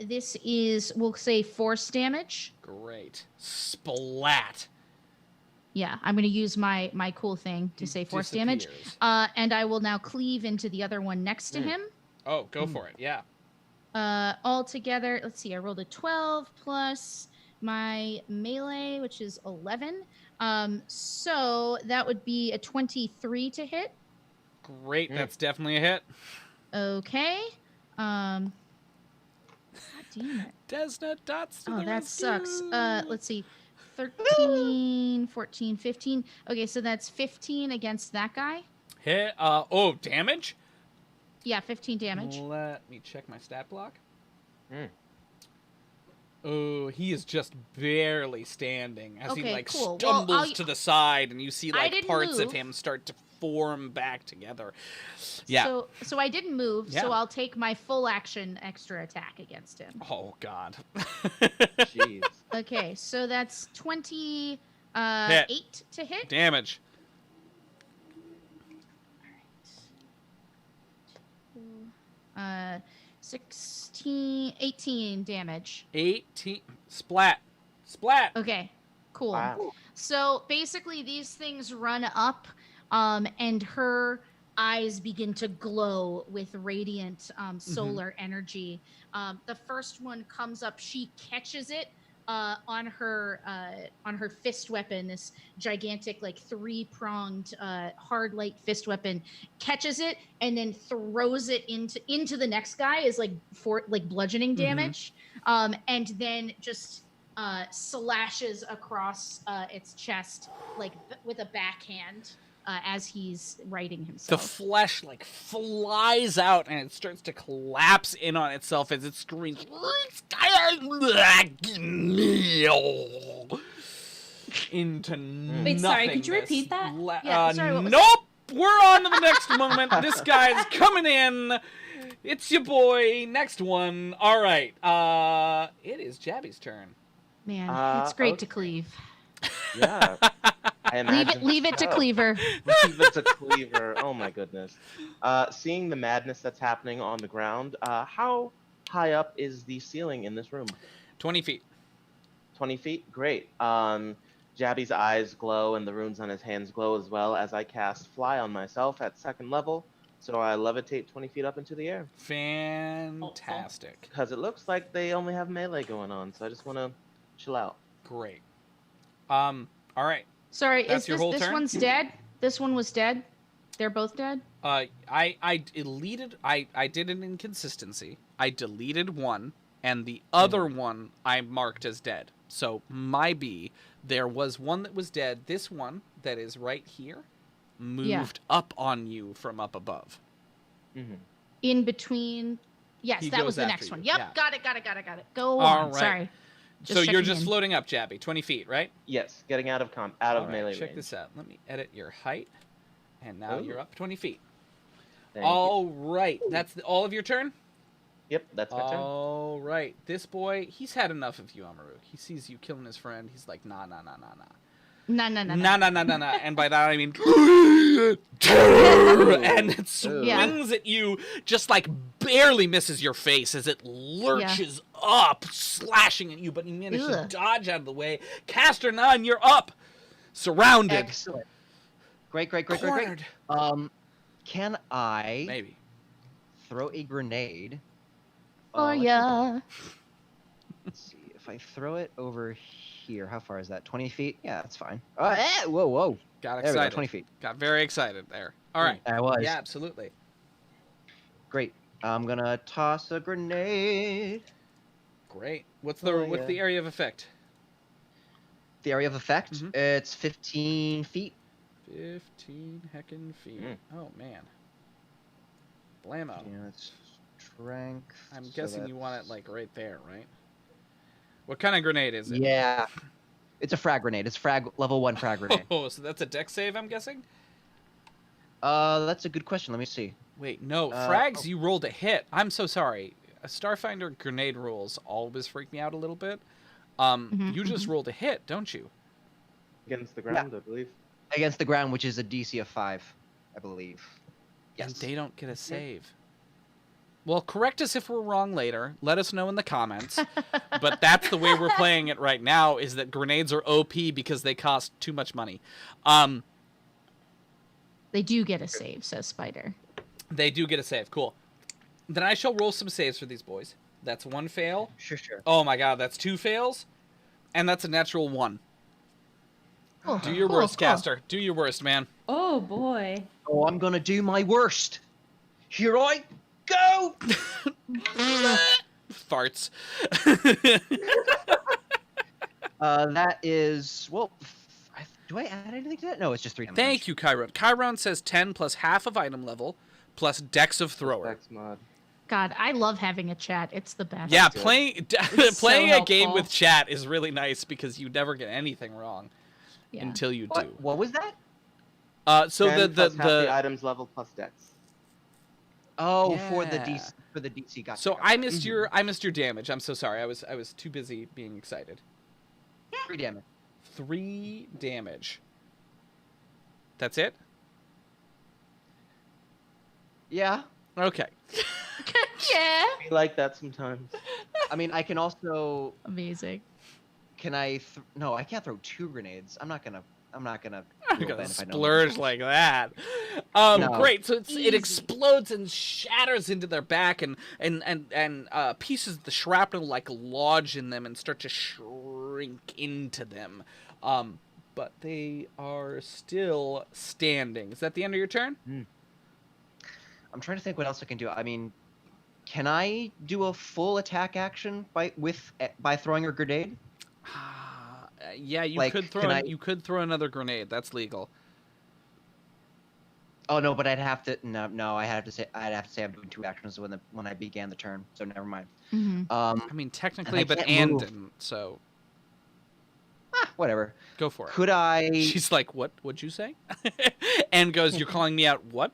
This is, we'll say, force damage. Great. Splat. Yeah, I'm going to use my cool thing to say force damage. Disappears. And I will now cleave into the other one next to him. Oh, go for it. Yeah. All together, let's see, I rolled a 12 plus my melee, which is 11. So that would be a 23 to hit. Great. That's definitely a hit. Okay. God damn it. Desna dots to Oh, the that rescue. sucks. Let's see. 13, 14, 15. Okay, so that's 15 against that guy. Hit. Damage? Yeah, 15 damage. Let me check my stat block. Oh, he is just barely standing as he Okay, like cool. Well, stumbles to the side, and you see like didn't parts of move. him start to form back together. Yeah. So I didn't move, Yeah. so I'll take my full action extra attack against him. Oh God. Jeez. Okay, so that's 28 to hit. Damage. 16, 18 damage. 18. Splat. Okay, cool. Wow. So basically, these things run up, and her eyes begin to glow with radiant solar energy. The first one comes up. She catches it on her fist weapon. This gigantic, like 3-pronged, hard light fist weapon. Catches it and then throws it into the next guy as like bludgeoning damage, and then just slashes across its chest like with a backhand as he's righting The himself. flesh like flies out and it starts to collapse in on itself as it screams into nothing. Wait, sorry, could you repeat that? Yeah, sorry, what was Nope. We're on to the next moment. This guy's coming in. It's your boy. Next one. All right. It is Jabby's turn. Man, it's great to okay. cleave. Yeah. I imagine Leave it to so. Cleaver. Leave it to Cleaver. Oh my goodness. Seeing the madness that's happening on the ground, how high up is the ceiling in this room? 20 feet. 20 feet? Great. Jabby's eyes glow and the runes on his hands glow as well as I cast Fly on myself at 2nd level. So I levitate 20 feet up into the air. Fantastic. Because it looks like they only have melee going on, so I just want to chill out. Great. All right. Sorry, That's is your whole this turn? one's dead? This one was dead? They're both dead? I deleted. I did an inconsistency. I deleted one, and the other one I marked as dead. So my B, there was one that was dead. This one that is right here moved up on you from up above. In between. Yes, He that goes was the after next you, one. Yep, yeah. got it. Go All on. right. Sorry. So you're just checking in. floating up, Jabby. 20 feet, right? Yes, getting out of All melee right, check range. this out. Let me edit your height. And now Ooh. you're up 20 feet. Thank you. All right. That's all of your turn? Yep, that's my turn. All right. This boy, he's had enough of you, Amaru. He sees you killing his friend. He's like, nah. No. Nah. And by that, I mean, and it swings at you, just like barely misses your face as it lurches up, slashing at you, but you manage to dodge out of the way. Caster 9, you're up. Surrounded. Excellent. Great. Cornered. Can I Maybe throw a grenade? Oh, yeah. Let's see. If I throw it over here, how far is that? 20 feet? Yeah, that's fine. Whoa. got There we go, excited. 20 feet. Got very excited there. All right. I was. Yeah, absolutely. Great. I'm gonna toss a grenade. Great. What's the area of effect? The area of effect? Mhm. It's 15 feet. 15 heckin' feet. Oh man. Blammo. Yeah, it's strength. I'm so guessing you want it that's- like right there, right? What kind of grenade is it? Yeah. It's a frag grenade. It's level 1 frag grenade. Oh, so that's a dex save, I'm guessing? That's a good question. Let me see. Wait, no. Frags, you rolled a hit. I'm so sorry. Starfinder grenade rules always freak me out a little bit. You just rolled a hit, don't you? Against the ground, I believe. Against the ground, which is a DC of 5, I believe. Yes. And they don't get a save. Well, correct us if we're wrong later. Let us know in the comments. But that's the way we're playing it right now, is that grenades are OP because they cost too much money. They do get a save, says Spider. They do get a save. Cool. Then I shall roll some saves for these boys. That's 1 fail. Sure. Oh my god, that's 2 fails. And that's a natural 1. Cool. Do your worst, Caster. Do your worst, man. Oh boy. Oh, I'm gonna do my worst. Here I go. Farts. That is, well, do I add anything to that? No, it's just 3 damage. Thank you, Chiron. Chiron says 10 plus half of item level plus dex of thrower. Dex mod. God, I love having a chat. It's the best. Yeah, good. playing so a game helpful. with chat is really nice because you never get anything wrong until you do. What was that? So 10 plus half the the items level plus dex. Oh, Yeah. for the DC. Gotcha. so I missed your damage. I'm so sorry. I was too busy being excited. 3 damage. 3 damage. That's it? Yeah. Okay. Yeah. We like that sometimes. I mean, I can also. Amazing. Can I? No, I can't throw 2 grenades. I'm not gonna. I'm feel gonna bad if I don't. splurge like that. No. Great. So it Easy. explodes and shatters into their back, and pieces of the shrapnel like lodge in them and start to shrink into them. But they are still standing. Is that the end of your turn? I'm trying to think what else I can do. I mean, can I do a full attack action by throwing a grenade? Yeah, you Like, could throw. can I- You could throw another grenade. That's legal. Oh no, but I'd have to. No, I'd have to say I'm doing 2 actions when I began the turn. So never mind. I mean, technically, I but can't Anne move. didn't. So Whatever. go for it. Could I? She's like, "What? What'd you say?" Anne goes, "You're calling me out? What?"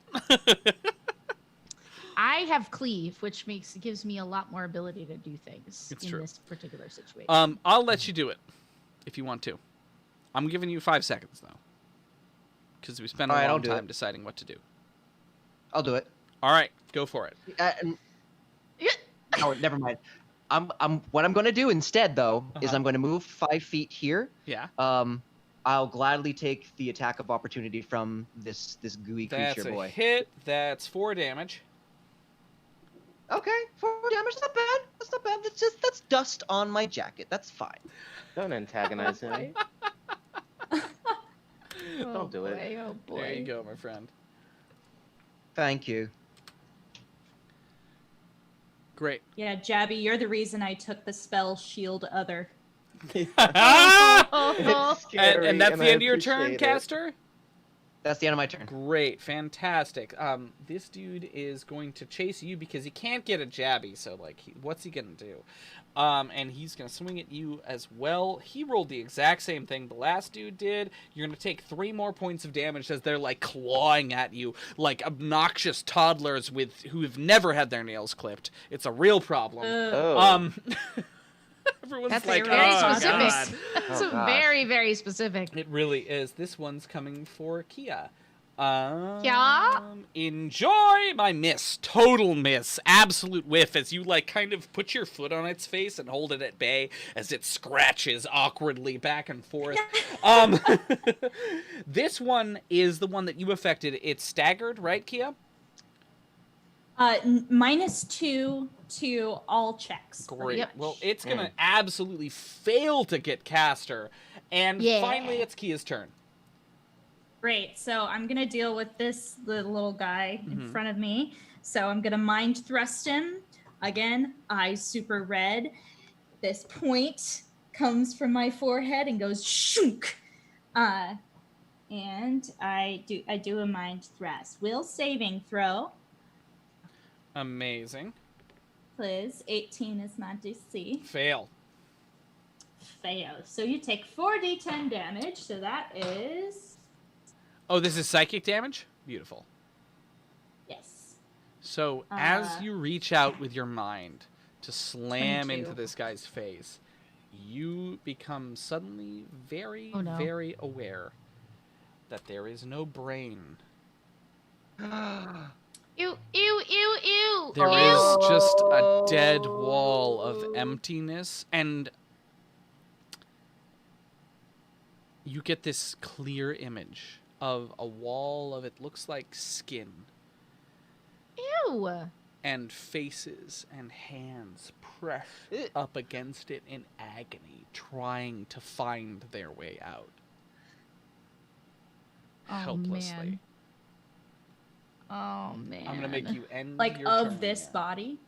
I have cleave, which gives me a lot more ability to do things It's in true. this particular situation. I'll let you do it if you want to. I'm giving you 5 seconds though, because we spent a Alright, I'll long do time it. deciding what to do. I'll do it. All right, go for it. No, never mind. What I'm going to do instead though is Uh-huh. I'm going to move 5 feet here. Yeah, I'll gladly take the attack of opportunity from this gooey that's creature a boy. hit. That's 4 damage. Okay, 4 damage. That's not bad. That's not bad. That's dust on my jacket. That's fine. Don't antagonize him. Don't do it. Oh boy. There you go, my friend. Thank you. Great. Yeah, Jabby, you're the reason I took the spell Shield Other. It's Oh, scary, And that's the I end of your turn, appreciate it. Caster? That's the end of my turn. Great, fantastic. This dude is going to chase you because he can't get a jabby, so, like, what's he gonna do? And he's gonna swing at you as well. He rolled the exact same thing the last dude did. You're gonna take 3 more points of damage as they're, like, clawing at you like obnoxious toddlers who have never had their nails clipped. It's a real problem. Oh. Everyone's that's like, very oh, specific. God. That's Oh, gosh. very, very specific. It really is. This one's coming for Kia. Enjoy my miss. Total miss. Absolute whiff as you, like, kind of put your foot on its face and hold it at bay as it scratches awkwardly back and forth. This one is the one that you affected. It's staggered, right, Kia? -2 to all checks. Great. Yep. Well, it's going to absolutely fail to get Caster. And finally, it's Kia's turn. Great. So I'm going to deal with this little guy in front of me. So I'm going to mind thrust him. Again, eyes super red. This point comes from my forehead and goes shunk. And I do a mind thrust. Will saving throw. Amazing. Please. 18 is my DC. Fail. Fail. So you take 4d10 damage. So that is... Oh, this is psychic damage? Beautiful. Yes. So, as you reach out with your mind to slam 22. into this guy's face, you become suddenly very, Oh, no. very aware that there is no brain. Ew, ew, ew, ew. There ew. is just a dead wall of emptiness, and you get this clear image of a wall of, it looks like skin, Ew. and faces and hands press up against it in agony, trying to find their way out. Oh, Helplessly. man. Oh, man. I'm going to make you end Like your of turn. this body.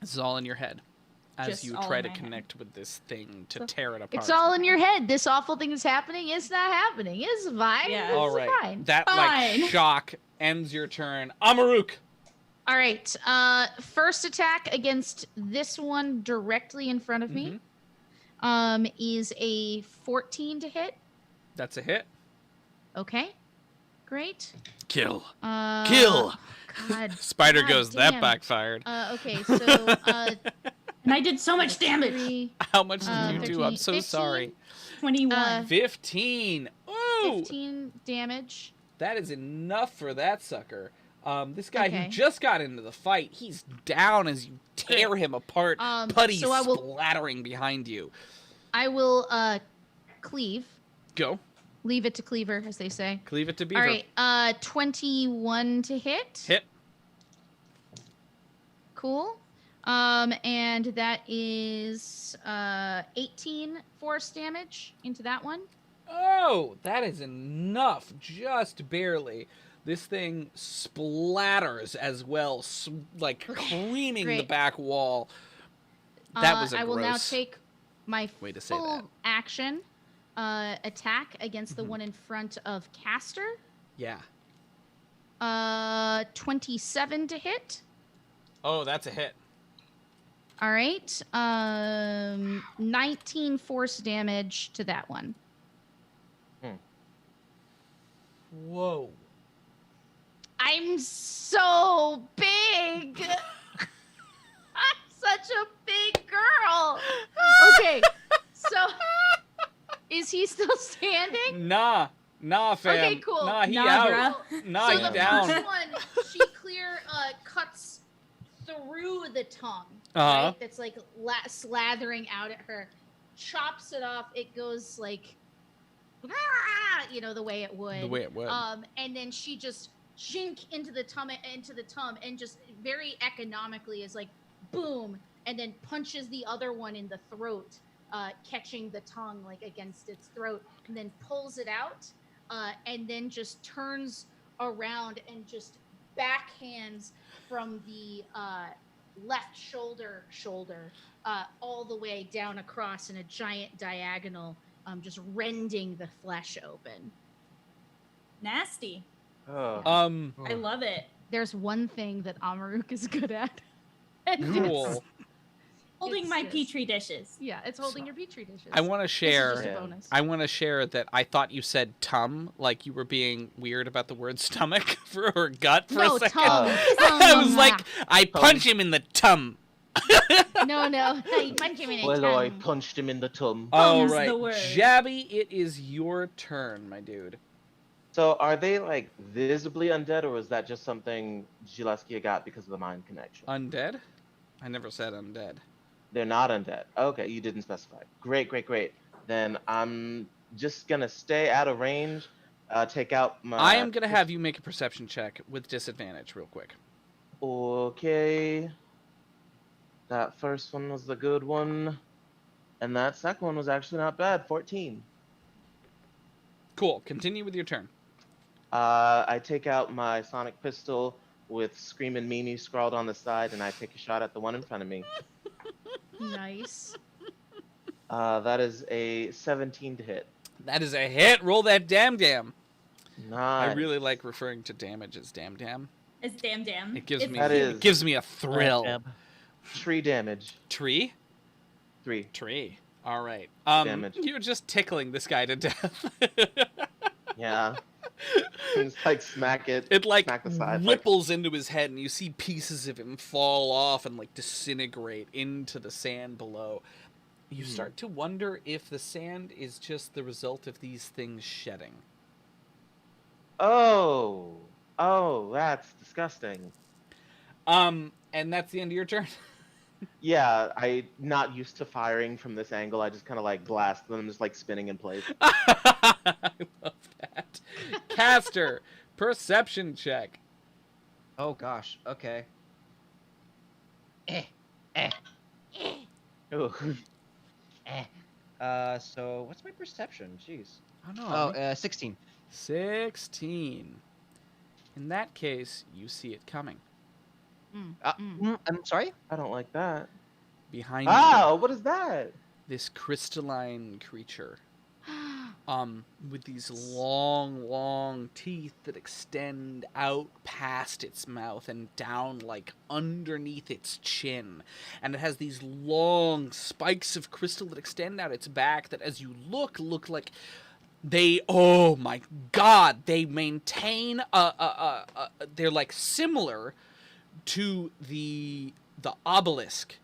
This is all in your head as Just you all try in to my head. connect with this thing to tear it apart. It's all in your head. This awful thing is happening. It's not happening. It's fine. Yeah. It's All right. fine. That like Fine. shock ends your turn. Amaruk. All right. First attack against this one directly in front of me is a 14 to hit. That's a hit. Okay. Great. Kill. Kill. God. Spider God goes, damn. that backfired. Okay, so And I did so much damage. 3, How much did you do? 13, I'm so 15, sorry. 21. 15. Ooh! 15 damage. That is enough for that sucker. This guy Okay. who just got into the fight, he's down as you tear him apart. Putty so I will- splattering behind you. I will cleave. Go. Leave it to cleaver, as they say. Cleave it to Beaver. All right. 21 to hit. Hit. Cool. And that is 18 force damage into that one. Oh, that is enough. Just barely. This thing splatters as well, like creaming the great. back wall. That was a I will now gross take my way to say full that. action attack against the one in front of Caster. Yeah. 27 to hit. Oh, that's a hit. All right. 19 force damage to that one. Whoa. I'm so big. I'm such a big girl. Okay. So is he still standing? Nah, fam. Okay, cool. Nah, he Nah, out. bruh. Nah, So he the down. first one, she clear cuts through the tongue, Uh-huh. right? That's like slathering out at her. Chops it off. It goes like, "Ah," you know, the way it would. The way it would. And then she just shink into the tum, and just very economically is like, boom, and then punches the other one in the throat. catching the tongue like against its throat, and then pulls it out, and then just turns around and just backhands from the left shoulder all the way down across in a giant diagonal, just rending the flesh open. Nasty. Oh. I love it. There's one thing that Amaruk is good at. Cool. Holding my petri dishes. Yeah, it's holding your petri dishes. I want to share. Just a bonus. I want to share that I thought you said tum, like you were being weird about the word stomach or gut for a second. Tum. I was like, I punch him in the tum. No, you punch him in the Well, I tum. punched him in the tum. All Tum's right, the word. Jabby, it is your turn, my dude. So are they like visibly undead, or is that just something Gillespie got because of the mind connection? Undead? I never said undead. They're not undead. Okay, you didn't specify. Great. Then I'm just gonna stay out of range. Take out my. I am gonna have you make a perception check with disadvantage, real quick. Okay. That first one was the good one, and that second one was actually not bad. 14. Cool. Continue with your turn. I take out my sonic pistol with "Screamin' Mimi" scrawled on the side, and I take a shot at the one in front of me. Nice. That is a 17 to hit. That is a hit. Roll that damn. Nice. I really like referring to damage as damn. It's damn. It gives me That is- it gives me a thrill. Tree damage. Tree? 3. Tree. All right. Damage. You're just tickling this guy to death. Yeah. Just like smack it. It like smack the side. ripples into his head, and you see pieces of him fall off and like disintegrate into the sand below. You start to wonder if the sand is just the result of these things shedding. Oh, that's disgusting. And that's the end of your turn. Yeah, I'm not used to firing from this angle. I just kind of like blast them, just like spinning in place. I love that. Caster, perception check. Oh gosh. Okay. Ooh. So what's my perception? Jeez. Oh no. Oh, 16. 16. In that case, you see it coming. I'm sorry. I don't like that. Behind Oh, what is that? you, this crystalline creature. With these long teeth that extend out past its mouth and down like underneath its chin. And it has these long spikes of crystal that extend out its back that as you look like they, oh my god, they maintain they're like similar to the obelisk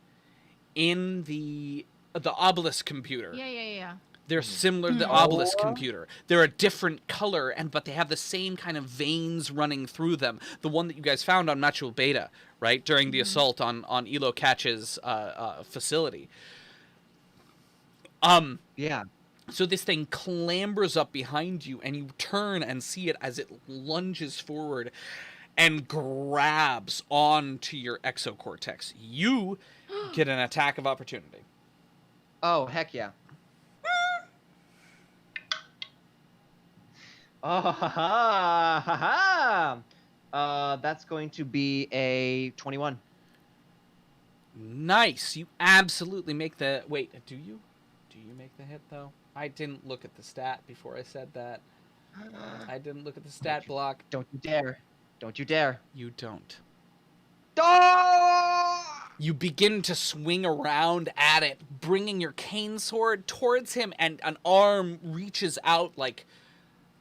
in the obelisk computer. Yeah. They're similar to the obelisk computer. They're a different color, but they have the same kind of veins running through them. The one that you guys found on Machu Beta, right, during the assault on Elo Catch's facility. Yeah. So this thing clambers up behind you, and you turn and see it as it lunges forward and grabs onto your exocortex. You get an attack of opportunity. Oh, heck yeah. Oh, ha ha. That's going to be a 21. Nice. You absolutely make the... Wait, do you? Do you make the hit, though? I didn't look at the stat before I said that. I didn't look at the stat block. Don't you dare. Don't you dare. You don't. Oh! You begin to swing around at it, bringing your cane sword towards him, and an arm reaches out like...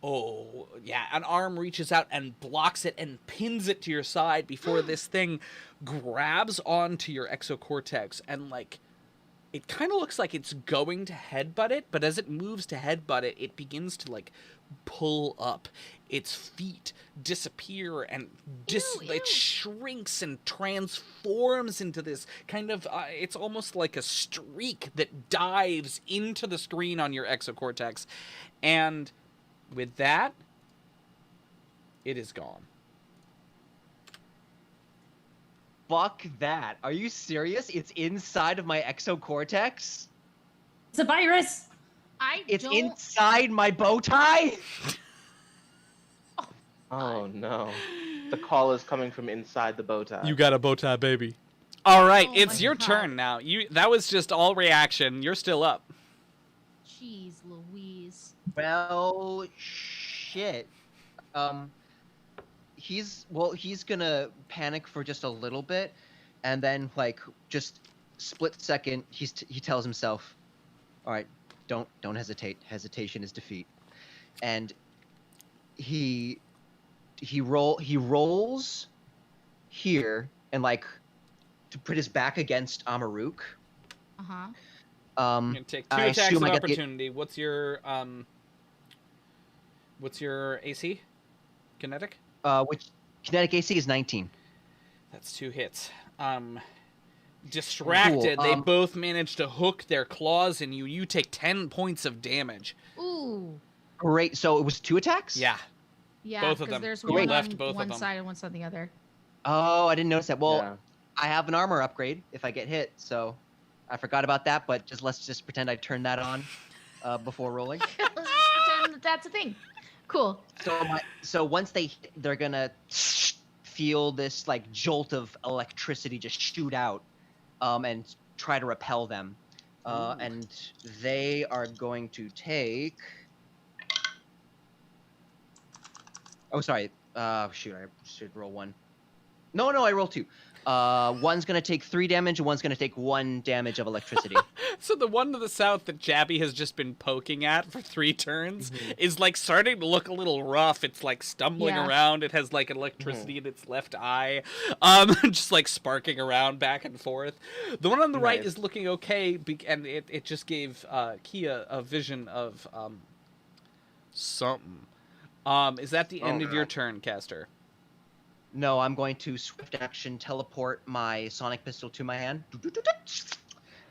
Oh, yeah, an arm reaches out and blocks it and pins it to your side before this thing grabs onto your exocortex and, like, it kind of looks like it's going to headbutt it, but as it moves to headbutt it, it begins to, like, pull up. Its feet disappear and it shrinks and transforms into this kind of, it's almost like a streak that dives into the screen on your exocortex. And... with that, it is gone. Fuck that. Are you serious? It's inside of my exocortex? It's a virus. It's inside my bow tie. Oh no. The call is coming from inside the bow tie. You got a bow tie, baby. All right, Oh it's my your God. turn now. That was just all reaction. You're still up. Jeez Louise. Well, shit. He's gonna panic for just a little bit, and then like just split second, he tells himself, "All right, don't hesitate. Hesitation is defeat." And he rolls here and like to put his back against Amaruk. Uh-huh. You're gonna take 2 I attacks assume of I get the- opportunity. What's your AC? Kinetic? Which kinetic AC is 19. That's 2 hits. Distracted, Cool. they both manage to hook their claws in you. You take 10 points of damage. Ooh. Great. So it was 2 attacks? Yeah. Yeah, Both of because them. there's Great. one Left on both of one them. side and one on the other. Oh, I didn't notice that. Well, Yeah. I have an armor upgrade if I get hit, so I forgot about that. But let's just pretend I turned that on before rolling. Let's just pretend that that's a thing. Cool. So once they're gonna feel this like jolt of electricity just shoot out, and try to repel them, and they are going to take. Oh, sorry. Shoot, I should roll 1. No, I roll 2. One's gonna take 3 damage, and one's gonna take 1 damage of electricity. So the one to the south that Jabby has just been poking at for 3 turns is like starting to look a little rough. It's like stumbling Yeah. around. It has like electricity in its left eye, just like sparking around back and forth. The one on the right Nice. is looking okay, and it just gave Kia a vision of something. Is that the end of your God. turn, Caster? No, I'm going to swift action teleport my sonic pistol to my hand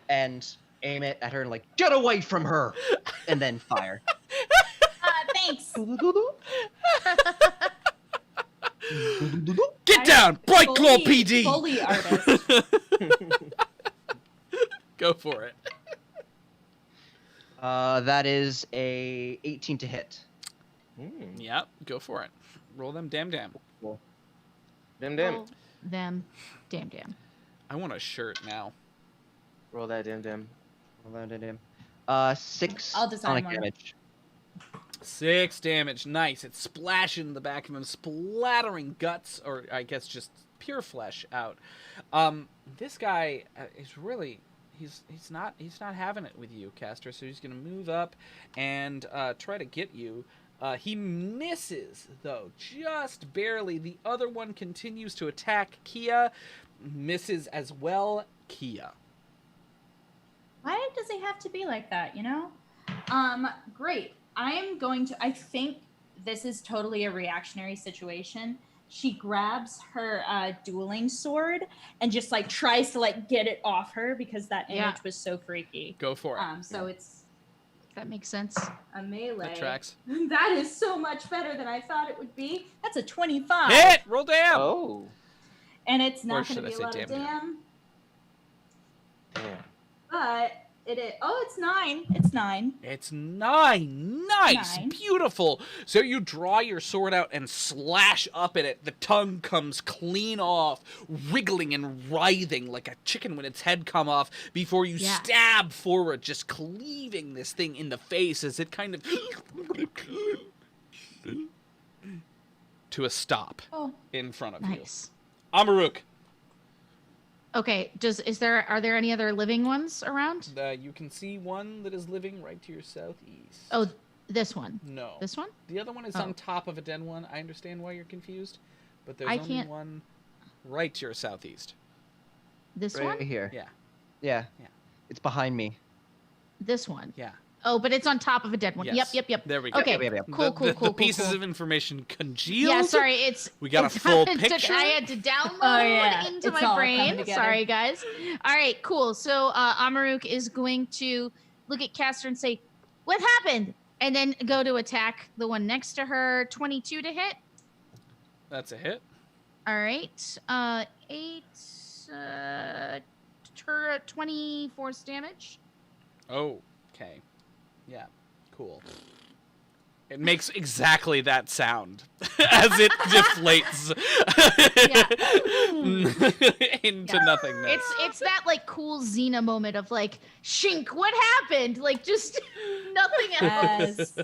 and aim it at her and like, get away from her, and then fire. Thanks. Get down, Bright Claw Fully- PD. Fully artist. Go for it. That is a 18 to hit. Yep, go for it. Roll them, damn. Dim. Roll them. Damn. I want a shirt now. Roll that dim. 6 I'll design sonic one. damage. 6 damage. Nice. It's splashing in the back of him, splattering guts, or I guess just pure flesh out. This guy is really he's not having it with you, Caster. So he's gonna move up and try to get you. He misses though, just barely. The other one continues to attack Kia, misses as well. Kia. Why does it have to be like that, you know? Great. I think this is totally a reactionary situation. She grabs her dueling sword and just like tries to like get it off her because that image was so freaky. Go for it. So it's That makes sense. a melee. That tracks. That is so much better than I thought it would be. That's a 25. Hit! Roll damn! Oh. And it's Or not should going to I be a say lot of damn damn. Damn. But it is. Oh, it's 9. It's 9. It's 9. Nice. 9. Beautiful. So you draw your sword out and slash up at it. The tongue comes clean off, wriggling and writhing like a chicken when its head come off before you stab forward, just cleaving this thing in the face as it kind of to a stop in front of Nice. you. Amaruk. Okay, are there any other living ones around? You can see one that is living right to your southeast. Oh, this one. No. This one? The other one is Oh. on top of a dead one. I understand why you're confused, but there's I only can't- one right to your southeast. This Right one? here. Yeah. Yeah. Yeah. It's behind me. This one. Yeah. Oh, but it's on top of a dead one. Yes. Yep. There we go. Okay. Yep. Cool. The pieces of information congealed. Yeah, sorry, it's We got a it's- full it took- picture? I had to download Oh, yeah. into It's my all brain. coming together. Sorry, guys. All right, cool. So Amaruk is going to look at Caster and say, "What happened?" And then go to attack the one next to her. 22 to hit. That's a hit. All right. 8. 24 damage. Okay. Yeah. Cool. It makes exactly that sound as it deflates into nothingness. It's that like cool Xena moment of like, Shink, what happened? Like just nothing else. Yes.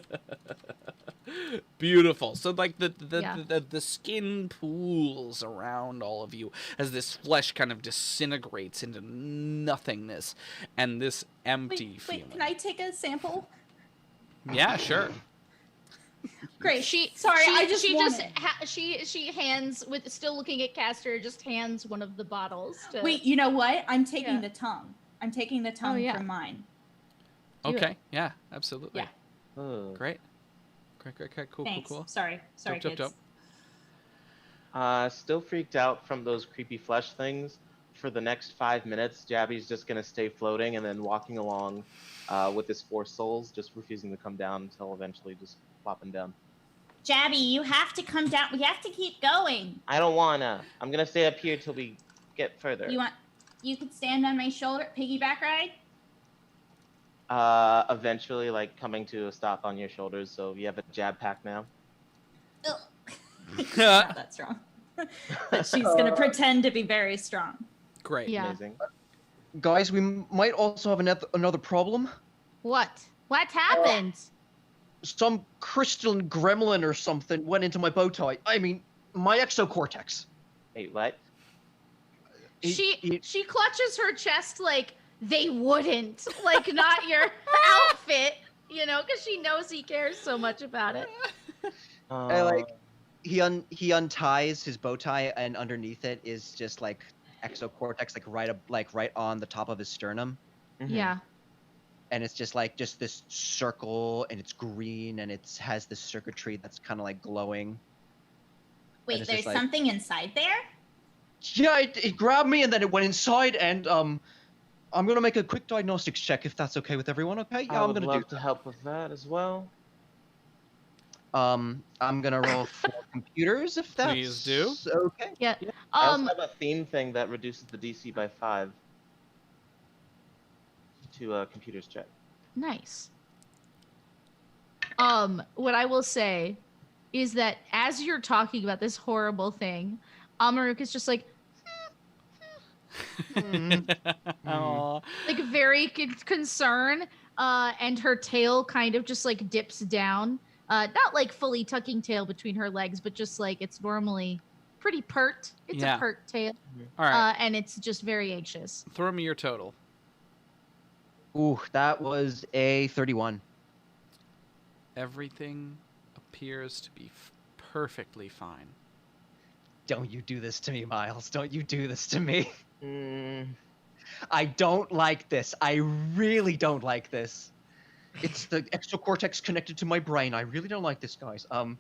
Beautiful. So like the skin pools around all of you as this flesh kind of disintegrates into nothingness and this empty feeling. Wait, can I take a sample? Yeah, sure. Great. She hands, with still looking at Castor, just hands one of the bottles to... Wait, you know what? I'm taking the tongue. I'm taking the tongue from mine. Okay. Yeah, absolutely. Yeah. Great. Cool, Thanks. cool. Sorry, kids. Dope. Still freaked out from those creepy flesh things. For the next 5 minutes, Jabby's just gonna stay floating and then walking along with his 4 souls, just refusing to come down until eventually just plopping down. Jabby, you have to come down. We have to keep going. I don't wanna. I'm gonna stay up here till we get further. You could stand on my shoulder, piggyback ride? Eventually, like, coming to a stop on your shoulders, so you have a jab pack now. She's not that strong. But she's gonna pretend to be very strong. Great. Yeah. Amazing. Guys, we might also have another problem. What happened? Some crystalline gremlin or something went into my bow tie. I mean, my exocortex. Wait, what? She clutches her chest like, they wouldn't, like, not your outfit, you know, because she knows he cares so much about it. He unties his bow tie, and underneath it is just like exocortex, right on the top of his sternum. Mm-hmm. Yeah. And it's just this circle, and it's green, and it has this circuitry that's kind of like glowing. Wait, there's something inside there? Yeah, it grabbed me, and then it went inside, and I'm gonna make a quick diagnostics check if that's okay with everyone. Okay? Yeah, I'm gonna love to help with that as well. I'm gonna roll 4 computers if that's Please do. Okay. Yeah. I also have a theme thing that reduces the DC by 5 to computers check. Nice. What I will say is that as you're talking about this horrible thing, Amaruk is just like, Aww. like very concerned, and her tail kind of just like dips down. Not like fully tucking tail between her legs, but just like it's normally pretty pert. It's a pert tail. All right. And it's just very anxious. Throw me your total. Ooh, that was a 31. Everything appears to be perfectly fine. Don't you do this to me, Miles. Don't you do this to me. I don't like this. I really don't like this. It's the exocortex connected to my brain. I really don't like this, guys. Let's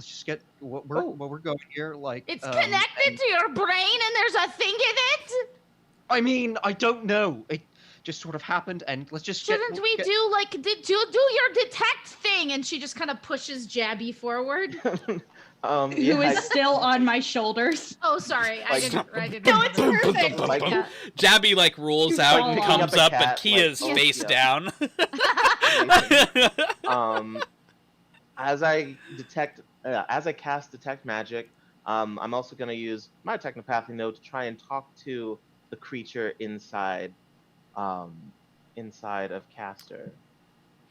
just get what we're going here. Like, it's connected to your brain, and there's a thing in it. I mean, I don't know. It just sort of happened, and let's just. Shouldn't we do your detect thing? And she just kind of pushes Jabby forward. Who is still on my shoulders. Oh, sorry. I didn't. No, it's perfect. Jabby like rolls out and comes up, but Kia's face down. As I cast detect magic, I'm also going to use my technopathy node to try and talk to the creature inside of Castor.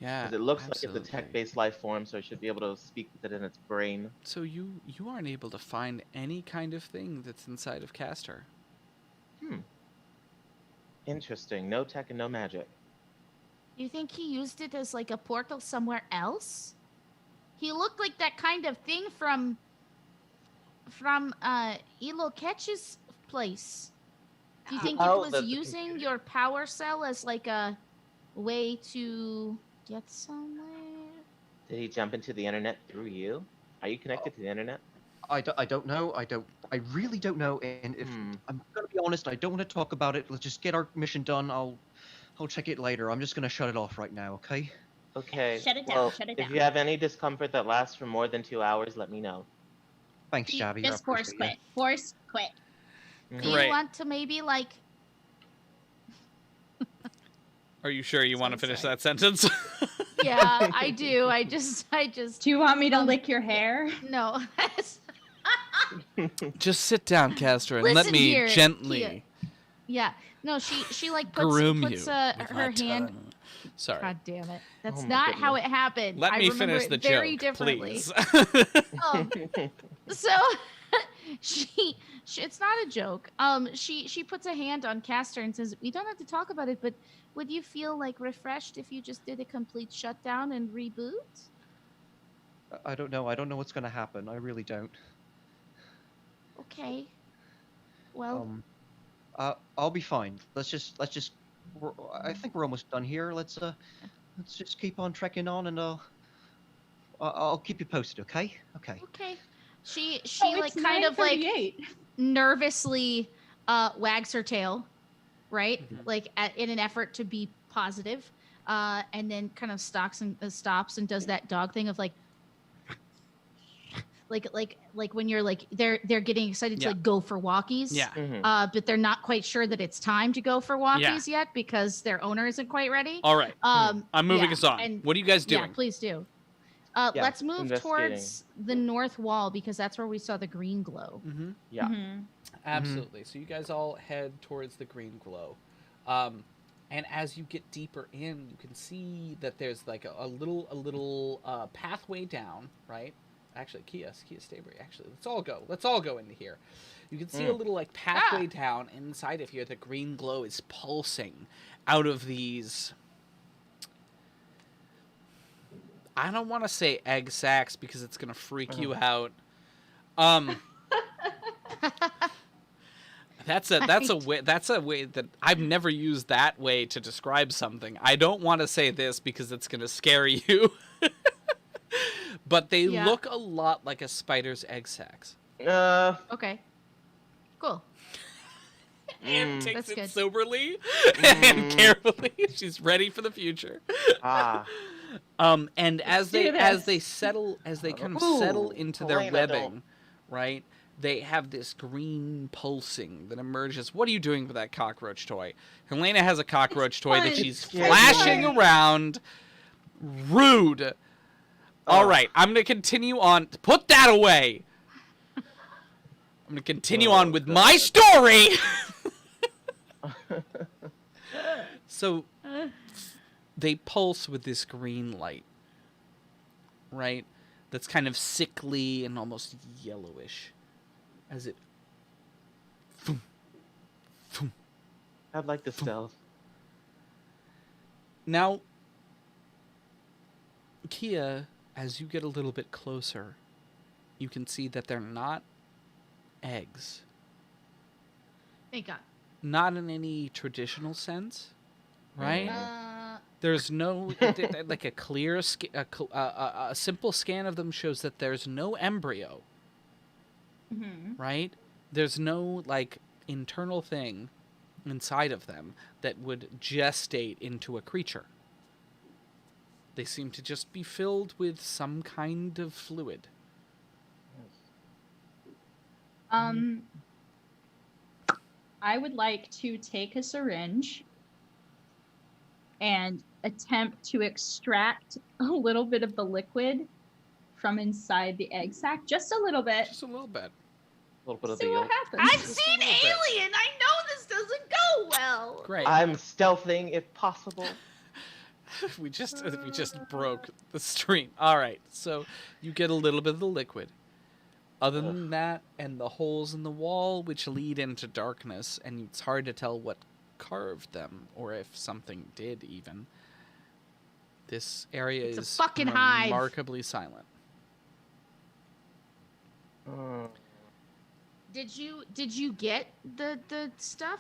Yeah, because it looks like it's a tech-based life form, so I should be able to speak with it in its brain. So you aren't able to find any kind of thing that's inside of Castor. Interesting. No tech and no magic. You think he used it as like a portal somewhere else? He looked like that kind of thing from Elo Ketch's place. Do you think it was using your power cell as like a way to get somewhere? Did he jump into the internet through you? Are you connected to the internet? I don't know. I really don't know. And if I'm gonna be honest, I don't want to talk about it. Let's just get our mission done. I'll check it later. I'm just gonna shut it off right now. Okay? Okay. Shut it down. Well, Shut it down. if you have any discomfort that lasts for more than 2 hours, let me know. Thanks, Jabby. Just force quit. Force quit. Do you want to maybe like Are you sure you want to finish sorry. that sentence? Yeah, I do. I just. Do you want me to lick your hair? No. Just sit down, Castor, and let Listen me here, gently Kia. Yeah. No, she like groom puts you with my her hand. tongue. Sorry. God damn it. That's Oh my not how it goodness. happened. Let I me remember finish it the very joke, differently. please. So she it's not a joke. She puts a hand on Castor and says, "We don't have to talk about it, but would you feel like refreshed if you just did a complete shutdown and reboot?" I don't know. I don't know what's gonna happen. I really don't. Okay. Well, I'll be fine. Let's just. I think we're almost done here. Let's just keep on trekking on, and I'll keep you posted. Okay. Okay. okay. She Oh, like it's kind of like 9:38. nervously wags her tail, right? Mhm. Like in an effort to be positive, and then kind of stops and does that dog thing of like when you're like they're getting excited to Yeah. like go for walkies. Yeah. But they're not quite sure that it's time to go for walkies yet because their owner isn't quite ready. All right. I'm moving yeah, us on. and- What are you guys doing? Yeah, please do. Yeah, Let's move investigating. towards the north wall because that's where we saw the green glow. Mm-hmm. Yeah. Mhm. Absolutely. So you guys all head towards the green glow. And as you get deeper in, you can see that there's like a little pathway down, right? Actually, Kia, Stabry, actually, let's all go into here. You can see a little like pathway down, and inside of here the green glow is pulsing out of these, I don't want to say egg sacs because it's going to freak you out. That's a way that I've never used that way to describe something. I don't want to say this because it's going to scare you. But they look a lot like a spider's egg sacs. Okay. Cool. Anne takes That's it good. soberly and carefully. She's ready for the future. And as they settle into their Helena, webbing, right? They have this green pulsing that emerges. What are you doing with that cockroach toy? Helena has a cockroach toy that she's flashing around. Rude. All right, I'm going to continue on. Put that away. I'm going to continue on with my story. So they pulse with this green light, right? That's kind of sickly and almost yellowish as it... I'd like the stealth. Now, Kia, as you get a little bit closer, you can see that they're not eggs. Thank God. Not in any traditional sense, right? There's no like a clear, a simple scan of them shows that there's no embryo, right? There's no like internal thing inside of them that would gestate into a creature. They seem to just be filled with some kind of fluid. I would like to take a syringe and attempt to extract a little bit of the liquid from inside the egg sac. Just a little bit. Just a little bit. A little bit of See the what yolk. happens. I've seen Alien. I know this doesn't go well. Great. I'm stealthing if possible. we just broke the stream. All right, so you get a little bit of the liquid. Other than that, and the holes in the wall, which lead into darkness, and it's hard to tell what carved them, or if something did even. This area It's a is fucking hive. remarkably silent. Did you get the stuff,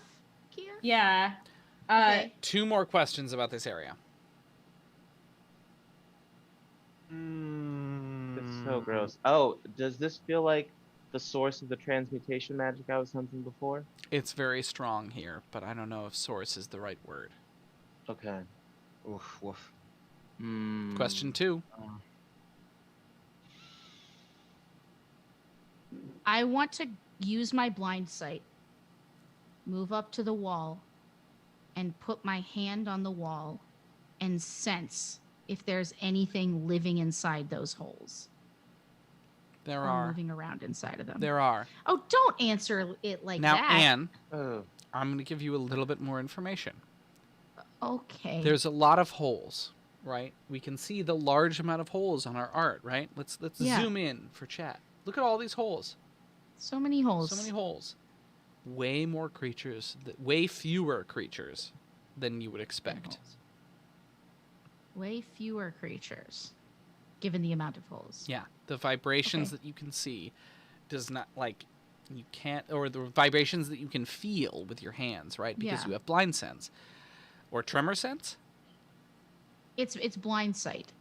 Kia? Yeah. Okay. 2 more questions about this area. It's so gross. Oh, does this feel like the source of the transmutation magic I was hunting before? It's very strong here, but I don't know if source is the right word. Okay. Oof, woof. Question 2. I want to use my blind sight, move up to the wall, and put my hand on the wall and sense if there's anything living inside those holes. There or are. moving around inside of them. There are. Oh, don't answer it like now, that. Now, Anne, I'm going to give you a little bit more information. Okay. There's a lot of holes, right? We can see the large amount of holes on our art, right? Let's zoom in for chat. Look at all these holes. So many holes. So many holes. Way more creatures, way fewer creatures than you would expect. Way fewer creatures, given the amount of holes. Yeah, the vibrations that you can see does not, like, you can't, or the vibrations that you can feel with your hands, right? Because you have blind sense. Or tremor sense? It's blind sight.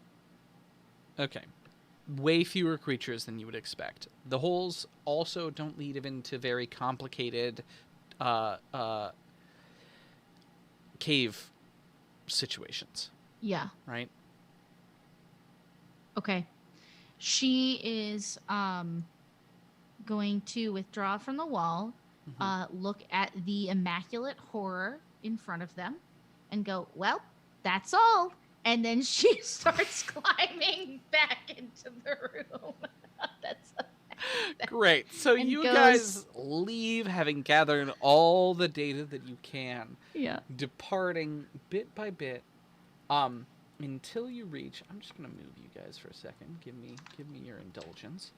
Okay. Way fewer creatures than you would expect. The holes also don't lead even to very complicated cave situations. Yeah. Right? Okay. She is going to withdraw from the wall, look at the immaculate horror in front of them, and go, well, that's all. And then she starts climbing back into the room. That's great. So you guys leave, having gathered all the data that you can. Yeah. Departing bit by bit, until you reach. I'm just gonna move you guys for a second. Give me your indulgence.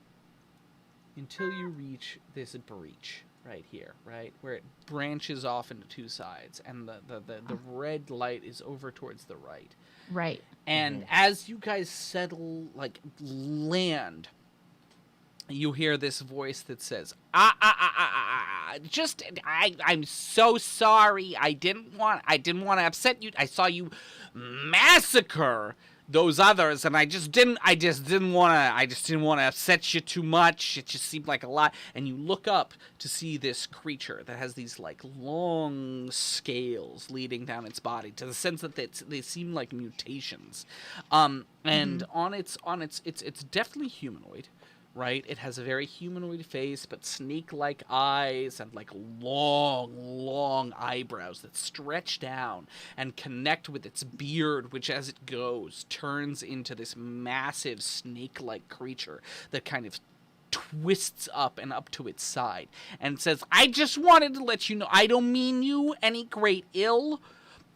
Until you reach this breach right here, right where it branches off into two sides, and the red light is over towards the right. Right. And as you guys settle, like, land, you hear this voice that says, I'm so sorry. I didn't want to upset you. I saw you massacre those others, and I just didn't want to upset you too much. It just seemed like a lot. And you look up to see this creature that has these, like, long scales leading down its body, to the sense that they seem like mutations. And on its it's definitely humanoid. Right? It has a very humanoid face, but snake-like eyes and, like, long eyebrows that stretch down and connect with its beard, which, as it goes, turns into this massive snake-like creature that kind of twists up and up to its side and says, I just wanted to let you know I don't mean you any great ill.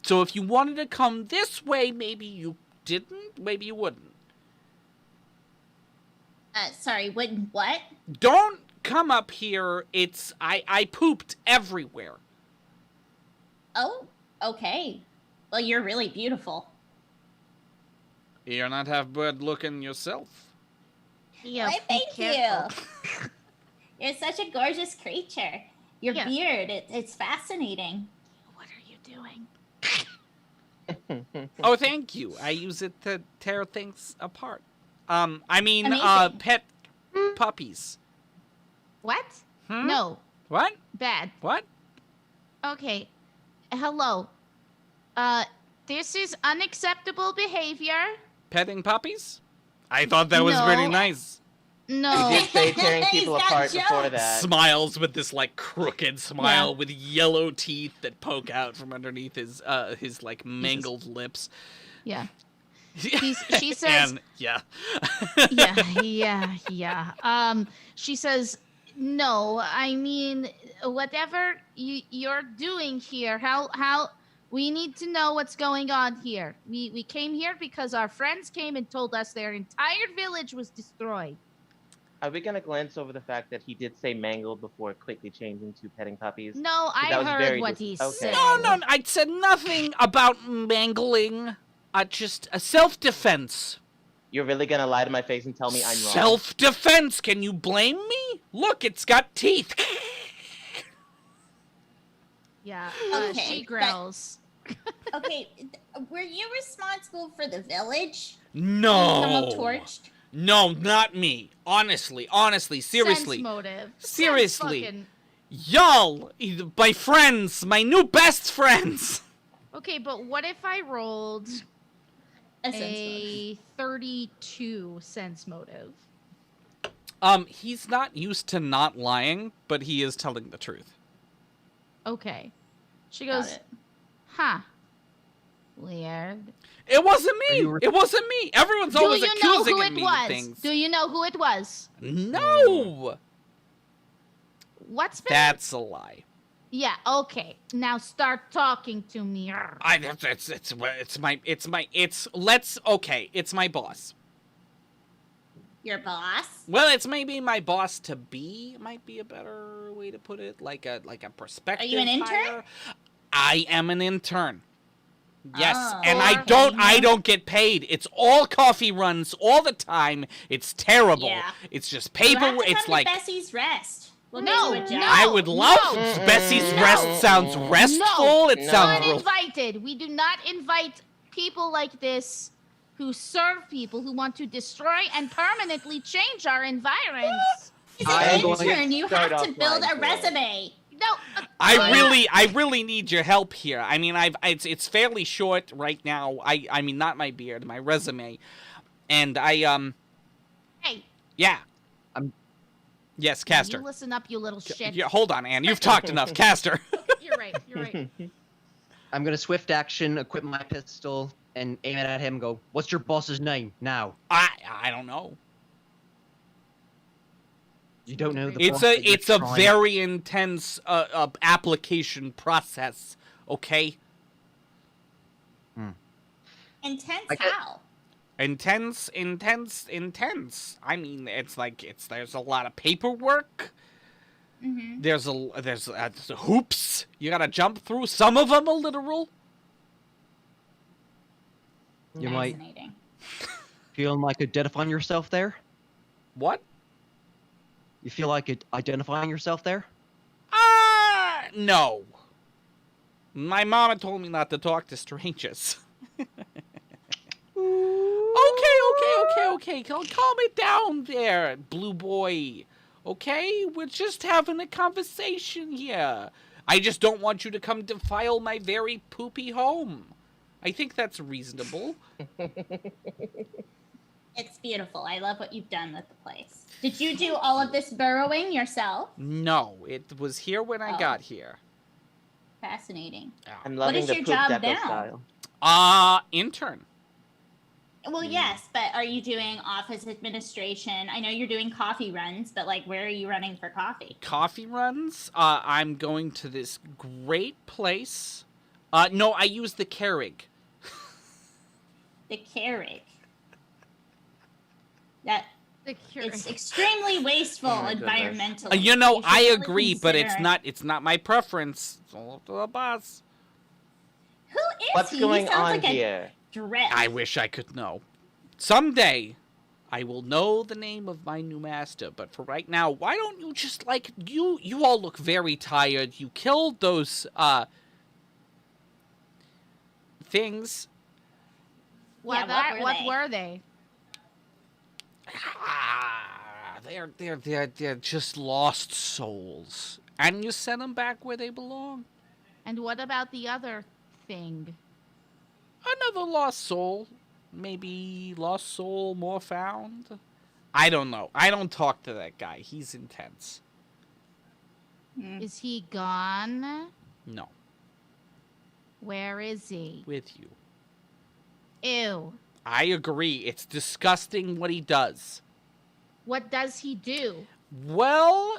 So if you wanted to come this way, maybe you didn't, maybe you wouldn't. Sorry, what? Don't come up here. I pooped everywhere. Oh, okay. Well, you're really beautiful. You're not half bad looking yourself. Yeah, why, thank you. You're such a gorgeous creature. Your beard, it's fascinating. What are you doing? Oh, thank you. I use it to tear things apart. Amazing. Pet puppies. What? No. What? Bad. What? Okay. Hello. This is unacceptable behavior. Petting puppies? I thought that was pretty nice. No. He did say tearing people apart before that. Smiles with this, like, crooked smile with yellow teeth that poke out from underneath his like, mangled lips. Yeah. She says, and, yeah. yeah. She says, no, I mean, whatever you're doing here, how we need to know what's going on here. We came here because our friends came and told us their entire village was destroyed. Are we gonna glance over the fact that he did say mangled before quickly changing to petting puppies? No, I heard what he said. No, I said nothing about mangling. Just a self-defense. You're really gonna lie to my face and tell me I'm wrong? Self-defense. Can you blame me? Look, it's got teeth. Yeah. Okay, she growls. Okay, were you responsible for the village? No. Someone torched? No, not me. Honestly, seriously. Sense motive. Seriously. Y'all, my friends, my new best friends. Okay, but what if I rolled a 32 sense motive? He's not used to not lying, but he is telling the truth. Okay. She goes, Huh. Weird. It wasn't me. It wasn't me. Everyone's always accusing me of things. Do you know who it was? No. What's been... That's a lie. Yeah. Okay. Now start talking to me. It's my boss. Your boss? Well, it's maybe my boss to be. Might be a better way to put it. Like a prospective. Are you an intern? hire. I am an intern. Yes, Oh, and okay. I don't get paid. It's all coffee runs all the time. It's terrible. Yeah. It's just You have paperwork. to It's come like to Bessie's Rest. We'll No, get you a no. job. I would love no. Bessie's No. Rest sounds restful. It No. sounds Not invited. We do not invite people like this who serve people who want to destroy and permanently change our environs. He's I an am going to intern. You start have to build offline a for it. resume. No. I really need your help here. I mean, it's fairly short right now. I mean, not my beard, my resume, and Hey. yeah. I'm- Yes, Caster. You listen up, you little shit. Yeah, hold on, Anne. You've talked enough, Caster. You're right. You're right. I'm gonna swift action, equip my pistol, and aim it at him. And go. What's your boss's name now? I don't know. You don't know the. It's boss that you're it's a trying- very intense application process. Okay. Intense I get- how? Intense. I mean, there's a lot of paperwork. Mm-hmm. There's hoops you gotta jump through. Some of them are literal. You might Fascinating. feel like identifying yourself there. What? You feel like identifying yourself there? No. My mama told me not to talk to strangers. Okay. Calm it down there, blue boy. Okay? We're just having a conversation here. I just don't want you to come defile my very poopy home. I think that's reasonable. It's beautiful. I love what you've done with the place. Did you do all of this burrowing yourself? No, it was here when I Oh. got here. Fascinating. I'm What loving is the your poop job deco now? style. Intern. Well, yes, but are you doing office administration? I know you're doing coffee runs, but like, where are you running for coffee? Coffee runs. I'm going to this great place. No, I use the Keurig. The Keurig. That The it's Keurig. extremely wasteful Oh my goodness. environmentally. You know, You should I really agree, but consider- it's not my preference. It's all up to the boss. Who is What's he? going He sounds on like here? a dread. I wish I could know. Someday, I will know the name of my new master. But for right now, why don't you just you all look very tired. You killed those things. What, Yeah, what were were they? They're just lost souls. And you send them back where they belong. And what about the other thing? Another lost soul. Maybe lost soul more found. I don't know. I don't talk to that guy. He's intense. Hmm. Is he gone? No, Where is he? with you. Ew. I agree. It's disgusting what he does. What does he do? Well,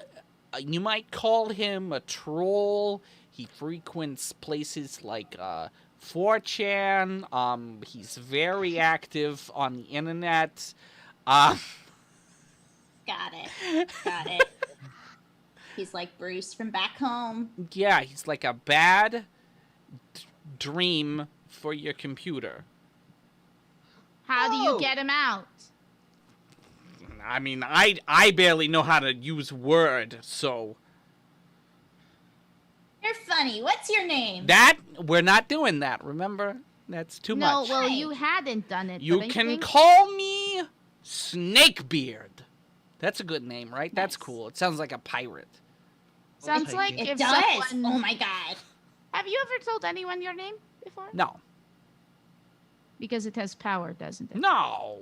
you might call him a troll. He frequents places like 4chan. He's very active on the internet. Got it. Got it. He's like Bruce from back home. Yeah, he's like a bad dream for your computer. How do Oh. you get him out? I mean, I barely know how to use Word, so You're funny. What's your name? we're not doing that, remember? That's too No, much. well, Right. you hadn't done it. You but I can think- call me Snakebeard. That's a good name, right? That's Nice. cool. It sounds like a pirate. Sounds like It if does. someone... Oh my god. Have you ever told anyone your name before? No. Because it has power, doesn't it? No.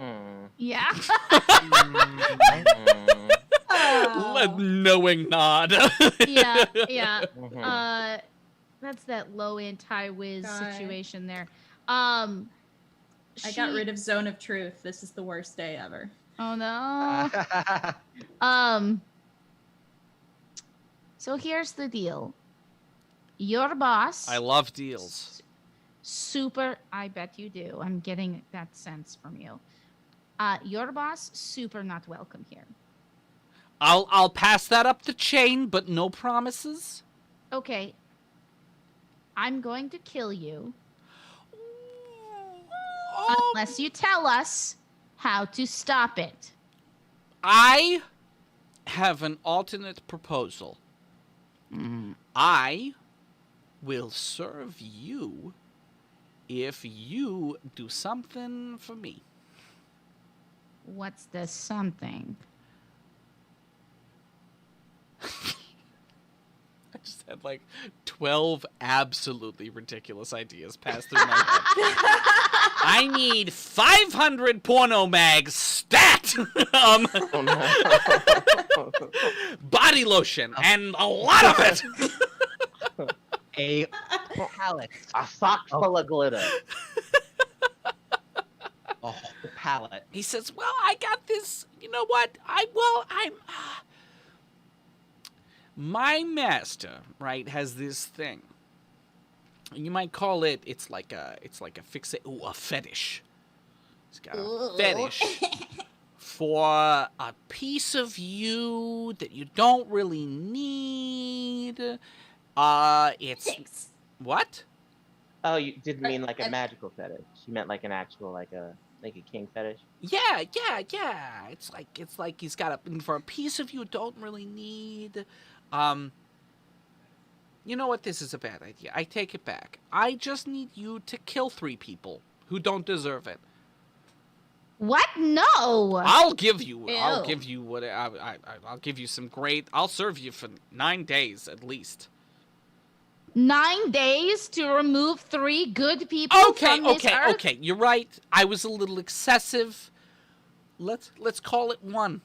Hmm. Yeah. Hmm. Oh. Knowing nod. yeah, yeah. Mhm. that's that low int high whiz situation there. I got rid of Zone of Truth. This is the worst day ever. Oh no. So here's the deal. Your boss. I love deals. Super. I bet you do. I'm getting that sense from you. Your boss, super not welcome here. I'll pass that up the chain, but no promises. Okay. I'm going to kill you. Unless you tell us how to stop it. I have an alternate proposal. I will serve you if you do something for me. What's the something? I just had like 12 absolutely ridiculous ideas pass through my head. I need 500 porno mags stat! Body lotion, and a lot of it! A pallet. A sock full of glitter. A whole pallet. He says, well, I got this, you know what? My master, right, has this thing. You might call it, it's like a fetish. He's got a fetish for a piece of you that you don't really need. Thanks. What? Oh, you didn't mean like a magical fetish. You meant like an actual, like a king fetish. Yeah. It's like he's got for a piece of you don't really need. You know what? This is a bad idea. I take it back. I just need you to kill 3 people who don't deserve it. What? No. I'll give you Ew. what I'll give you some great. I'll serve you for 9 days at least. 9 days to remove 3 good people from this earth? Okay. You're right. I was a little excessive. Let's call it 1.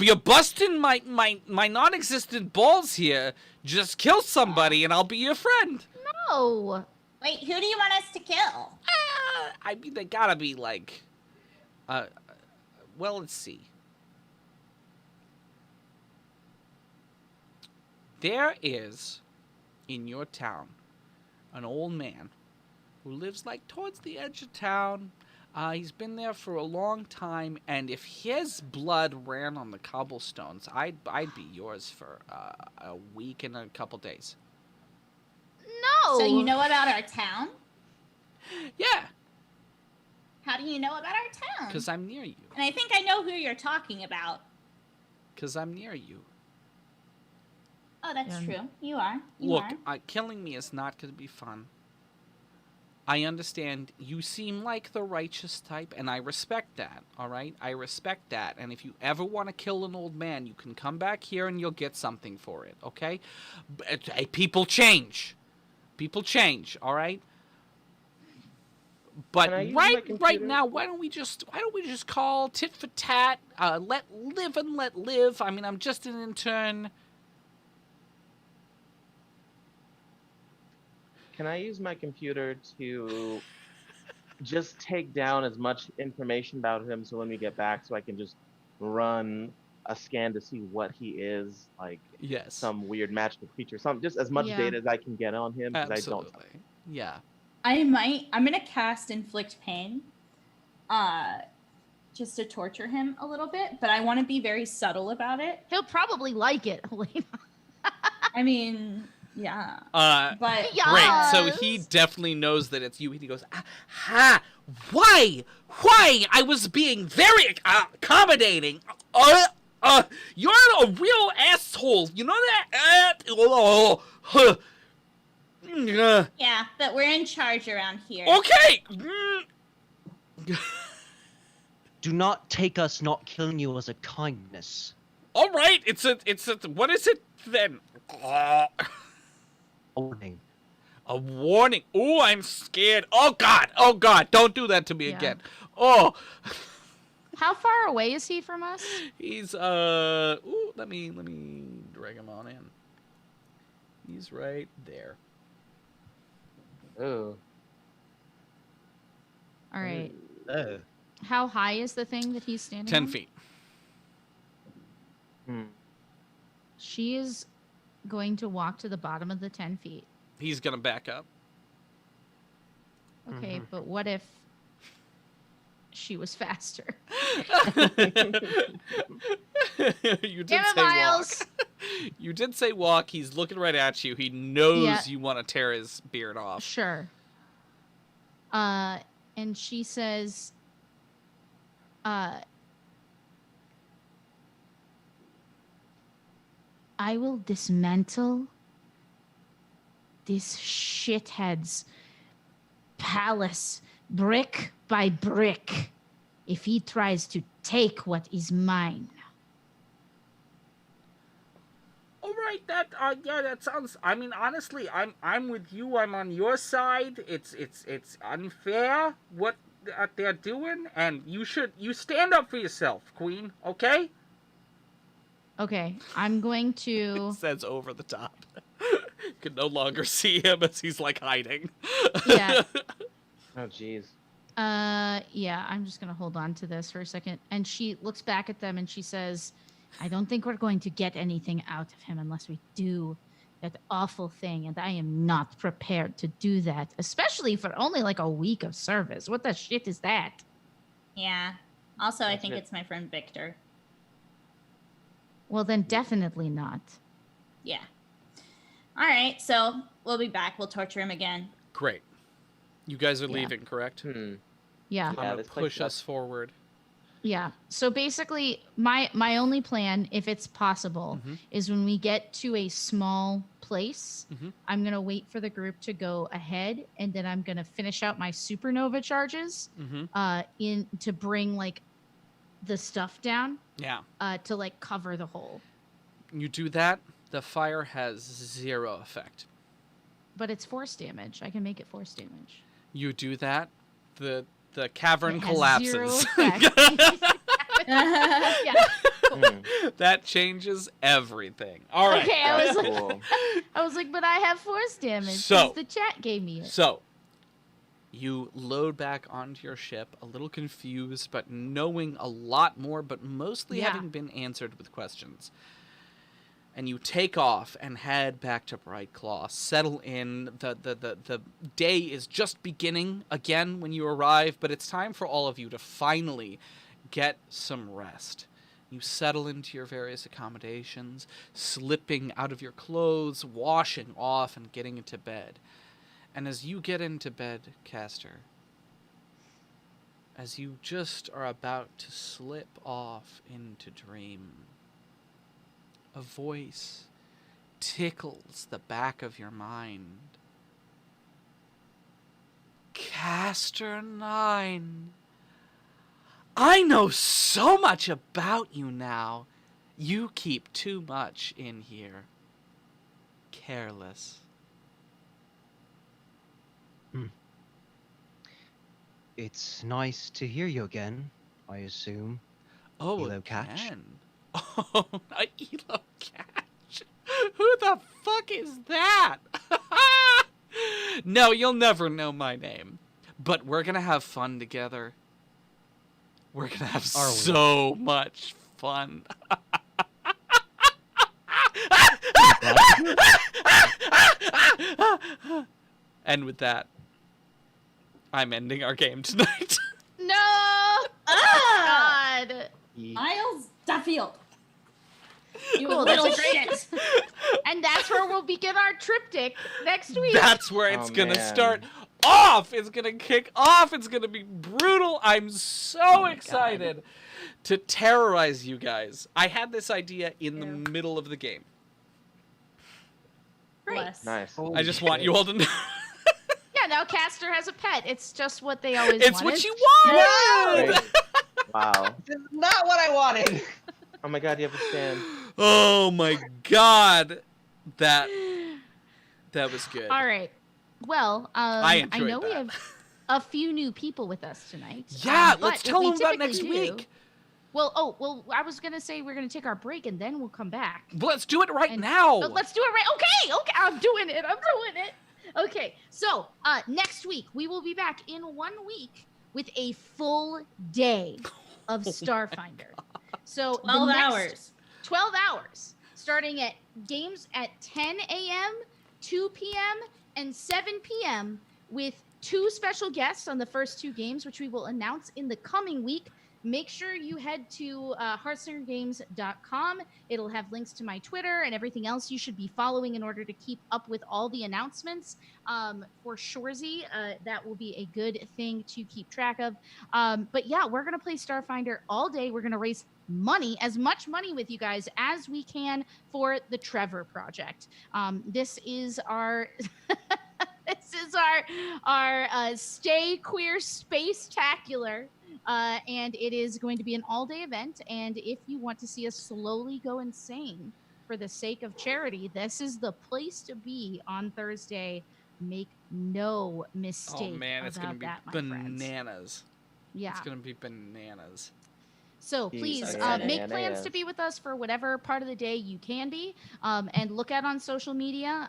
You're busting my non-existent balls here. Just kill somebody and I'll be your friend. No. Wait, who do you want us to kill? They gotta be like, well, let's see. There is, in your town, an old man who lives like towards the edge of town. He's been there for a long time, and if his blood ran on the cobblestones, I'd be yours for a week and a couple days. No. So you know about our town? Yeah, How do you know about our town? because I'm near you. And I think I know who you're talking about. Because I'm near you. Oh, that's Yeah. true. You are. You Look, are. killing me is not going to be fun. I understand you seem like the righteous type, and I respect that, all right? I respect that. And if you ever want to kill an old man, you can come back here and you'll get something for it, okay? People change. People change, all right? But Can I use my computer? right now, why don't we just call tit for tat, let live and let live. I mean, I'm just an intern. Can I use my computer to just take down as much information about him so when we get back, so I can just run a scan to see what he is, like Yes. some weird magical creature, just as much Yeah. data as I can get on him, because I Absolutely. don't. Yeah. I'm gonna cast Inflict Pain, just to torture him a little bit, but I want to be very subtle about it. He'll probably like it. I mean, yeah. But Yeah. Great. So Yes. he definitely knows that it's you. He goes, "Ha! Why? I was being very accommodating. You're a real asshole. You know that? Yeah, but we're in charge around here. Okay. Do not take us not killing you as a kindness. All right. It's a. What is it then? Warning. A warning. Oh, I'm scared. Oh God. Don't do that to me Yeah. again. Oh. How far away is he from us? He's Ooh, let me drag him on in. He's right there. Ooh. All right. Oh. How high is the thing that he's standing 10 on? feet. She is going to walk to the bottom of the 10 feet. He's going to back up. Okay, but what if she was faster? You did Damn it, say Miles! walk. You did say walk. He's looking right at you. He knows you want to tear his beard off. Sure. And she says, I will dismantle this shithead's palace brick by brick if he tries to take what is mine. All right, that sounds. I mean, honestly, I'm with you. I'm on your side. It's unfair what they're doing, and you stand up for yourself, Queen. Okay? Okay, I'm going to. It says over the top. You can no longer see him as he's like hiding. Yeah. Oh, jeez. Yeah, I'm just gonna hold on to this for a second. And she looks back at them and she says, I don't think we're going to get anything out of him unless we do that awful thing, and I am not prepared to do that, especially for only like a week of service. What the shit is that? Yeah. Also, I That's think it. it's my friend Victor. Well, then definitely not. Yeah. All right, so we'll be back. We'll torture him again. Great. You guys are Yeah. leaving, correct? Yeah. I'm Yeah, gonna this place push us forward. Yeah. So basically, my only plan, if it's possible, is when we get to a small place, I'm gonna wait for the group to go ahead, and then I'm gonna finish out my supernova charges, in to bring like the stuff down, Yeah. to like cover the hole. You do that, the fire has 0 effect. But it's force damage. I can make it force damage. You do that, the cavern It has collapses. 0 effect. Yeah. That changes everything. All right. Okay, I was That's like, cool. but I have force damage. So- 'cause the chat gave me it. So, you load back onto your ship, a little confused, but knowing a lot more, but mostly Yeah. having been answered with questions. And you take off and head back to Bright Claw. Settle in. The day is just beginning again when you arrive, but it's time for all of you to finally get some rest. You settle into your various accommodations, slipping out of your clothes, washing off, and getting into bed. And as you get into bed, Caster, as you just are about to slip off into dream, a voice tickles the back of your mind. Caster 9, I know so much about you now. You keep too much in here. Careless. It's nice to hear you again, I assume. Oh, Elo Catch? again. Oh, a Elo Catch. Who the fuck is that? No, you'll never know my name. But we're gonna have fun together. We're gonna have Are we? so much fun. And with that, I'm ending our game tonight. No! Ah! God. Miles Duffield. You Cool, little that's shit. And that's where we'll begin our triptych next week. That's where it's Oh, gonna man. start off. It's gonna kick off. It's gonna be brutal. I'm so excited to terrorize you guys. I had this idea in the middle of the game. Bless. Nice. I just want you all to know. Yeah, now Caster has a pet. It's just what they always It's wanted. what you want. Great. Wow. This is not what I wanted. Oh my god, you have a stand. Oh my god, that was good. All right. Well, I I enjoyed know we that. have a few new people with us tonight. Yeah, but let's what tell we them about typically next do- week. Well, I was gonna say we're gonna take our break and then we'll come back. Let's do it right now. Let's do it right. Okay, I'm doing it. Okay, so next week we will be back in 1 week with a full day of Starfinder. So 12 hours. 12 hours, starting at games at 10 a.m., 2 p.m., and 7 p.m. with 2 special guests on the first 2 games, which we will announce in the coming week. Make sure you head to heartslingergames.com. It'll have links to my Twitter and everything else you should be following in order to keep up with all the announcements. For Shorzy, that will be a good thing to keep track of. But yeah, we're going to play Starfinder all day. We're going to raise money, as much money with you guys as we can for the Trevor Project. This is our... This is our Stay Queer Space-tacular. And it is going to be an all-day event. And if you want to see us slowly go insane for the sake of charity, this is the place to be on Thursday. Make no mistake. Oh man, it's going to be bananas. Yeah, it's going to be bananas. So please make plans to be with us for whatever part of the day you can be, and look out on social media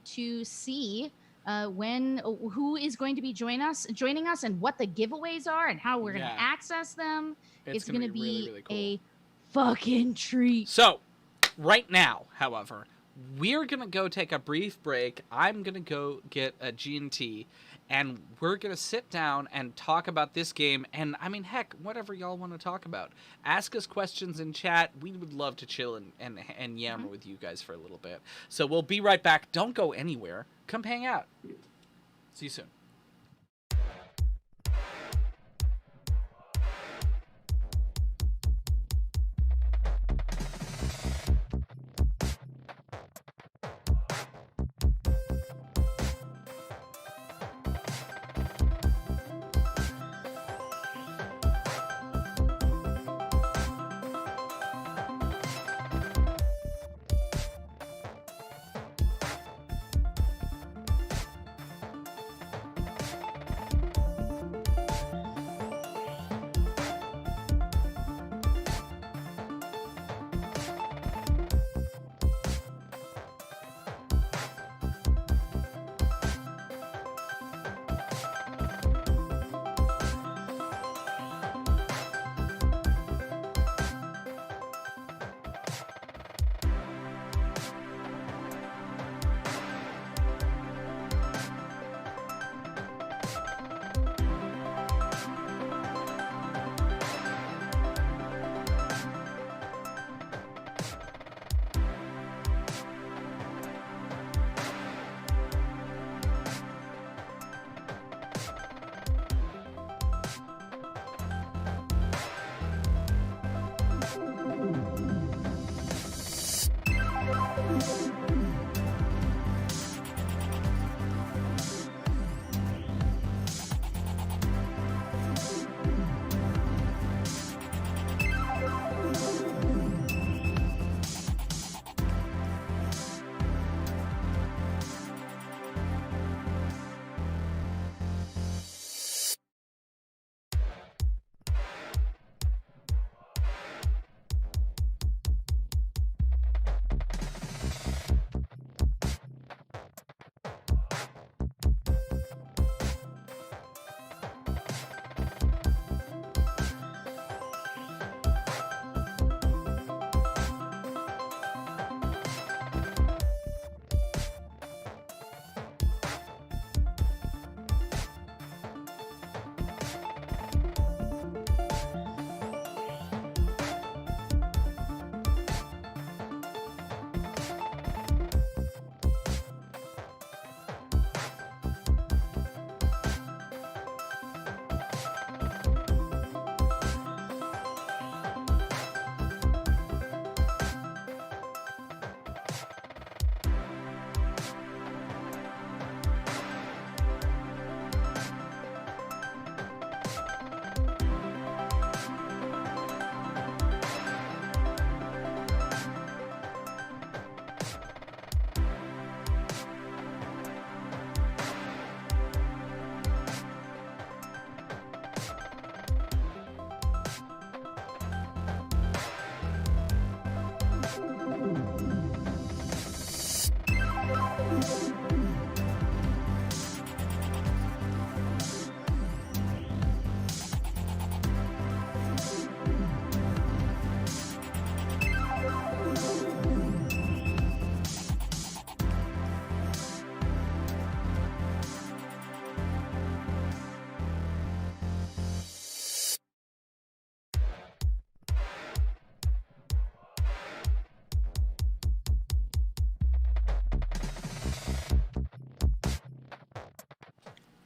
to see who is going to be joining us and what the giveaways are and how we're going to access them. It's going to be really, really cool. a fucking treat. So right now, however, we're going to go take a brief break. I'm going to go get a G&T, and we're going to sit down and talk about this game. And I mean, heck, whatever y'all want to talk about. Ask us questions in chat. We would love to chill and yammer with you guys for a little bit. So we'll be right back. Don't go anywhere. Come hang out. See you soon.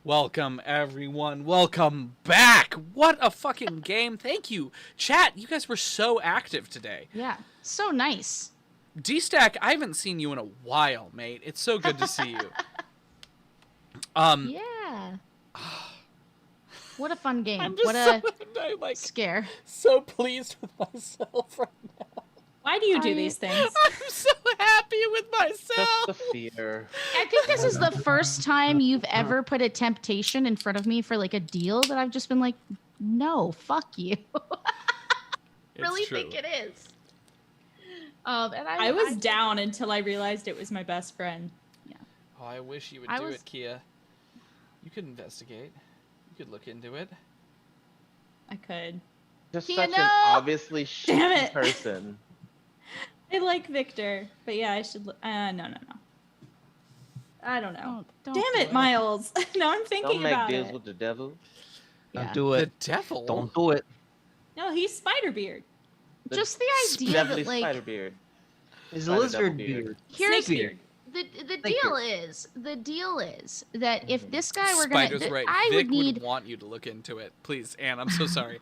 Welcome, everyone. Welcome back. What a fucking game. Thank you. Chat, you guys were so active today. Yeah, so nice. D-Stack, I haven't seen you in a while, mate. It's so good to see you. Yeah. What a fun game. I'm just What a scare. so pleased with myself right now. Why do you do these things? I'm so happy with Just myself. the fear. I think this is the first time you've ever put a temptation in front of me for like a deal that I've just been like, no, fuck you. Really true. think it is. And I was down until I realized it was my best friend. Yeah. Oh, I wish you would do it, Kia. You could investigate. You could look into it. I could. Just Kia, such no! an obviously Damn shitty it. person. I like Victor, but yeah, I should. No. I don't know. Don't Damn do it, Miles. Now I'm thinking Don't make about deals it. with the devil. Yeah. Don't do The it. devil? Don't do it. No, he's Spiderbeard. Just the idea Deadly that like Spiderbeard. His Spider lizard devil beard. beard. here's Snakebeard. the Thank deal is that if this guy were Spider's gonna, right. I Vic would need. want you to look into it. Please, Anne, I'm so sorry.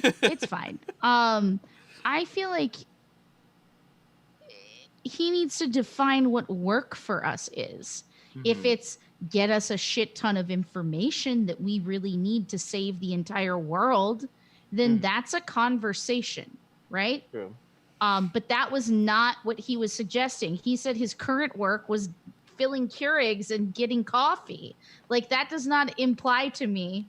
It's fine. I feel like he needs to define what work for us is. If it's get us a shit ton of information that we really need to save the entire world, then that's a conversation, right? True. But that was not what he was suggesting. He said his current work was filling Keurigs and getting coffee. Like, that does not imply to me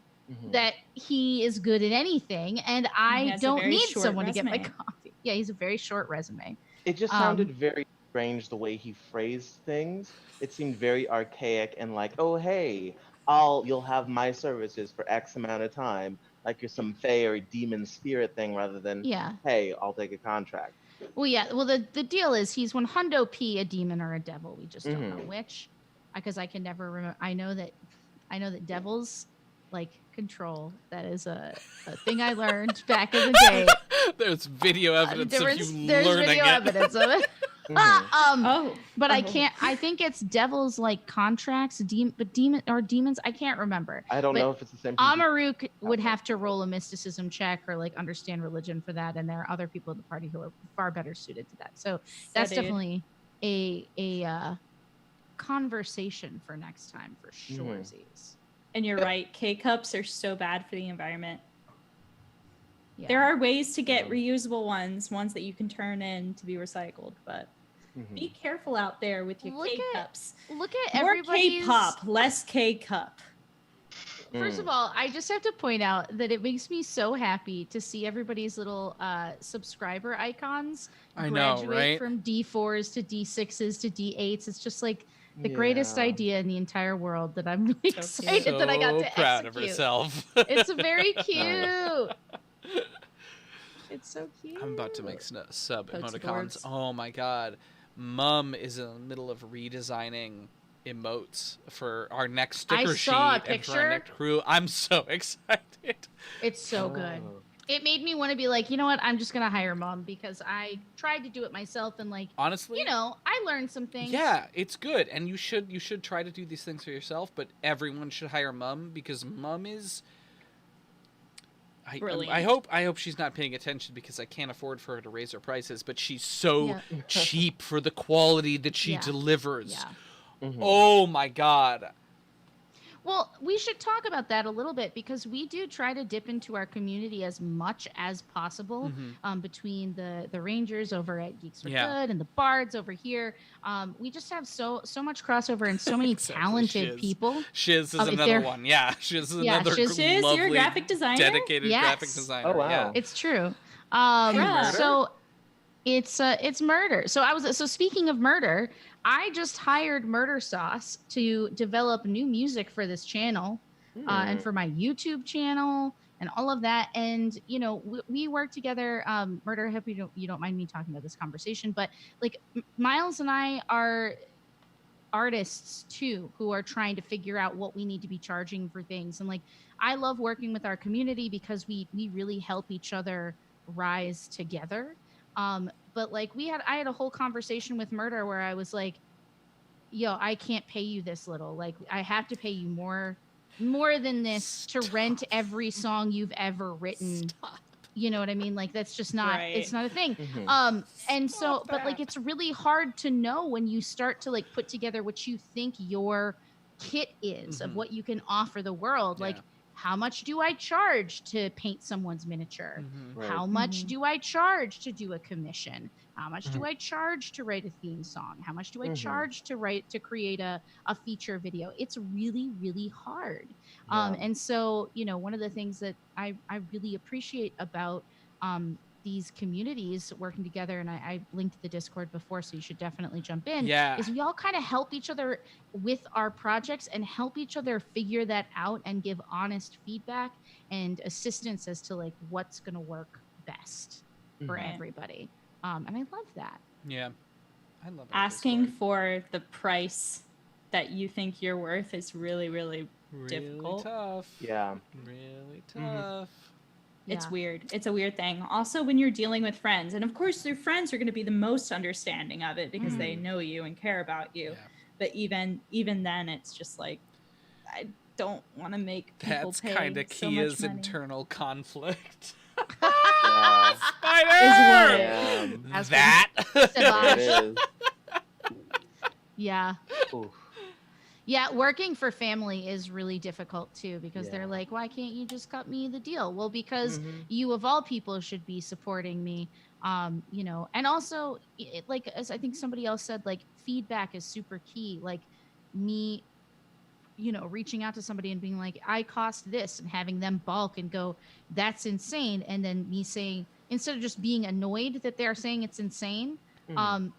that he is good at anything, and I don't need someone to get my coffee. Yeah, he's a very short resume. It just sounded very strange the way he phrased things. It seemed very archaic and like, oh hey, you'll have my services for X amount of time, like you're some fae or demon spirit thing, rather than hey, I'll take a contract. Well, yeah. Well, the deal is he's one hundo p a demon or a devil. We just don't know which, because I can never remember. I know that devils like control. That is a thing I learned back in the day. There's video evidence of you there's learning video evidence of it. But I Oh. can't. I think it's devils like contracts, demons. I can't remember. I don't But know if it's the same thing. Amaruk would have to roll a mysticism check or like understand religion for that, and there are other people in the party who are far better suited to that. So that's definitely a conversation for next time for sure. And you're right, K-cups are so bad for the environment. Yeah. There are ways to get reusable ones that you can turn in to be recycled, but be careful out there with your K-cups. Look at More everybody's K-pop, less K-cup. First of all, I just have to point out that it makes me so happy to see everybody's little subscriber icons graduate from D4s to D6s to D8s. It's just like the greatest idea in the entire world that I'm really excited that I got to proud execute. of herself. It's very cute. It's so cute. I'm about to make sub Post emoticons. boards. Oh my god. Mum is in the middle of redesigning emotes for our next sticker sheet saw a and for our picture. next crew. I'm so excited. It's so good. It made me want to be like, you know what? I'm just going to hire Mom because I tried to do it myself and like, honestly, you know, I learned some things. Yeah, it's good. And you should try to do these things for yourself, but everyone should hire Mum because Mum is Brilliant. I hope she's not paying attention because I can't afford for her to raise her prices, but she's so cheap for the quality that she delivers. Yeah. Oh my god. Well, we should talk about that a little bit because we do try to dip into our community as much as possible between the Rangers over at Geeks for Good and the Bards over here. We just have so much crossover and so many talented people. Shiz is another one. Yeah, Shiz is another Shiz, you're a graphic designer? Dedicated graphic designer. Oh, wow. Yeah. It's true. Murder? So it's murder. So speaking of murder, I just hired Murder Sauce to develop new music for this channel and for my YouTube channel and all of that. And, you know, we work together. Murder, I hope you don't mind me talking about this conversation, but like Miles and I are artists too, who are trying to figure out what we need to be charging for things. And like, I love working with our community because we really help each other rise together. But like I had a whole conversation with Murder where I was like, yo, I can't pay you this little, like I have to pay you more more than this to rent every song you've ever written. Stop. You know what I mean? Like, that's just not, it's not a thing. And so, but like, it's really hard to know when you start to like put together what you think your kit is of what you can offer the world. Like, how much do I charge to paint someone's miniature? How much do I charge to do a commission? How much do I charge to write a theme song? How much do I charge to create a feature video? It's really, really hard. And so, you know, one of the things that I really appreciate about these communities working together, and I linked the Discord before, so you should definitely jump in, is we all kind of help each other with our projects and help each other figure that out and give honest feedback and assistance as to like what's going to work best for everybody. And I love that. Yeah. I love it. Asking for the price that you think you're worth is really, really difficult. Tough. Yeah. Really tough. It's weird. It's a weird thing. Also, when you're dealing with friends, and of course, your friends are going to be the most understanding of it because they know you and care about you. Yeah. But even then, it's just like, I don't want to make people That's pay kind of so Kia's much money. internal conflict. Spider! That. It is. Yeah. Oof. Yeah, working for family is really difficult too because they're like, why can't you just cut me the deal? Well, because you of all people should be supporting me, you know, and also like, as I think somebody else said, like feedback is super key. Like me, you know, reaching out to somebody and being like, I cost this, and having them balk and go, that's insane. And then me saying, instead of just being annoyed that they're saying it's insane,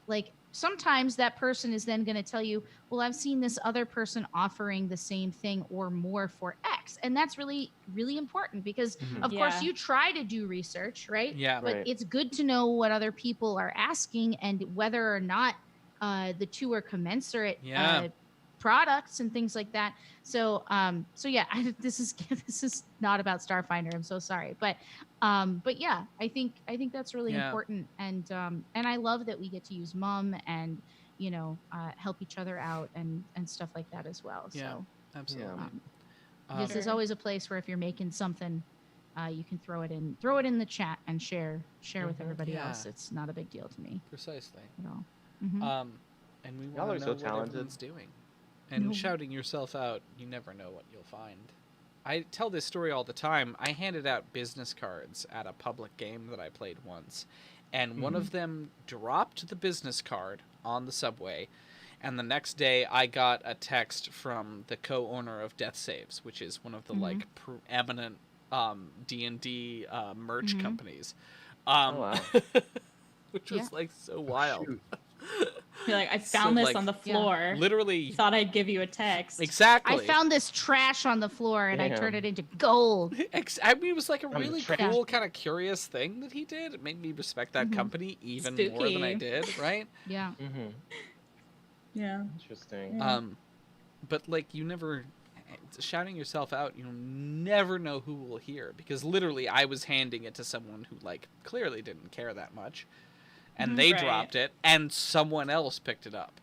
like sometimes that person is then going to tell you, well, I've seen this other person offering the same thing or more for X. And that's really, really important because of course you try to do research, right? Yeah. But it's good to know what other people are asking and whether or not the two are commensurate products and things like that. So, so yeah, this is not about Starfinder. I'm so sorry, but yeah, I think that's really important, and I love that we get to use Mum and you know help each other out and stuff like that as well. Yeah, so absolutely. This is always a place where if you're making something, you can throw it in the chat and share with everybody else. It's not a big deal to me. Precisely. At all. And we Y'all want are to so know what talented. everyone's doing. And shouting yourself out, you never know what you'll find. I tell this story all the time. I handed out business cards at a public game that I played once, and one of them dropped the business card on the subway, and the next day I got a text from the co-owner of Death Saves, which is one of the like preeminent D&D merch companies. Which was like so wild. You're like, I found this like, on the floor. Literally. Thought I'd give you a text. Exactly. I found this trash on the floor and I turned it into gold. I mean, it was like a really cool, kind of curious thing that he did. It made me respect that company even more than I did, right? Yeah. Yeah. Interesting. But like, you never shouting yourself out. You never know who will hear because literally, I was handing it to someone who like clearly didn't care that much. And they dropped it, and someone else picked it up.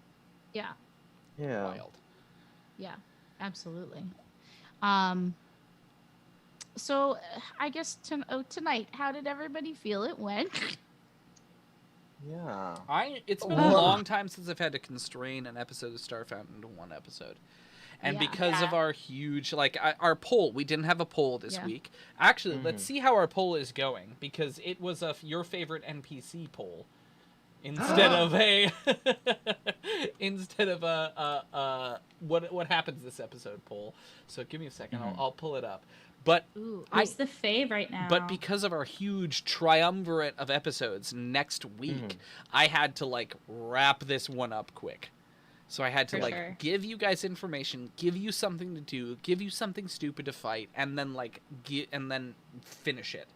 Yeah. Yeah. Wild. Yeah, absolutely. So I guess tonight, how did everybody feel it went? Yeah. It's been a long time since I've had to constrain an episode of Starfound into one episode. And because of our huge, like, our poll, we didn't have a poll this week. Actually, let's see how our poll is going, because it was your favorite NPC poll. Instead of a what happens this episode poll. So give me a second, I'll pull it up. But who's the fave right now? But because of our huge triumvirate of episodes next week, I had to like wrap this one up quick. So I had to give you guys information, give you something to do, give you something stupid to fight, and then and then finish it.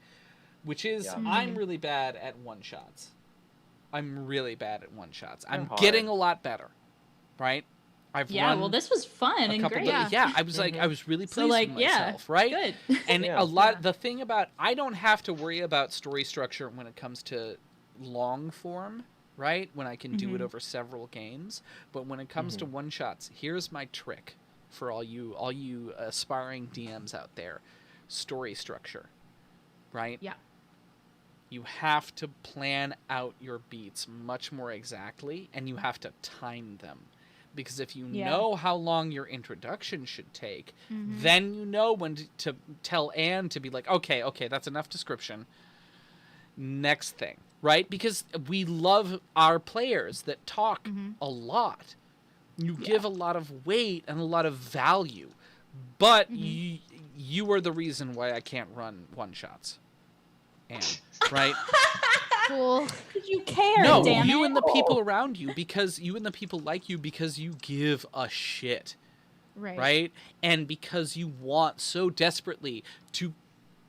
Which is I'm really bad at one-shots. I'm really bad at one-shots. I'm getting a lot better, right? Well, this was fun and great. I was like, I was really pleased with myself, right? Good. And the thing about, I don't have to worry about story structure when it comes to long form, right? When I can do it over several games. But when it comes to one-shots, here's my trick, for all you aspiring DMs out there, story structure, right? Yeah. You have to plan out your beats much more exactly, and you have to time them. Because if you know how long your introduction should take, then you know when to tell Anne to be like, okay, that's enough description. Next thing, right? Because we love our players that talk a lot. You give a lot of weight and a lot of value. But you are the reason why I can't run one-shots. Anne, right? Cool. Did you care? No, damn you it. and the people around you, because you and the people like you because you give a shit, right? And because you want so desperately to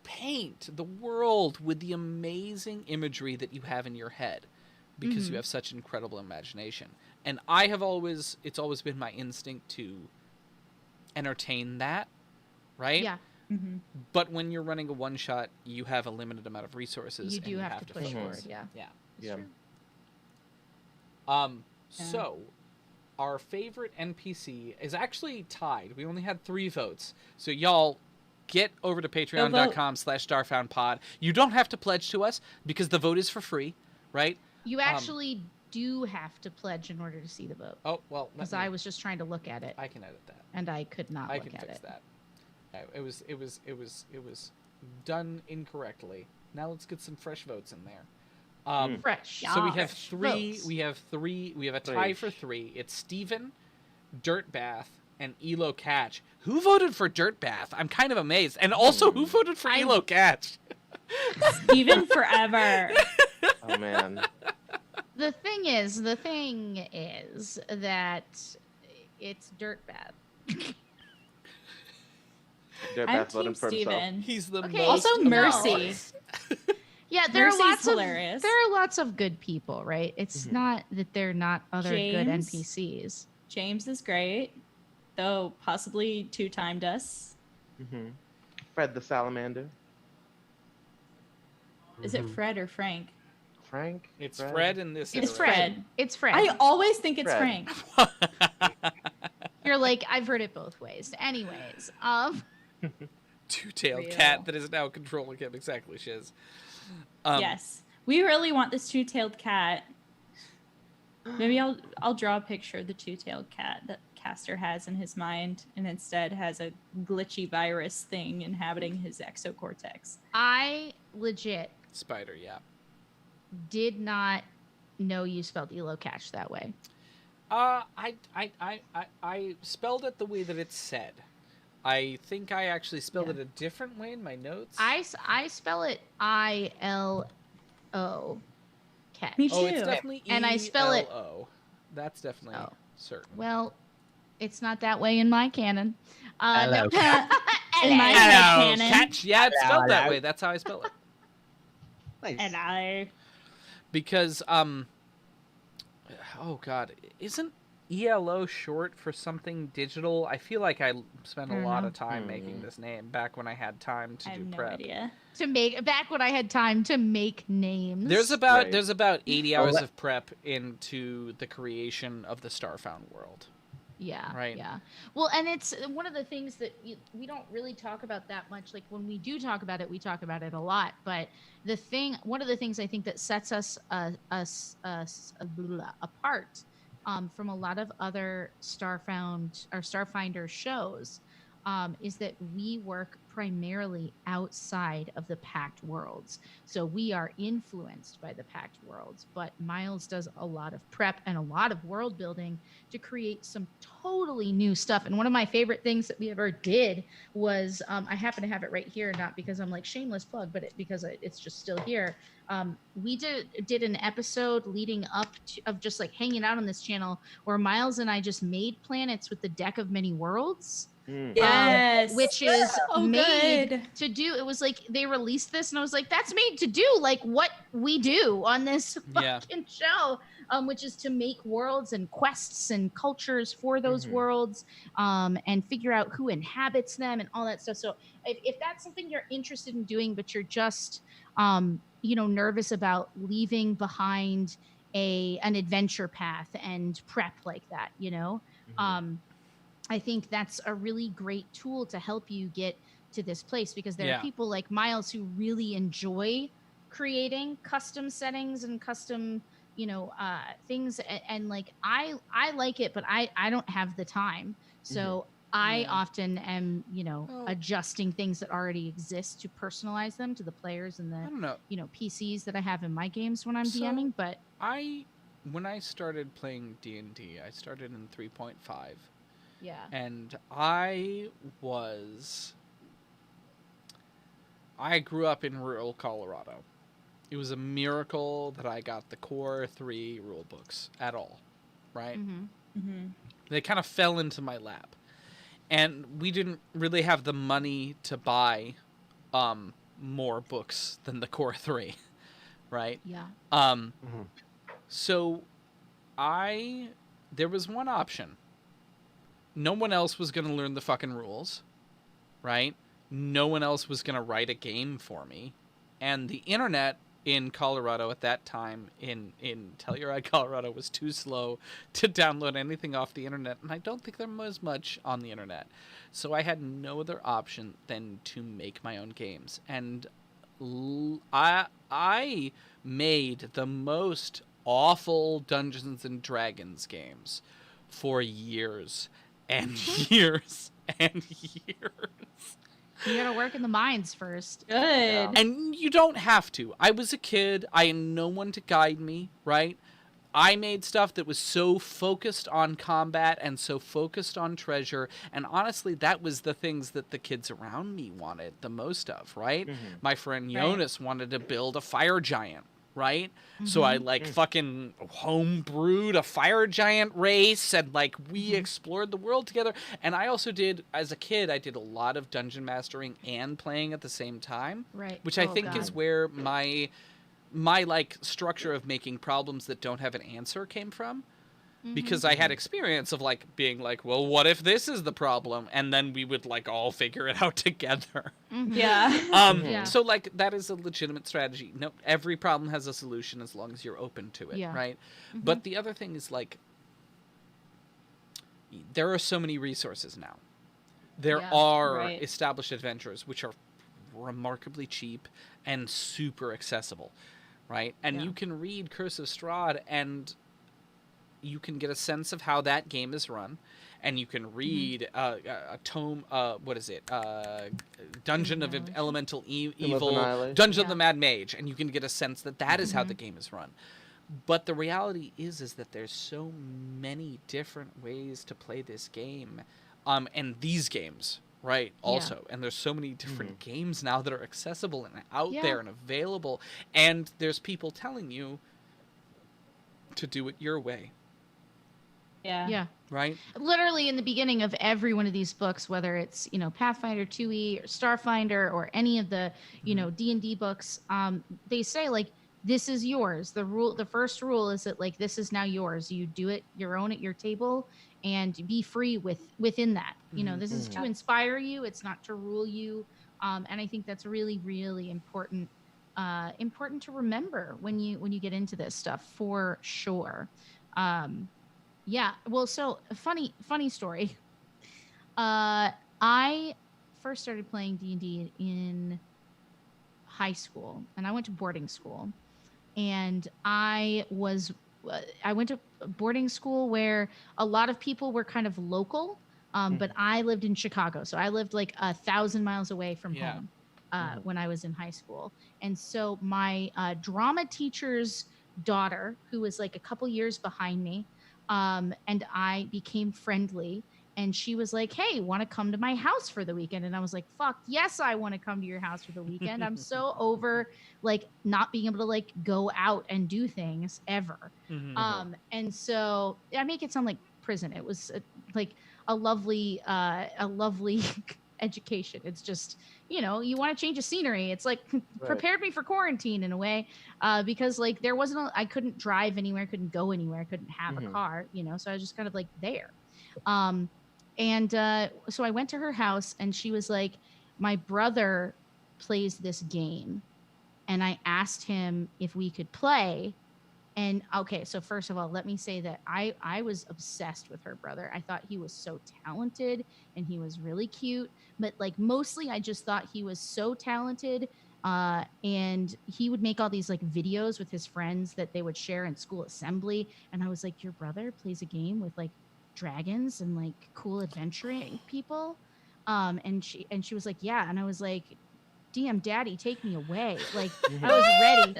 paint the world with the amazing imagery that you have in your head, because you have such incredible imagination. And it's always been my instinct to entertain that, right? Yeah. But when you're running a one shot, you have a limited amount of resources. You do have to push forward. Yeah. Yeah. So our favorite NPC is actually tied. We only had 3 votes. So y'all get over to patreon.com/starfoundpod. You don't have to pledge to us because the vote is for free, right? You actually do have to pledge in order to see the vote. Oh, well. Because I was just trying to look at it. I can edit that. And I could not I look can at fix it. that. It was done incorrectly. Now let's get some fresh votes in there. Fresh. So we have Fresh 3. votes. We have a tie for 3. It's Steven, Dirtbath, and Elo Catch. Who voted for Dirtbath? I'm kind of amazed. And also, who voted for Elo Catch? Steven forever. Oh man. The thing is that it's Dirtbath. I'm Dirtbath voting Team for himself. Steven. He's the Okay, most Also, Mercy. Yeah, there Mercy's are hilarious. there are lots of good people, right? It's not that they're not other good James? NPCs. James is great, though possibly 2-timed us. Fred the Salamander. Is it Fred or Frank? Frank. It's Fred in this. It's iteration. Fred. It's Fred. I always think it's Fred. Frank. You're like, I've heard it both ways. Anyways, Two-tailed Real. cat that is now controlling him. Exactly, Shiz. Yes, we really want this 2-tailed cat. Maybe I'll draw a picture of the 2-tailed cat that Caster has in his mind, and instead has a glitchy virus thing inhabiting his exocortex. I legit Spider, yeah. did not know you spelled Elo Catch that way. I spelled it the way that it's said. I think I actually spelled it a different way in my notes. I spell it ILO Catch. Me too. Oh, it's definitely And I spell it- ELO. That's definitely certain. Well, it's not that way in my canon. Hello. In my Hello, canon. catch. Yeah, it's spelled that Hello. way. That's how I spell it. Nice. Hello. Because oh god, isn't ELO short for something digital? I feel like I spent a lot of time making this name back when I had time to I do have no prep. idea. Back when I had time to make names. There's about Right. 80 hours of prep into the creation of the Starfound world. Yeah. Right. Yeah. Well, and it's one of the things that we don't really talk about that much. Like when we do talk about it, we talk about it a lot. But one of the things I think that sets us apart from a lot of other Starfinder shows is that we work primarily outside of the packed worlds. So we are influenced by the packed worlds, but Miles does a lot of prep and a lot of world building to create some totally new stuff. And one of my favorite things that we ever did was, I happen to have it right here, not because I'm like shameless plug, but because it's just still here. We did an episode leading up of just like hanging out on this channel where Miles and I just made planets with the deck of many worlds. Yes. Which is made good. to do. It was like they released this and I was like, that's made to do like what we do on this fucking show, which is to make worlds and quests and cultures for those worlds, and figure out who inhabits them and all that stuff. So if that's something you're interested in doing, but you're just nervous about leaving behind an adventure path and prep like that, I think that's a really great tool to help you get to this place, because there are people like Miles who really enjoy creating custom settings and custom, things. And like, I like it, but I don't have the time. So I often am, adjusting things that already exist to personalize them to the players and the, I don't know. PCs that I have in my games when I'm DMing. But when I started playing D&D, I started in 3.5. Yeah. And I grew up in rural Colorado. It was a miracle that I got the core 3 rule books at all, right? They kind of fell into my lap. And we didn't really have the money to buy more books than the core 3, right? Yeah. So there was one option. No one else was going to learn the fucking rules, right? No one else was going to write a game for me. And the internet in Colorado at that time, in Telluride, Colorado, was too slow to download anything off the internet. And I don't think there was much on the internet. So I had no other option than to make my own games. And I made the most awful Dungeons and Dragons games for years and years and years. You gotta work in the mines first. Good. Yeah. And you don't have to. I was a kid. I had no one to guide me, right? I made stuff that was so focused on combat and so focused on treasure. And honestly, that was the things that the kids around me wanted the most of, right? My friend Jonas wanted to build a fire giant, right? So I fucking homebrewed a fire giant race, and like we explored the world together. And I also did, as a kid, I did a lot of dungeon mastering and playing at the same time, right? Which I think is where my like structure of making problems that don't have an answer came from. Because I had experience of like being like, well, what if this is the problem? And then we would like all figure it out together. So like that is a legitimate strategy. No, every problem has a solution as long as you're open to it, right? But the other thing is like, there are so many resources now. There are established adventures which are remarkably cheap and super accessible, right? And you can read Curse of Strahd and you can get a sense of how that game is run, and you can read a tome. What is it? Dungeon of Elemental Evil, Dungeon of the Mad Mage, and you can get a sense that that is how the game is run. But the reality is that there's so many different ways to play this game, and these games, right? Also, and there's so many different games now that are accessible and out there and available, and there's people telling you to do it your way. Yeah. Right? Literally in the beginning of every one of these books, whether it's, Pathfinder 2e or Starfinder or any of the, D&D books, they say like, this is yours. The first rule is that like, this is now yours. You do it your own at your table and be free within that. This is to inspire you. It's not to rule you. And I think that's really, really important to remember when you get into this stuff, for sure. Yeah. Well, so funny story. I first started playing D&D in high school, and I went to boarding school, and I went to boarding school where a lot of people were kind of local, but I lived in Chicago, so I lived like 1,000 miles away from home when I was in high school. And so my drama teacher's daughter, who was like a couple years behind me, and I became friendly, and she was like, hey, want to come to my house for the weekend? And I was like, fuck yes, I want to come to your house for the weekend. I'm so over like not being able to like go out and do things ever. And so I make it sound like prison. It was like a lovely education. It's just, you want to change the scenery. It's like prepared me for quarantine in a way, because like there wasn't I couldn't drive anywhere, couldn't go anywhere, I couldn't have a car, so I was just kind of like there. And so I went to her house, and she was like, my brother plays this game, and I asked him if we could play, And okay, so first of all, let me say that I was obsessed with her brother. I thought he was so talented and he was really cute, but like mostly I just thought he was so talented. And he would make all these like videos with his friends that they would share in school assembly. And I was like, your brother plays a game with like dragons and like cool adventuring people. And she was like, yeah. And I was like, damn, daddy, take me away. Like I was ready.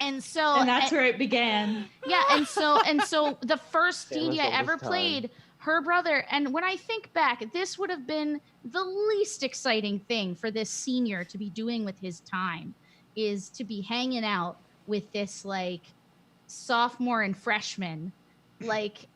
And that's where it began. Yeah, and so the first It was D&D I all ever this time. played, her brother, and when I think back, this would have been the least exciting thing for this senior to be doing with his time, is to be hanging out with this like sophomore and freshman, like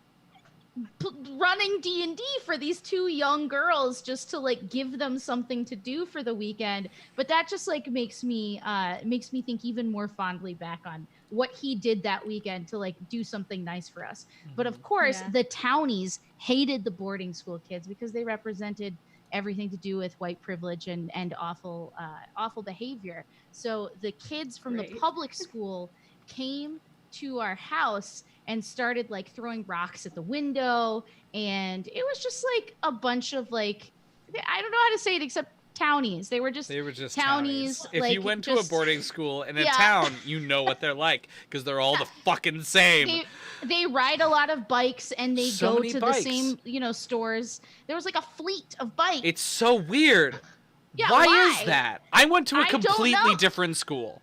running D&D for these two young girls just to like give them something to do for the weekend. But that just like makes me think even more fondly back on what he did that weekend to like do something nice for us. But of course, the townies hated the boarding school kids because they represented everything to do with white privilege and awful behavior. So the kids from the public school came to our house and started like throwing rocks at the window, and it was just like a bunch of like, I don't know how to say it except townies. They were just townies. If like, you went to a boarding school in a town, you know what they're like because they're all the fucking same. They ride a lot of bikes and they So go many to bikes. the same stores. There was like a fleet of bikes. It's so weird. Yeah, why is that? I went to a I don't completely know. different school.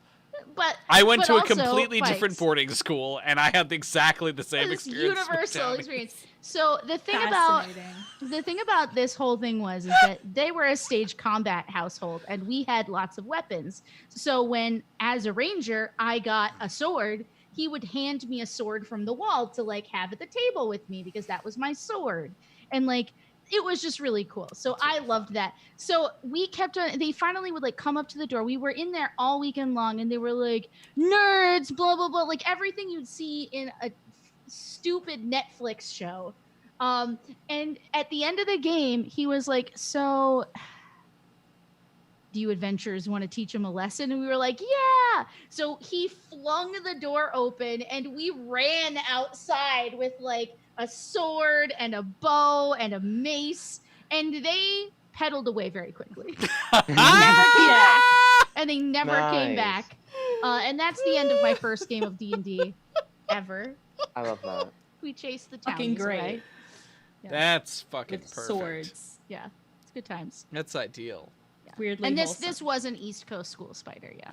But I went to a also completely bikes. different boarding school, and I had exactly the same This experience. with universal townies. experience. So the thing about this whole thing was that they were a stage combat household, and we had lots of weapons. So when, as a ranger, I got a sword, he would hand me a sword from the wall to like have at the table with me because that was my sword, and like it was just really cool. So I loved that. So we kept on, they finally would like come up to the door. We were in there all weekend long and they were like, nerds, blah, blah, blah. Like everything you'd see in a stupid Netflix show. And at the end of the game, he was like, so do you adventurers want to teach him a lesson? And we were like, yeah. So he flung the door open and we ran outside with like a sword and a bow and a mace, and they pedaled away very quickly. They never came back. And they never came back. And that's the end of my first game of D&D ever. I love that. We chased the Fucking townies great. away. Yeah. That's fucking With perfect. swords. Yeah, it's good times. That's ideal. Yeah. Weirdly and wholesome. this was an East Coast school spider, yeah.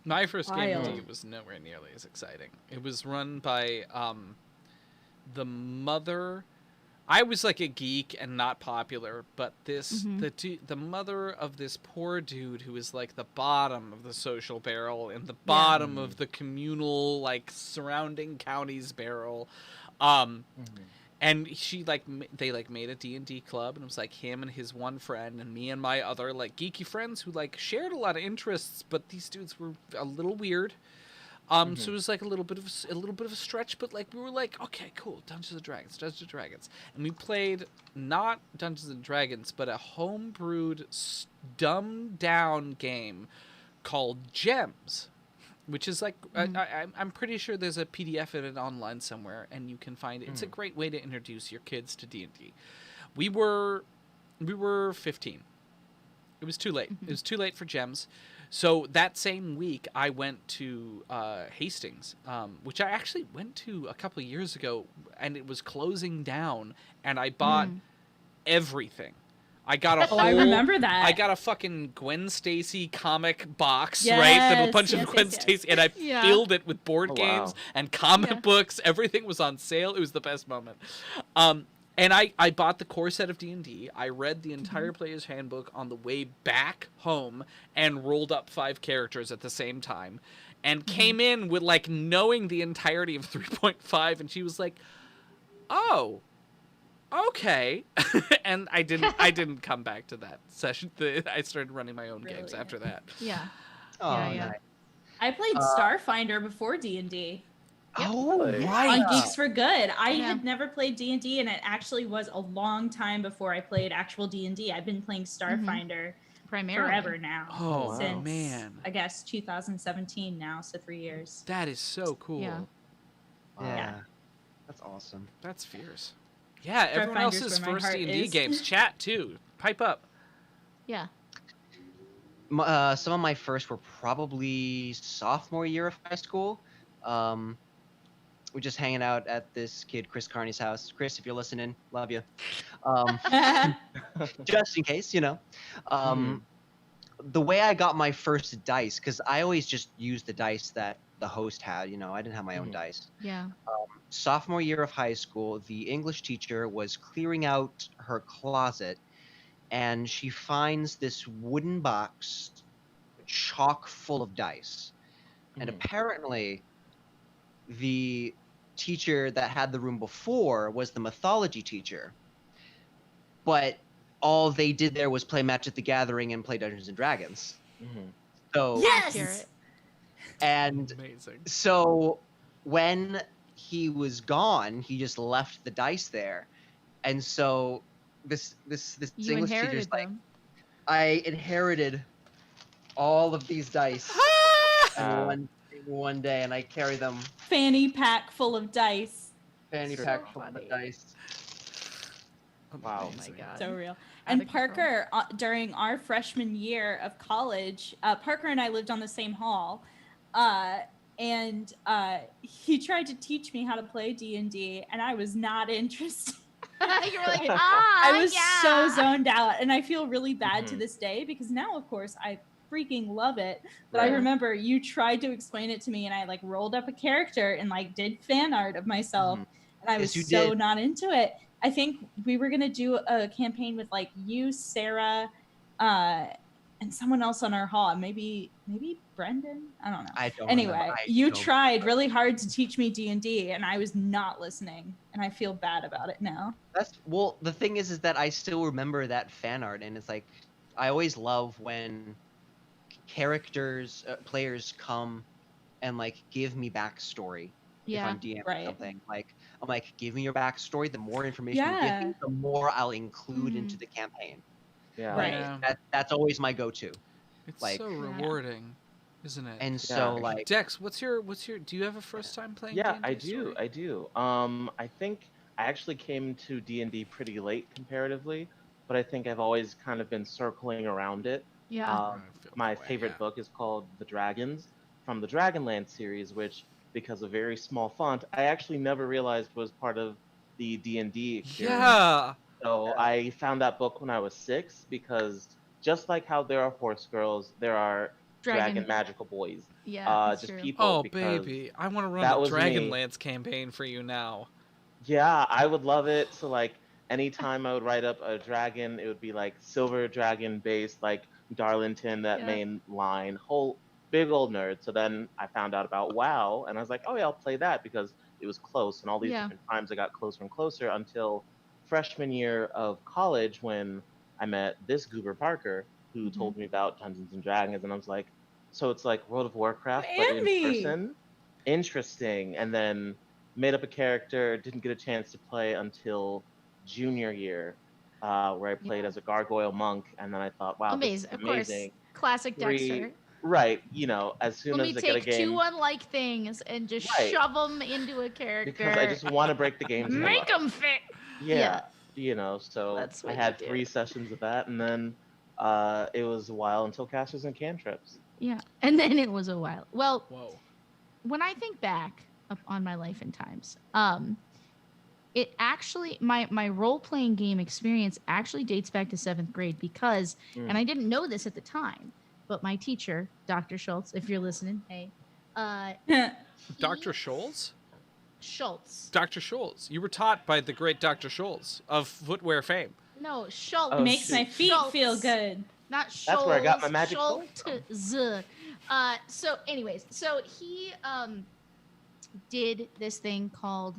My first game of Wild. D was nowhere nearly as exciting. It was run by the mother. I was like a geek and not popular, but the mother of this poor dude who was like the bottom of the social barrel and the bottom of the communal like surrounding counties barrel. And she they made a D&D club, and it was like him and his one friend and me and my other like geeky friends who like shared a lot of interests, but these dudes were a little weird. So it was like a little bit of a stretch, but like we were like, okay, cool, Dungeons and Dragons, and we played not Dungeons and Dragons, but a homebrewed, dumbed down game called Gems, which is like I'm pretty sure there's a PDF of it online somewhere, and you can find it. It's a great way to introduce your kids to D&D. We were 15. It was too late. It was too late for Gems. So that same week, I went to Hastings, which I actually went to a couple of years ago, and it was closing down, and I bought everything. I got a whole... I remember that. I got a fucking Gwen Stacy comic box, right? A bunch of Gwen Stacy, and I filled it with board games and comic books. Everything was on sale. It was the best moment. And I bought the core set of D&D. I read the entire player's handbook on the way back home and rolled up 5 characters at the same time and came in with like knowing the entirety of 3.5, and she was like, "Oh, okay." And I didn't come back to that session. I started running my own games after that. Yeah. Oh, yeah. nice. I played Starfinder before D&D. Oh, On Geeks for Good. I had never played D&D, and it actually was a long time before I played actual D&D. I've been playing Starfinder primarily forever now. Oh, wow. Since, Man. I guess 2017 now, so 3 years. That is so cool. Yeah. Yeah. Yeah. That's awesome. That's fierce. Yeah, everyone Starfinder's else's where my first heart D&D is. games. Chat, too. Pipe up. Yeah. Some of my first were probably sophomore year of high school. We're just hanging out at this kid Chris Carney's house. Chris, if you're listening, love you. Just in case, you know. The way I got my first dice, because I always just used the dice that the host had. You know, I didn't have my own dice. Yeah. Sophomore year of high school, the English teacher was clearing out her closet, and she finds this wooden box chock full of dice. And apparently, the teacher that had the room before was the mythology teacher. But all they did there was play Magic the Gathering and play Dungeons and Dragons. So Yes! and Amazing. so when he was gone, he just left the dice there. And so this You English teacher's inherited like, them. I inherited all of these dice in one day, and I carry them Fanny pack full of dice. fanny So pack full of funny. dice. Wow. Oh my god. So real. Out And of control. Parker, during our freshman year of college, Parker and I lived on the same hall, and he tried to teach me how to play D&D, and I was not interested. You were like, I was so yeah. zoned out, and I feel really bad to this day because now, of course, I freaking love it. But I Right. remember you tried to explain it to me, and I like rolled up a character and like did fan art of myself, and I was Yes, you so did. not into it. I think we were gonna do a campaign with like you, Sarah, and someone else on our hall. Maybe Brendan. I don't know. I don't Anyway, remember. you tried really hard to teach me D&D, and I was not listening, and I feel bad about it now. Well, the thing is that I still remember that fan art, and it's like I always love when players come and like give me backstory. If I'm DMing Right. something, like I'm like, give me your backstory. The more information you give Yeah. me, the more I'll include into the campaign. Yeah. Right. Yeah. That's always my go-to. It's Like- so rewarding, isn't it? And so Yeah. like Dex, what's your do you have a first time playing Yeah, D&D I do. story? I do. I think I actually came to D&D pretty late comparatively, but I think I've always kind of been circling around it. Yeah. I feel My that way, favorite yeah. book is called The Dragons from the Dragonland series, which, because of very small font, I actually never realized was part of the D&D experience. Yeah. So I found that book when I was 6 because just like how there are horse girls, there are dragon magical boys. Yeah. That's Just true. people. Oh, because baby. I want to run that a was me. Dragonlance campaign for you now. Yeah, I would love it. So like anytime I would write up a dragon, it would be like silver dragon based, like Darlington, that Yeah. main line, whole big old nerd. So then I found out about WoW, and I was like, oh yeah, I'll play that because it was close. And all these Yeah. different times I got closer and closer until freshman year of college when I met this Goober Parker who told me about Dungeons and Dragons, and I was like, so it's like World of Warcraft but And in me. person. Interesting. And then made up a character, didn't get a chance to play until junior year, where I played Yeah. as a gargoyle monk, and then I thought, wow, this is Amazing. Of course. amazing. Classic Three- Dexter. Right, you know, as soon Let me as I get a take two game, unlike things and just Right. shove them into a character. because I just want to break the game's make hello. them fit. Yeah, you know, so That's I what had you do. 3 sessions of that, and then it was a while until Casters and Cantrips. Yeah. And then it was a while. Well, Whoa. when I think back on my life and times, it actually my role playing game experience actually dates back to 7th grade because, and I didn't know this at the time, but my teacher, Dr. Schultz, if you're listening, hey, Dr. Scholes? Schultz. Dr. Scholes. You were taught by the great Dr. Scholes of footwear fame. No, Schultz. Oh, Makes my feet Schultz. feel good. Not Schultz. That's where I got my magic sword Schultz. So anyways, so he did this thing called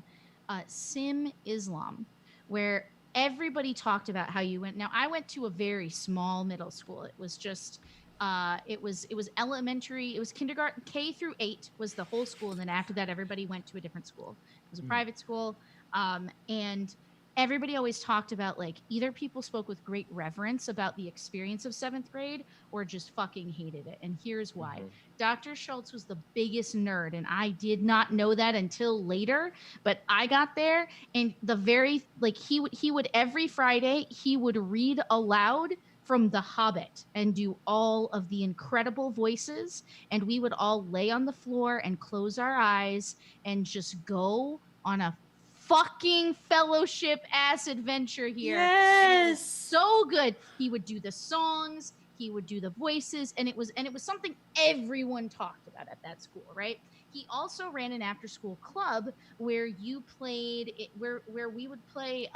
Sim Islam, where everybody talked about how you went. Now I went to a very small middle school. It was just it was elementary. It was kindergarten, K through 8 was the whole school, and then after that, everybody went to a different school. It was a private school, and everybody always talked about like either people spoke with great reverence about the experience of 7th grade or just fucking hated it. And here's why. Dr. Schultz was the biggest nerd, and I did not know that until later, but I got there, and the very like he would every Friday he would read aloud from The Hobbit and do all of the incredible voices, and we would all lay on the floor and close our eyes and just go on a fucking fellowship ass adventure here. Yes. And it was so good. He would do the songs, he would do the voices, and it was something everyone talked about at that school, right? He also ran an after school club where you played it, where we would play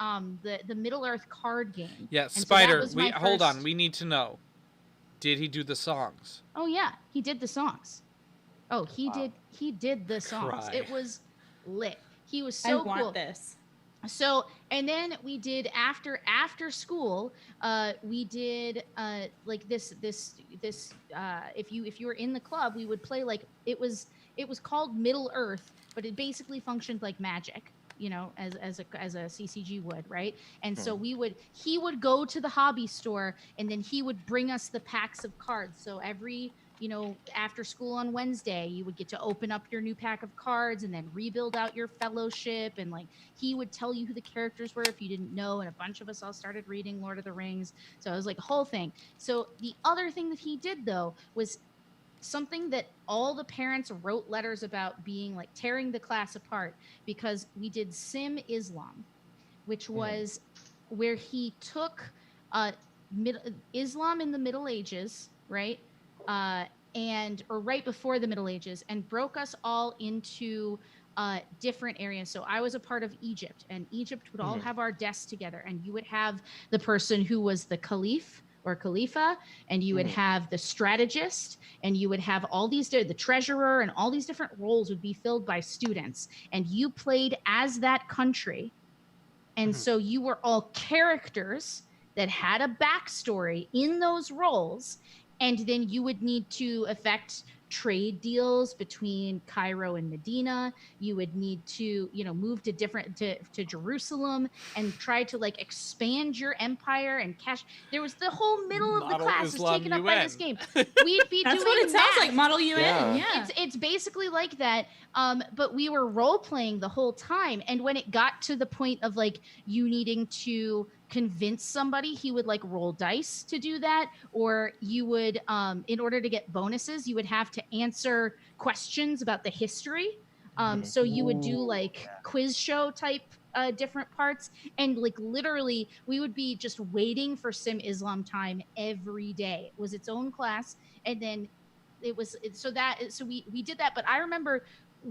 the Middle Earth card game. Yeah, And Spider, so hold on, we need to know. Did he do the songs? Oh yeah, he did the songs. Oh, he did the songs. Cry. It was lit. He was so cool. I want this. So, and then we did after school, we did like this if you were in the club, we would play like it was called Middle Earth, but it basically functioned like Magic, you know, as a CCG would, right? And so he would go to the hobby store, and then he would bring us the packs of cards. So every, you know, after school on Wednesday, you would get to open up your new pack of cards and then rebuild out your fellowship. And like, he would tell you who the characters were if you didn't know. And a bunch of us all started reading Lord of the Rings. So it was like a whole thing. So the other thing that he did though, was something that all the parents wrote letters about, being like tearing the class apart, because we did Sim Islam, which was where he took Islam in the Middle Ages, right? Or right before the Middle Ages, and broke us all into different areas. So I was a part of Egypt, and Egypt would all have our desks together, and you would have the person who was the caliph or Khalifa, and you would have the strategist, and you would have all these, the treasurer, and all these different roles would be filled by students, and you played as that country. And so you were all characters that had a backstory in those roles, and then you would need to effect trade deals between Cairo and Medina. You would need to, you know, move to Jerusalem and try to like expand your empire and cash. There was the whole middle of the class was taken up by this game. We'd be That's doing what it sounds math. like, Model UN. Yeah. It's basically like that. But we were role playing the whole time. And when it got to the point of like you needing to convince somebody, he would like roll dice to do that, or you would in order to get bonuses, you would have to answer questions about the history. So you would do like quiz show type different parts, and like literally we would be just waiting for Sim Islam time every day. It was its own class, and then so we did that. But I remember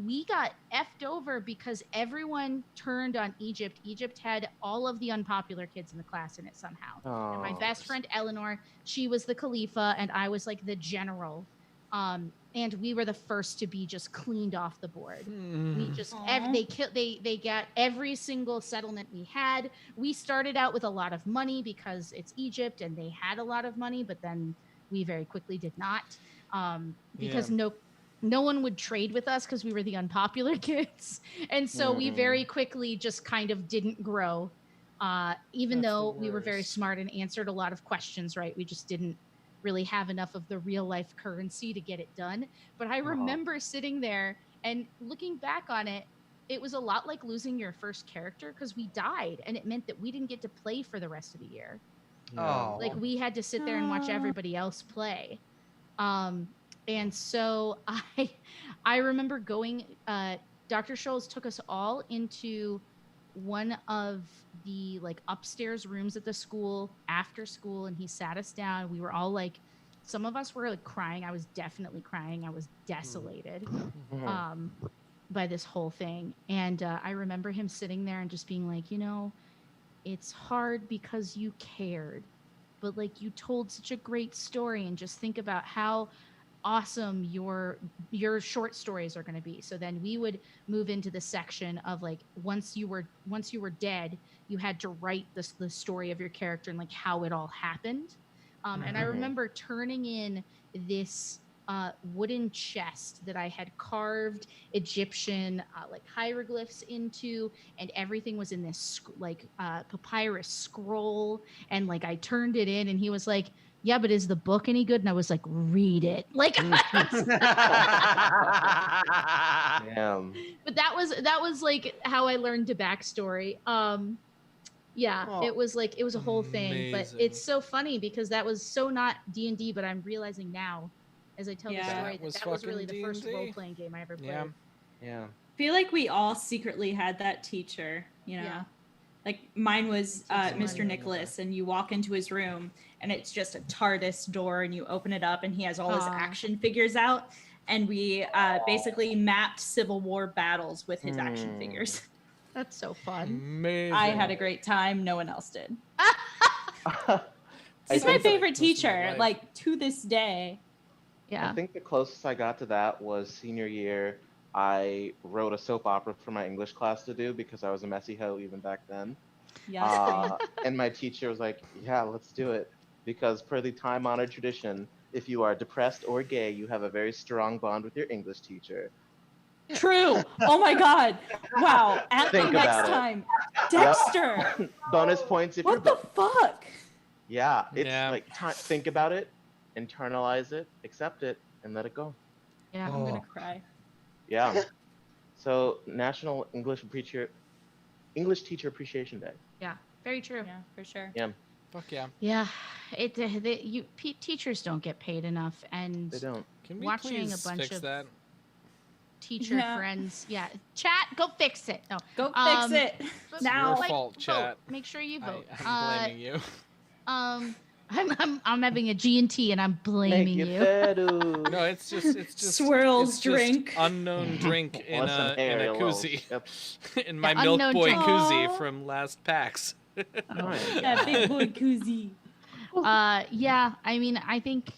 we got effed over because everyone turned on Egypt. Egypt had all of the unpopular kids in the class in it somehow. And my best friend Eleanor, she was the Khalifa, and I was like the general. And we were the first to be just cleaned off the board. We just they got every single settlement we had. We started out with a lot of money because it's Egypt and they had a lot of money, but then we very quickly did not, because no one would trade with us because we were the unpopular kids. And so we very quickly just kind of didn't grow, even though we were very smart and answered a lot of questions right. We just didn't really have enough of the real life currency to get it done. But I remember sitting there and looking back on it, it was a lot like losing your first character, because we died and it meant that we didn't get to play for the rest of the year. Like we had to sit there and watch everybody else play. And so I remember going, Dr. Scholes took us all into one of the like upstairs rooms at the school after school, and he sat us down. We were all like, some of us were like crying. I was definitely crying. I was desolated by this whole thing. And I remember him sitting there and just being like, you know, it's hard because you cared, but like you told such a great story, and just think about how awesome your short stories are going to be. So then we would move into the section of like once you were dead, you had to write the story of your character and like how it all happened. And I remember turning in this wooden chest that I had carved Egyptian like hieroglyphs into, and everything was in this papyrus scroll. And like I turned it in, and he was like, "Yeah, but is the book any good?" And I was like, "Read it." Like, Damn. but that was like how I learned the backstory. Yeah, Oh, it was a whole thing, but amazing. it's so funny because that was so not D&D, but I'm realizing now as I tell the Yeah. story That that was really fucking the first D&D. role-playing game I ever played. Yeah. Yeah. I feel like we all secretly had that teacher, you know. Yeah. Like mine was It's Mr. mine. Nicholas, and you walk into his room, and it's just a TARDIS door, and you open it up, and he has all his Aw. action figures out, and we basically mapped Civil War battles with his action figures. That's so fun. Amazing. I had a great time. No one else did. I He's my think- favorite Most of my teacher, life. like to this day. Yeah. I think the closest I got to that was senior year. I wrote a soap opera for my English class to do because I was a messy hoe even back then. Yeah. And my teacher was like, "Yeah, let's do it," because per the time-honored tradition, if you are depressed or gay, you have a very strong bond with your English teacher. True. Oh my God. Wow. At the Think next about it. time, Dexter. Bonus points if What you're the fuck? Yeah, it's Yeah. like think about it, internalize it, accept it, and let it go. Yeah. I'm gonna cry. Yeah. So National English Teacher Appreciation Day. Yeah. Very true. Yeah, for sure. Fuck yeah. Yeah. Teachers don't get paid enough, and They don't. Can we Watching a please bunch fix of- that? teacher Yeah. friends. Yeah. Chat, go fix it. No. Go Um, fix it but, now. Your fault, vote. chat. Make sure you vote. I'm blaming you. I'm having a G&T and I'm blaming Make you. it better. No, it's just Swirls it's just drink. unknown drink in Want some a Ariel koozie. Yep. In my The Milk unknown Boy drink. koozie Aw. from last PAX. Alright. Yeah, big boy koozie. Yeah, I mean, I think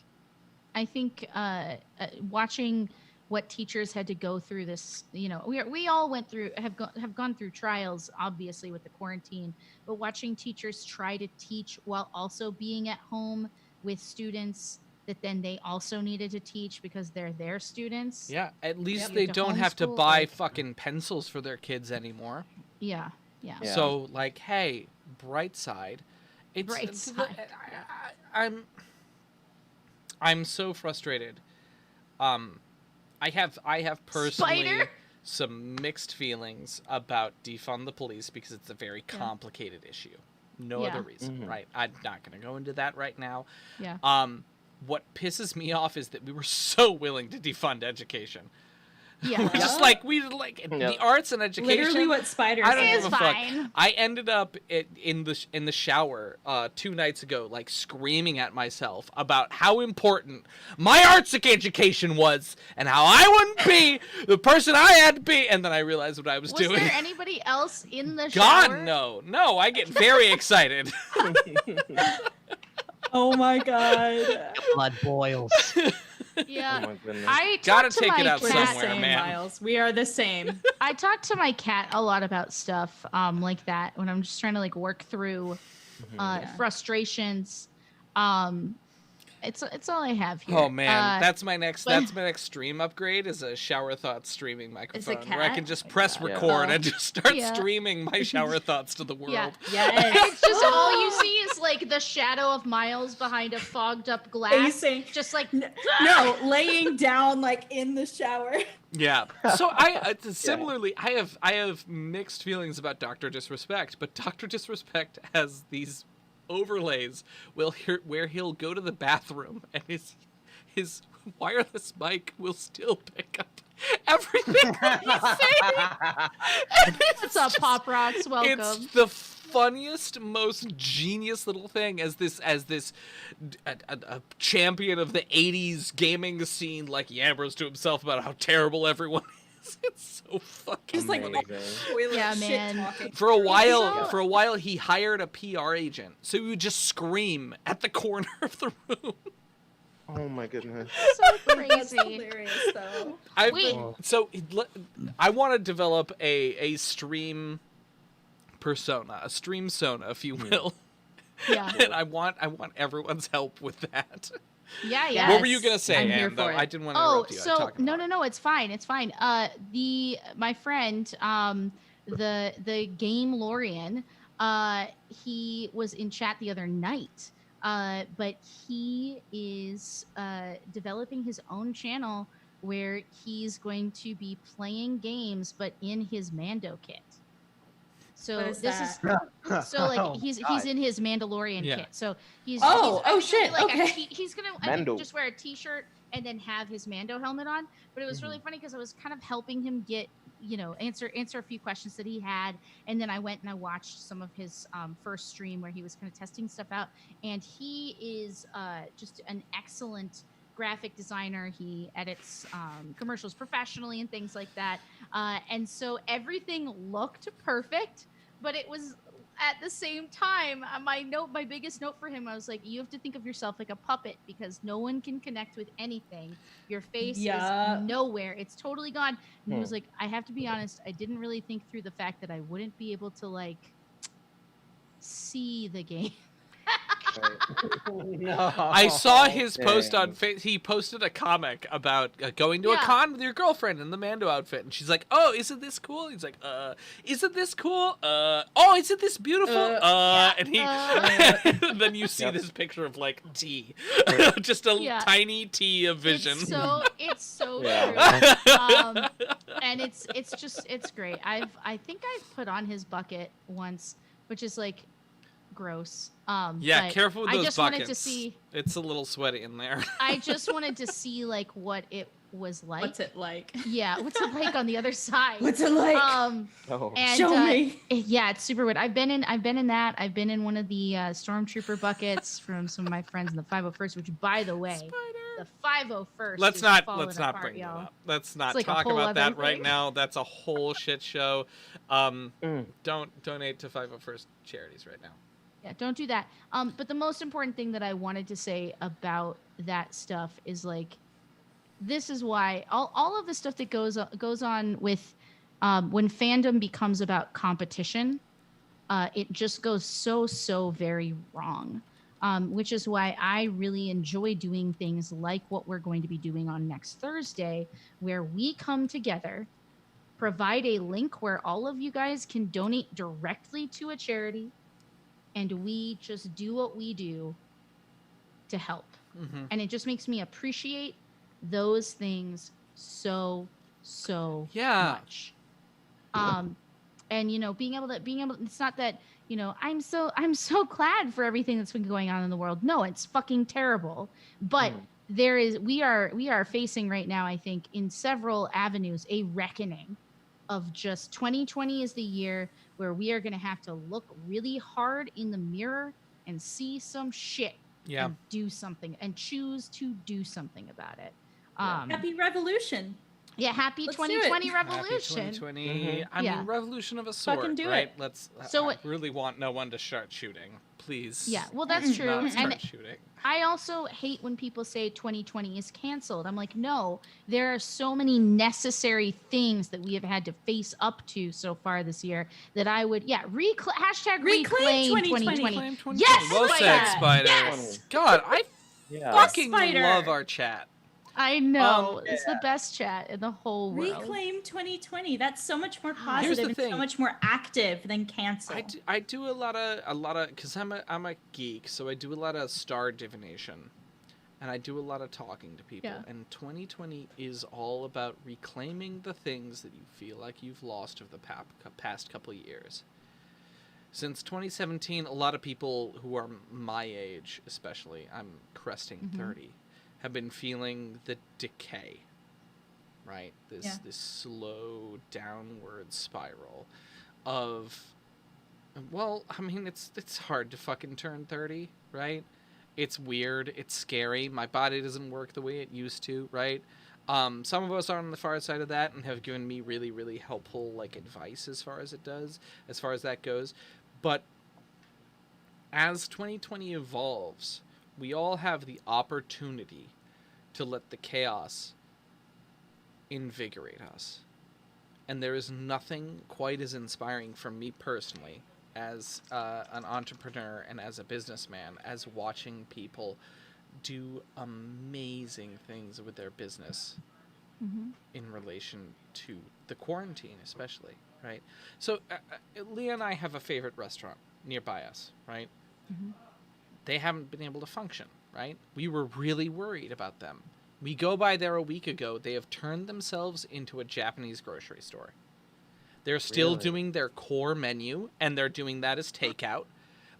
watching what teachers had to go through this, you know, we all went through have gone through trials, obviously, with the quarantine, but watching teachers try to teach while also being at home with students that then they also needed to teach because they're their students. Yeah, at least Yep. they To don't have to homeschool, buy like- fucking pencils for their kids anymore. Yeah. Yeah. So, like, hey, bright side. Bright side. I'm so frustrated. I have personally Spider? some mixed feelings about defund the police because it's a very Yeah. complicated issue. No Yeah. other reason, Mhm. right? I'm not going to go into that right now. Yeah. What pisses me off is that we were so willing to defund education. Yeah. We're just like the arts and education. Literally what Spider I don't said. It's give a fuck. fine. I ended up in the shower 2 nights ago, like screaming at myself about how important my arts education was and how I wouldn't be the person I had to be. And then I realized what I was doing. Was there anybody else in the shower? God, no. I get very excited. Oh my God. Blood boils. Yeah. Oh my goodness. I Gotta talked to take it my out We're cat. the somewhere, same, man. Miles. We are the same. I talk to my cat a lot about stuff like that when I'm just trying to like work through Yeah. frustrations. It's all I have here. Oh man, that's my next but- stream upgrade is a shower thoughts streaming microphone where I cat? can just Oh my press God. record Yeah. and just start Yeah. streaming my shower thoughts to the world. Yeah. Yes. It's just all you see is like the shadow of Miles behind a fogged up glass. Facing. Just like No, laying down like in the shower. Yeah. So I similarly I have mixed feelings about Dr. Disrespect, but Dr. Disrespect has these overlays where he'll go to the bathroom and his wireless mic will still pick up everything that he's saying. And What's up, Pop Rocks? Welcome. It's the funniest, most genius little thing as this a champion of the 80s gaming scene like yammers to himself about how terrible everyone is. It's so fucking Just like funny. toilet Yeah, shit man. talking. For a while, So- he hired a PR agent, so he would just scream at the corner of the room. Oh my goodness. so That's crazy. hilarious, though. Wait. I want to develop a stream persona, a stream sona, if you will, Yeah. and I want everyone's help with that. Yeah. What were you gonna say, I'm here Anne? Though for it. I didn't want to interrupt you. So no, it's fine. My friend, the game Lorian, he was in chat the other night. But he is developing his own channel where he's going to be playing games, but in his Mando kit. So What is this that? is so like he's in his Mandalorian Yeah. kit. So he's shit, like okay. he's gonna Mando. just wear a t-shirt and then have his Mando helmet on. But it was really funny because I was kind of helping him get answer a few questions that he had, and then I went and I watched some of his first stream where he was kind of testing stuff out, and he is just an excellent graphic designer. He edits commercials professionally and things like that, and so everything looked perfect, but it was at the same time my biggest note for him, I was like, you have to think of yourself like a puppet because no one can connect with anything. Your face is nowhere, it's totally gone. And he was like, I have to be honest, I didn't really think through the fact that I wouldn't be able to like see the game. No. I saw his post on he posted a comic about going to a con with your girlfriend in the Mando outfit, and she's like, "Oh, isn't this cool?" He's like, isn't this cool? Oh, isn't this beautiful?" And he and then you see this picture of like T, just a tiny T of vision. It's so true. And it's great. I think I've put on his bucket once, which is like gross. Yeah, careful with those just buckets. Wanted to see, it's a little sweaty in there. I just wanted to see like what it was like. What's it like? Yeah, what's it like on the other side? What's it like? And, show me. Yeah, it's super weird. I've been in that. I've been in one of the stormtrooper buckets from some of my friends in the 501st, which, by the way, the 501st. Let's not apart, bring y'all. that up. Let's not like talk about that right thing. now. That's a whole shit show. Don't donate to 501st charities right now. Yeah, don't do that. But the most important thing that I wanted to say about that stuff is like, this is why all of the stuff that goes on with when fandom becomes about competition, it just goes so very wrong. Which is why I really enjoy doing things like what we're going to be doing on next Thursday, where we come together, provide a link where all of you guys can donate directly to a charity, and we just do what we do to help. Mm-hmm. And it just makes me appreciate those things so much. And being able it's not that, I'm so glad for everything that's been going on in the world. No, it's fucking terrible. But we are facing right now, I think, in several avenues, a reckoning of just 2020 is the year where we are going to have to look really hard in the mirror and see some shit and do something and choose to do something about it. Happy revolution. Yeah, happy Let's 2020 do revolution. Happy 2020. I mean, revolution of a sort, Fucking do right? it. I really want no one to start shooting. Please. Yeah, well, that's true. Not start And shooting. I also hate when people say 2020 is canceled. I'm like, no, there are so many necessary things that we have had to face up to so far this year that I would, hashtag reclaim 2020. Reclaim 2020. Yes, Well said, Spider. Yes. God, I fucking Spider. love our chat. I know. It's the best chat in the whole world. Reclaim 2020. That's so much more Here's positive the and thing. so much more active than cancel. I do a lot of because I'm a geek, so I do a lot of star divination, and I do a lot of talking to people. Yeah. And 2020 is all about reclaiming the things that you feel like you've lost of the past couple of years. Since 2017, a lot of people who are my age, especially, I'm cresting 30, have been feeling the decay, right? This slow downward spiral of, well, I mean, it's hard to fucking turn 30, right? It's weird, it's scary. My body doesn't work the way it used to, right? Some of us are on the far side of that and have given me really, really helpful like advice as far as that goes. But as 2020 evolves, we all have the opportunity to let the chaos invigorate us. And there is nothing quite as inspiring for me personally as an entrepreneur and as a businessman as watching people do amazing things with their business in relation to the quarantine, especially, right? So Leah and I have a favorite restaurant nearby us, right? They haven't been able to function, right? We were really worried about them. We go by there a week ago. They have turned themselves into a Japanese grocery store. They're still doing their core menu, and they're doing that as takeout.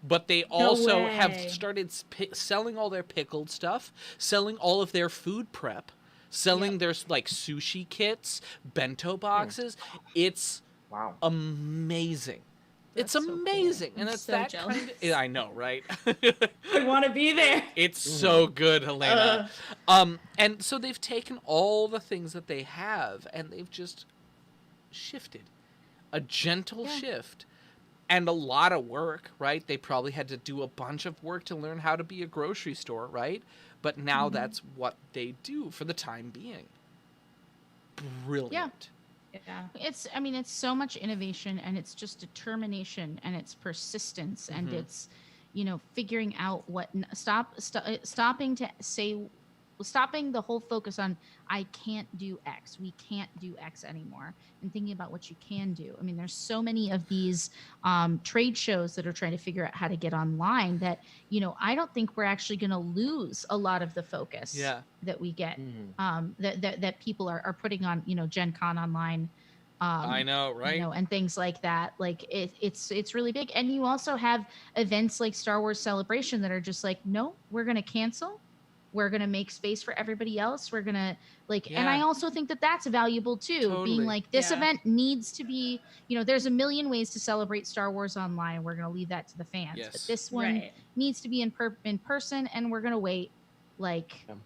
But they also have started selling all their pickled stuff, selling all of their food prep, selling their like sushi kits, bento boxes. It's amazing. It's amazing. So cool. And it's so that jealous. Kind of, I know, right? I want to be there. It's so good, Helena. And so they've taken all the things that they have and they've just shifted. A gentle shift. And a lot of work, right? They probably had to do a bunch of work to learn how to be a grocery store, right? But now that's what they do for the time being. Brilliant. Yeah. It's so much innovation, and it's just determination, and it's persistence, and it's, figuring out what stopping the whole focus on I can't do X. We can't do X anymore, and thinking about what you can do. I mean, there's so many of these trade shows that are trying to figure out how to get online that, I don't think we're actually going to lose a lot of the focus that we get, that people are putting on, Gen Con online. I know, right? And things like that. Like it's really big. And you also have events like Star Wars Celebration that are just like, no, we're going to cancel. We're going to make space for everybody else. We're going to and I also think that that's valuable too. Totally. Being like, this event needs to be, there's a million ways to celebrate Star Wars online. We're going to leave that to the fans. Yes. But this one needs to be in person, and we're going to wait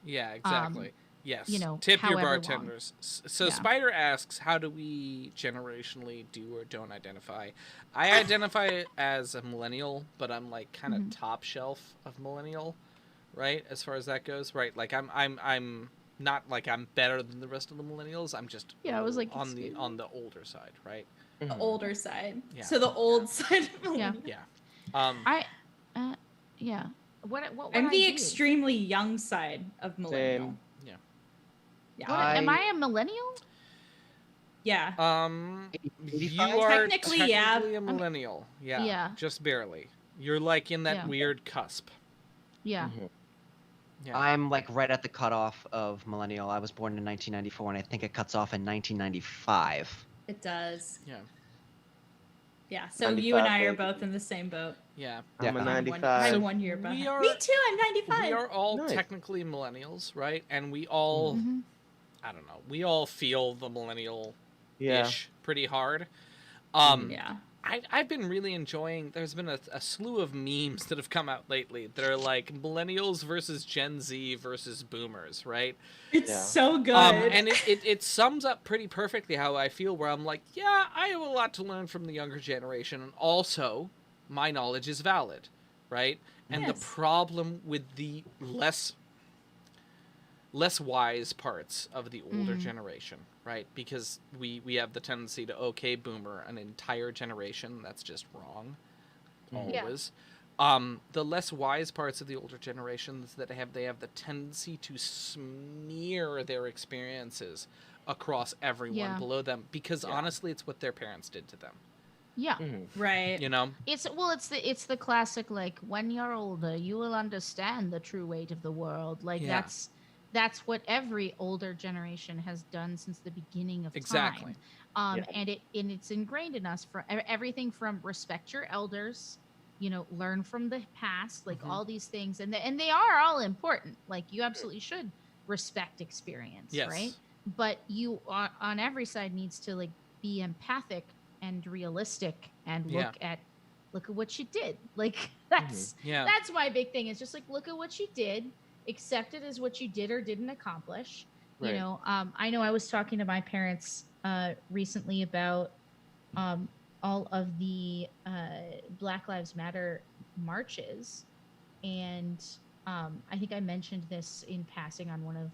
yeah, exactly. Yes. Tip your bartenders. Long. So Spider asks, how do we generationally do or don't identify? I identify as a millennial, but I'm like kind of top shelf of millennial. Right, as far as that goes, right? Like I'm not like I'm better than the rest of the millennials. I'm just I was like on the older side, right? The older side. Yeah. So the old side. Yeah. What I'm the extremely young side of millennial. Same. Yeah. Am I a millennial? Yeah. You are technically a millennial. Yeah. Just barely. You're like in that weird cusp. Yeah. Yeah. I'm like right at the cutoff of millennial. I was born in 1994, and I think it cuts off in 1995. It does. Yeah. Yeah. So you and I are both in the same boat. Yeah. I'm a 95. I'm 1 year behind. Me too. I'm 95. We are all technically millennials, right? And we all, I don't know, we all feel the millennial-ish pretty hard. I've been really enjoying, there's been a slew of memes that have come out lately that are like millennials versus Gen Z versus boomers, right? It's so good. And it sums up pretty perfectly how I feel, where I'm like, yeah, I have a lot to learn from the younger generation, and also my knowledge is valid, right? And the problem with the less wise parts of the older generation, right? Because we have the tendency to boomer an entire generation. That's just wrong. Always. The less wise parts of the older generations that they have the tendency to smear their experiences across everyone below them, because honestly it's what their parents did to them. Yeah. Right. It's the classic, like, when you're older you will understand the true weight of the world. Like that's what every older generation has done since the beginning of time. And it's ingrained in us for everything from respect your elders, learn from the past, like all these things, and they are all important. Like, you absolutely should respect experience, right? But you on every side needs to like be empathic and realistic and look at what you did. Like that's my big thing. Is just like, look at what you did. Accept it as what you did or didn't accomplish. Right. I know I was talking to my parents recently about all of the Black Lives Matter marches, and I think I mentioned this in passing on one of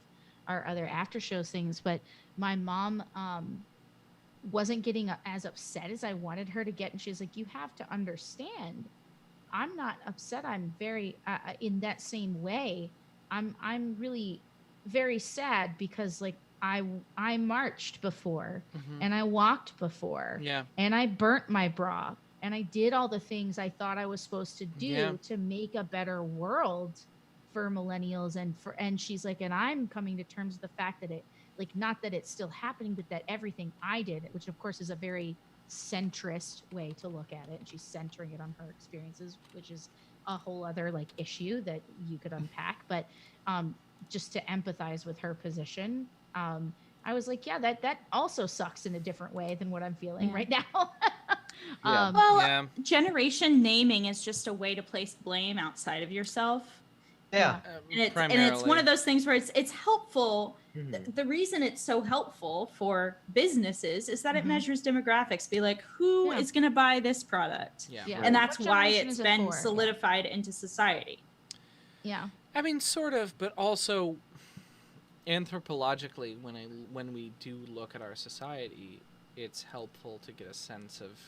our other after shows things, but my mom wasn't getting as upset as I wanted her to get, and she was like, you have to understand, I'm not upset. I'm very in that same way. I'm really very sad because like I marched before and I walked before and I burnt my bra and I did all the things I thought I was supposed to do to make a better world for millennials and she's like, and I'm coming to terms with the fact that it, like, not that it's still happening, but that everything I did, which of course is a very centrist way to look at it, and she's centering it on her experiences, which is a whole other like issue that you could unpack. But just to empathize with her position, I was like, yeah, that also sucks in a different way than what I'm feeling right now. Generation naming is just a way to place blame outside of yourself. Yeah. And it's one of those things where it's helpful. The reason it's so helpful for businesses is that it measures demographics. Be like, who is going to buy this product? And that's why it's been solidified into society. Yeah. I mean, sort of, but also anthropologically, when we do look at our society, it's helpful to get a sense of,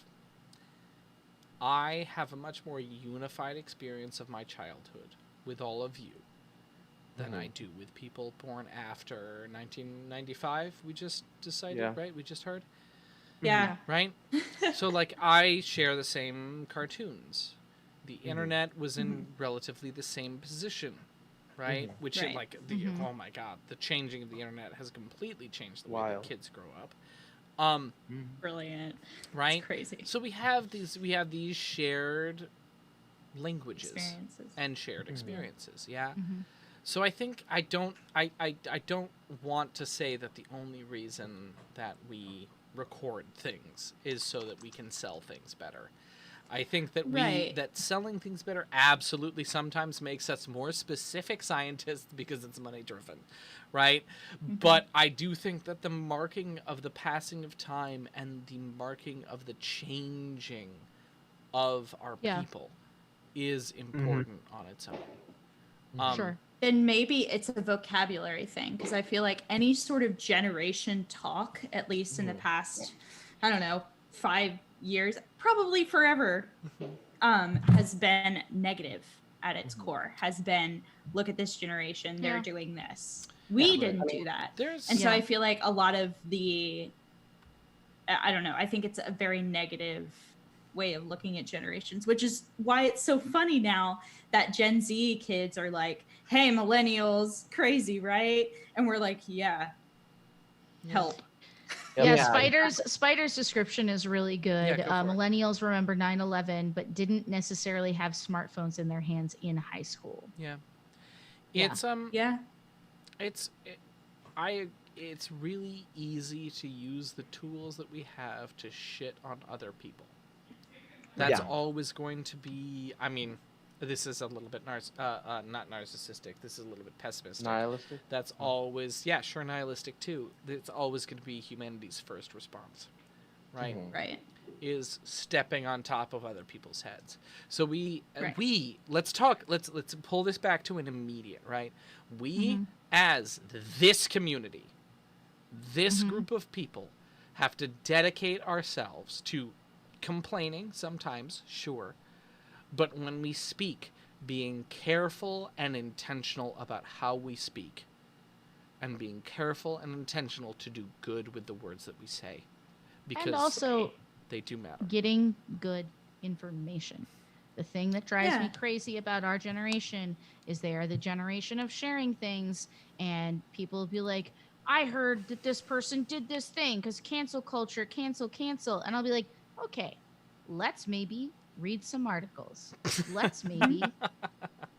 I have a much more unified experience of my childhood with all of you than I do with people born after 1995. We just decided, right? We just heard. Yeah. Right? So, like, I share the same cartoons. The internet was in relatively the same position, right? Which, like, oh my God, the changing of the internet has completely changed the way that kids grow up. Brilliant. Right? It's crazy. So we have these shared languages and shared experiences. So I think I don't want to say that the only reason that we record things is so that we can sell things better. I think that that selling things better absolutely sometimes makes us more specific scientists because it's money driven, right? But I do think that the marking of the passing of time and the marking of the changing of our people is important on its own. Sure. Then maybe it's a vocabulary thing, because I feel like any sort of generation talk, at least in the past, I don't know, 5 years, probably forever, has been negative at its core, has been, look at this generation, they're doing this. We didn't do that. And so I feel like a lot of the, I don't know, I think it's a very negative way of looking at generations, which is why it's so funny now that Gen Z kids are like, hey, millennials, crazy, right? And we're like, help. Spider's description is really good. Millennials remember 9/11, but didn't necessarily have smartphones in their hands in high school. It's really easy to use the tools that we have to shit on other people. That's always going to be, I mean, this is a little bit not narcissistic. This is a little bit pessimistic. Nihilistic? That's always, nihilistic too. It's always going to be humanity's first response, right? Right. Is stepping on top of other people's heads. So let's pull this back to an immediate, right? We, as this community, this group of people, have to dedicate ourselves to complaining sometimes, sure, but when we speak, being careful and intentional about how we speak, and being careful and intentional to do good with the words that we say, because and also they do matter. Getting good information. The thing that drives me crazy about our generation is they are the generation of sharing things, and people will be like, I heard that this person did this thing because cancel culture, cancel. And I'll be like, okay, let's maybe read some articles. Let's maybe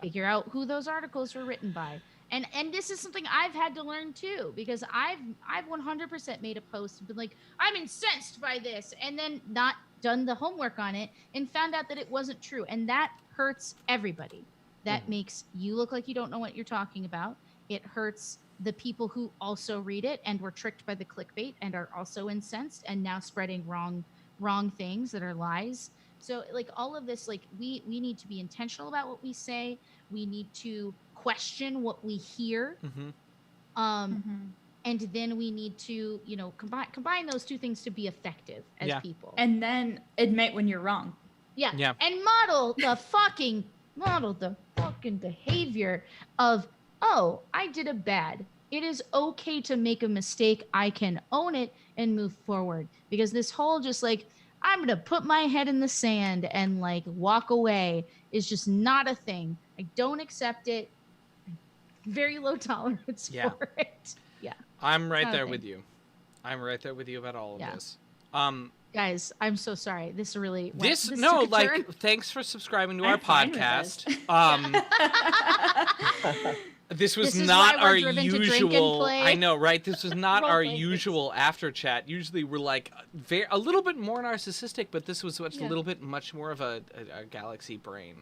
figure out who those articles were written by. And this is something I've had to learn too, because I've 100% made a post and been like, I'm incensed by this, and then not done the homework on it and found out that it wasn't true. And that hurts everybody. That makes you look like you don't know what you're talking about. It hurts the people who also read it and were tricked by the clickbait and are also incensed and now spreading wrong things that are lies. So like all of this, like we need to be intentional about what we say. We need to question what we hear. And then we need to, combine those two things to be effective as people. And then admit when you're wrong. And model the fucking behavior of oh, I did a bad. It is okay to make a mistake. I can own it and move forward. Because this whole just like, I'm going to put my head in the sand and like walk away is just not a thing. I don't accept it. Very low tolerance for it. Yeah. I'm right there with you. I'm right there with you about all of this. Guys, I'm so sorry. This really thanks for subscribing to our podcast. This was not our usual. I know, right? This was not our usual after chat. Usually we're like a little bit more narcissistic, but this was a little bit much more of a galaxy brain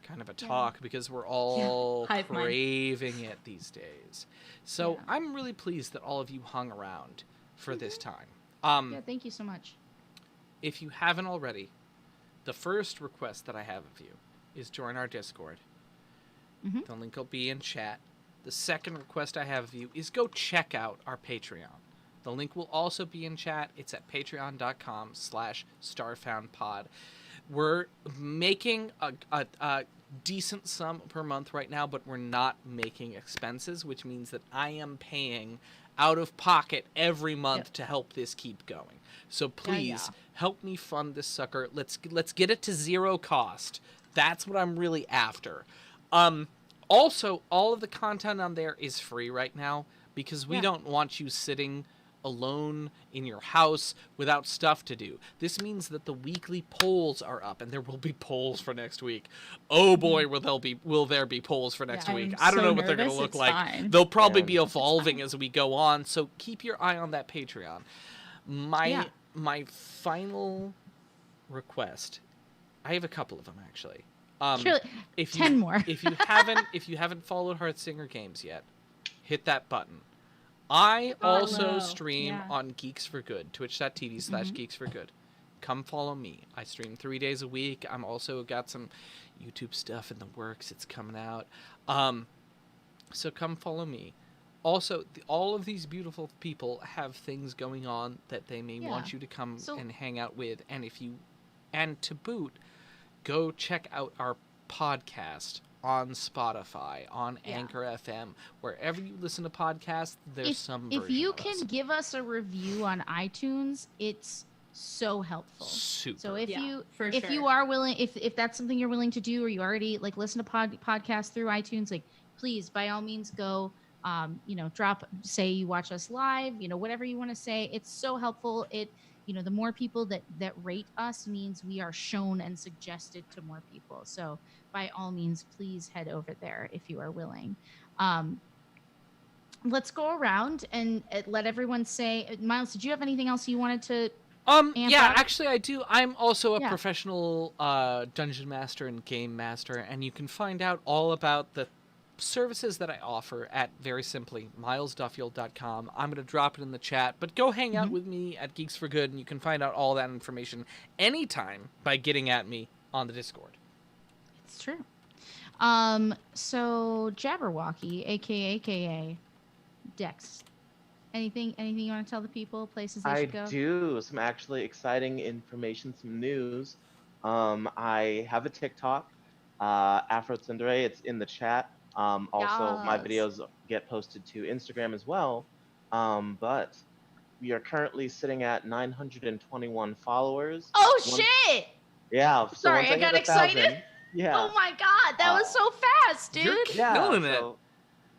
kind of a talk because we're all craving it these days. So I'm really pleased that all of you hung around for this time. Thank you so much. If you haven't already, the first request that I have of you is join our Discord. The link will be in chat. The second request I have of you is go check out our Patreon. The link will also be in chat. It's at patreon.com/StarfoundPod. We're making a decent sum per month right now, but we're not making expenses, which means that I am paying out of pocket every month to help this keep going. So please help me fund this sucker. Let's get it to zero cost. That's what I'm really after. Also, all of the content on there is free right now because we don't want you sitting alone in your house without stuff to do. This means that the weekly polls are up, and there will be polls for next week. Oh boy, will there be polls for next week? I don't know what they're going to look like. Fine. They'll probably be evolving as we go on, so keep your eye on that Patreon. My final request, I have a couple of them actually. If 10 more. if you haven't followed Heartsinger Games yet, hit that button. I also stream on Geeks for Good, twitch.tv/Geeks for Good. Come follow me. I stream 3 days a week. I'm also got some YouTube stuff in the works. It's coming out. So come follow me. Also, all of these beautiful people have things going on that they may want you to come and hang out with. And to boot, go check out our podcast on Spotify, on Anchor FM, wherever you listen to podcasts. There's some version if you of can us. give us a review on iTunes, it's so helpful. Super. So if you sure. are willing, if that's something you're willing to do, or you already like listen to podcasts through iTunes, like please by all means go. Say you watch us live. Whatever you want to say. It's so helpful. The more people that rate us means we are shown and suggested to more people. So by all means, please head over there if you are willing. Let's go around and let everyone say. Miles, did you have anything else you wanted to? Actually I do. I'm also a professional dungeon master and game master, and you can find out all about the services that I offer at very simply milesduffield.com. I'm going to drop it in the chat, but go hang out with me at Geeks for Good, and you can find out all that information anytime by getting at me on the Discord. It's true. So Jabberwocky, aka Dex, anything you want to tell the people, places they should go? I do. Some actually exciting information, some news. I have a TikTok, Afro Tsundere. It's in the chat. Also, my videos get posted to Instagram as well. But we are currently sitting at 921 followers. Oh, shit! Yeah. So sorry, I got excited. Yeah. Oh my god, that was so fast, dude. You're killing it. So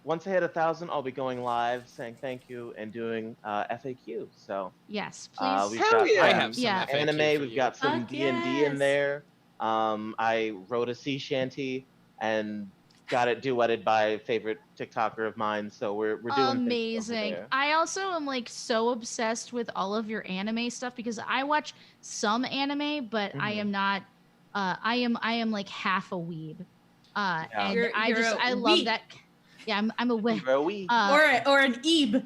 once I hit 1,000, I'll be going live, saying thank you, and doing FAQ. So yes, please. We've got I have some FAQ anime. for We've you. got some D&D in there. I wrote a sea shanty and got it duetted by a favorite TikToker of mine. So we're doing amazing. I also am like so obsessed with all of your anime stuff because I watch some anime, but I am not. I am like half a weeb, and I love that. Yeah, I'm a weeb. You're a weeb. Or an eeb.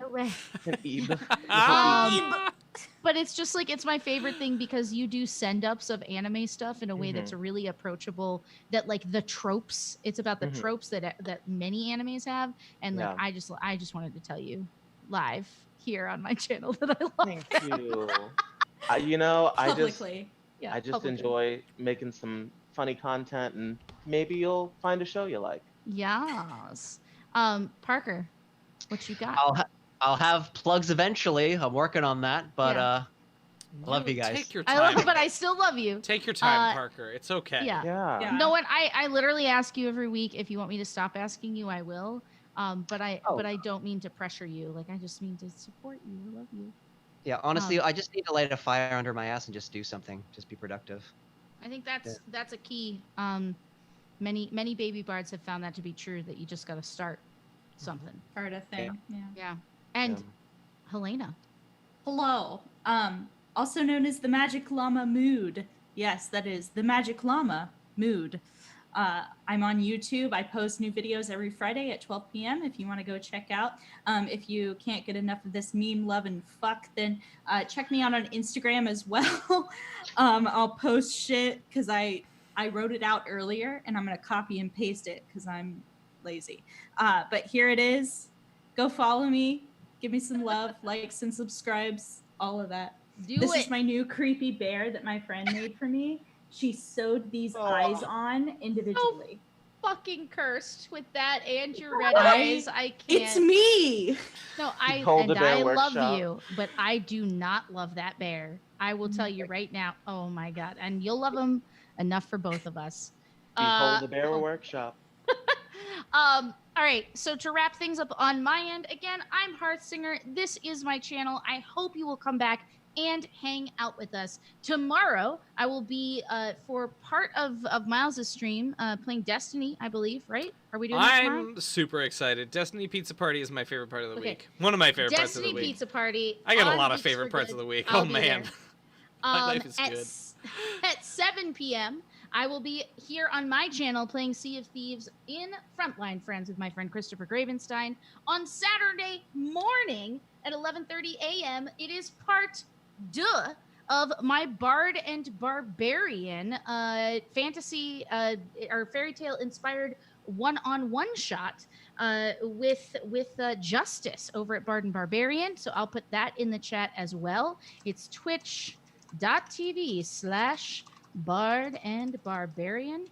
But it's just like it's my favorite thing because you do send ups of anime stuff in a way that's really approachable. That like the tropes. It's about the tropes that many animes have, and like I just wanted to tell you live here on my channel that I love. Thank you. I just enjoy making some funny content, and maybe you'll find a show you like. Yes. Parker, what you got? I'll have plugs eventually. I'm working on that, but I love you guys. Take your time. But I still love you. Take your time, Parker. It's okay. Yeah. No one. I literally ask you every week. If you want me to stop asking you, I will. But I don't mean to pressure you. Like, I just mean to support you. I love you. Yeah, honestly, I just need to light a fire under my ass and just do something. Just be productive. I think that's a key. Many baby bards have found that to be true. That you just got to start something. Start a thing. Yeah. And Helena. Hello. Also known as the Magic Llama Mood. Yes, that is the Magic Llama Mood. I'm on YouTube. I post new videos every Friday at 12 p.m. if you want to go check out. If you can't get enough of this meme love and fuck, then check me out on Instagram as well. I'll post shit because I wrote it out earlier and I'm going to copy and paste it because I'm lazy. But here it is. Go follow me. Give me some love, likes and subscribes, all of that. This is my new creepy bear that my friend made for me. She sewed these eyes on individually. So fucking cursed with that and your red eyes. I can't. It's me. No, I love you, but I do not love that bear. I will tell you right now. Oh my god, and you'll love him enough for both of us. Behold the Bear Workshop. All right, so to wrap things up on my end, again, I'm Hearthsinger. This is my channel. I hope you will come back and hang out with us. Tomorrow, I will be, for part of Miles' stream, playing Destiny, I believe, right? Are we doing that tomorrow? I'm super excited. Destiny Pizza Party is my favorite part of the week. One of my favorite parts of the week. Destiny Pizza Party. I got a lot of favorite parts of the week. Oh, man. My life is good. At 7 p.m., I will be here on my channel playing Sea of Thieves in Frontline Friends with my friend Christopher Gravenstein. On Saturday morning at 11:30 a.m., it is part 2 of my Bard and Barbarian fantasy or fairy tale inspired one-on-one shot with Justice over at Bard and Barbarian. So I'll put that in the chat as well. It's twitch.tv/Bard and Barbarian.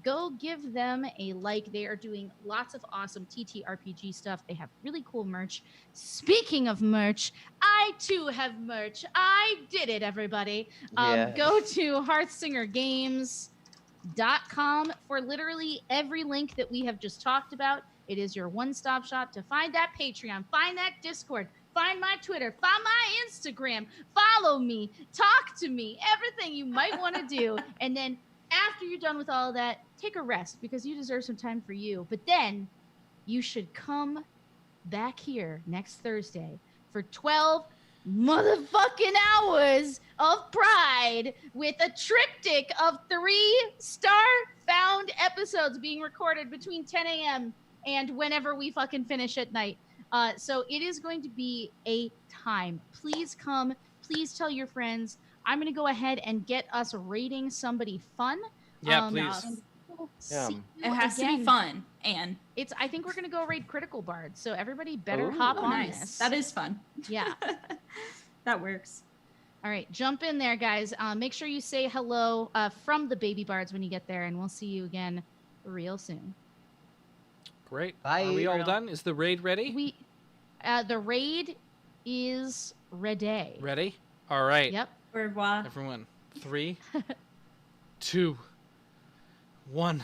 Go give them a like. They are doing lots of awesome TTRPG stuff. They have really cool merch. Speaking of merch, I too have merch. I did it, everybody. Go to hearthsingergames.com for literally every link that we have just talked about. It is your one-stop shop to find that Patreon, find that Discord, find my Twitter, find my Instagram, follow me, talk to me, everything you might want to do. And then after you're done with all of that, take a rest because you deserve some time for you. But then you should come back here next Thursday for 12 motherfucking hours of pride with a triptych of 3 Starfound episodes being recorded between 10 a.m. and whenever we fucking finish at night. So it is going to be a time. Please come. Please tell your friends. I'm going to go ahead and get us rating somebody fun. Yeah, please. It has to be fun. And I think we're going to go raid Critical Bard. So everybody better hop on this. That is fun. Yeah. That works. All right. Jump in there, guys. Make sure you say hello from the baby bards when you get there. And we'll see you again real soon. Great. Bye. Are we all done? Is the raid ready? The raid is ready. Ready? All right. Yep. Au revoir. Everyone, 3, 2, 1.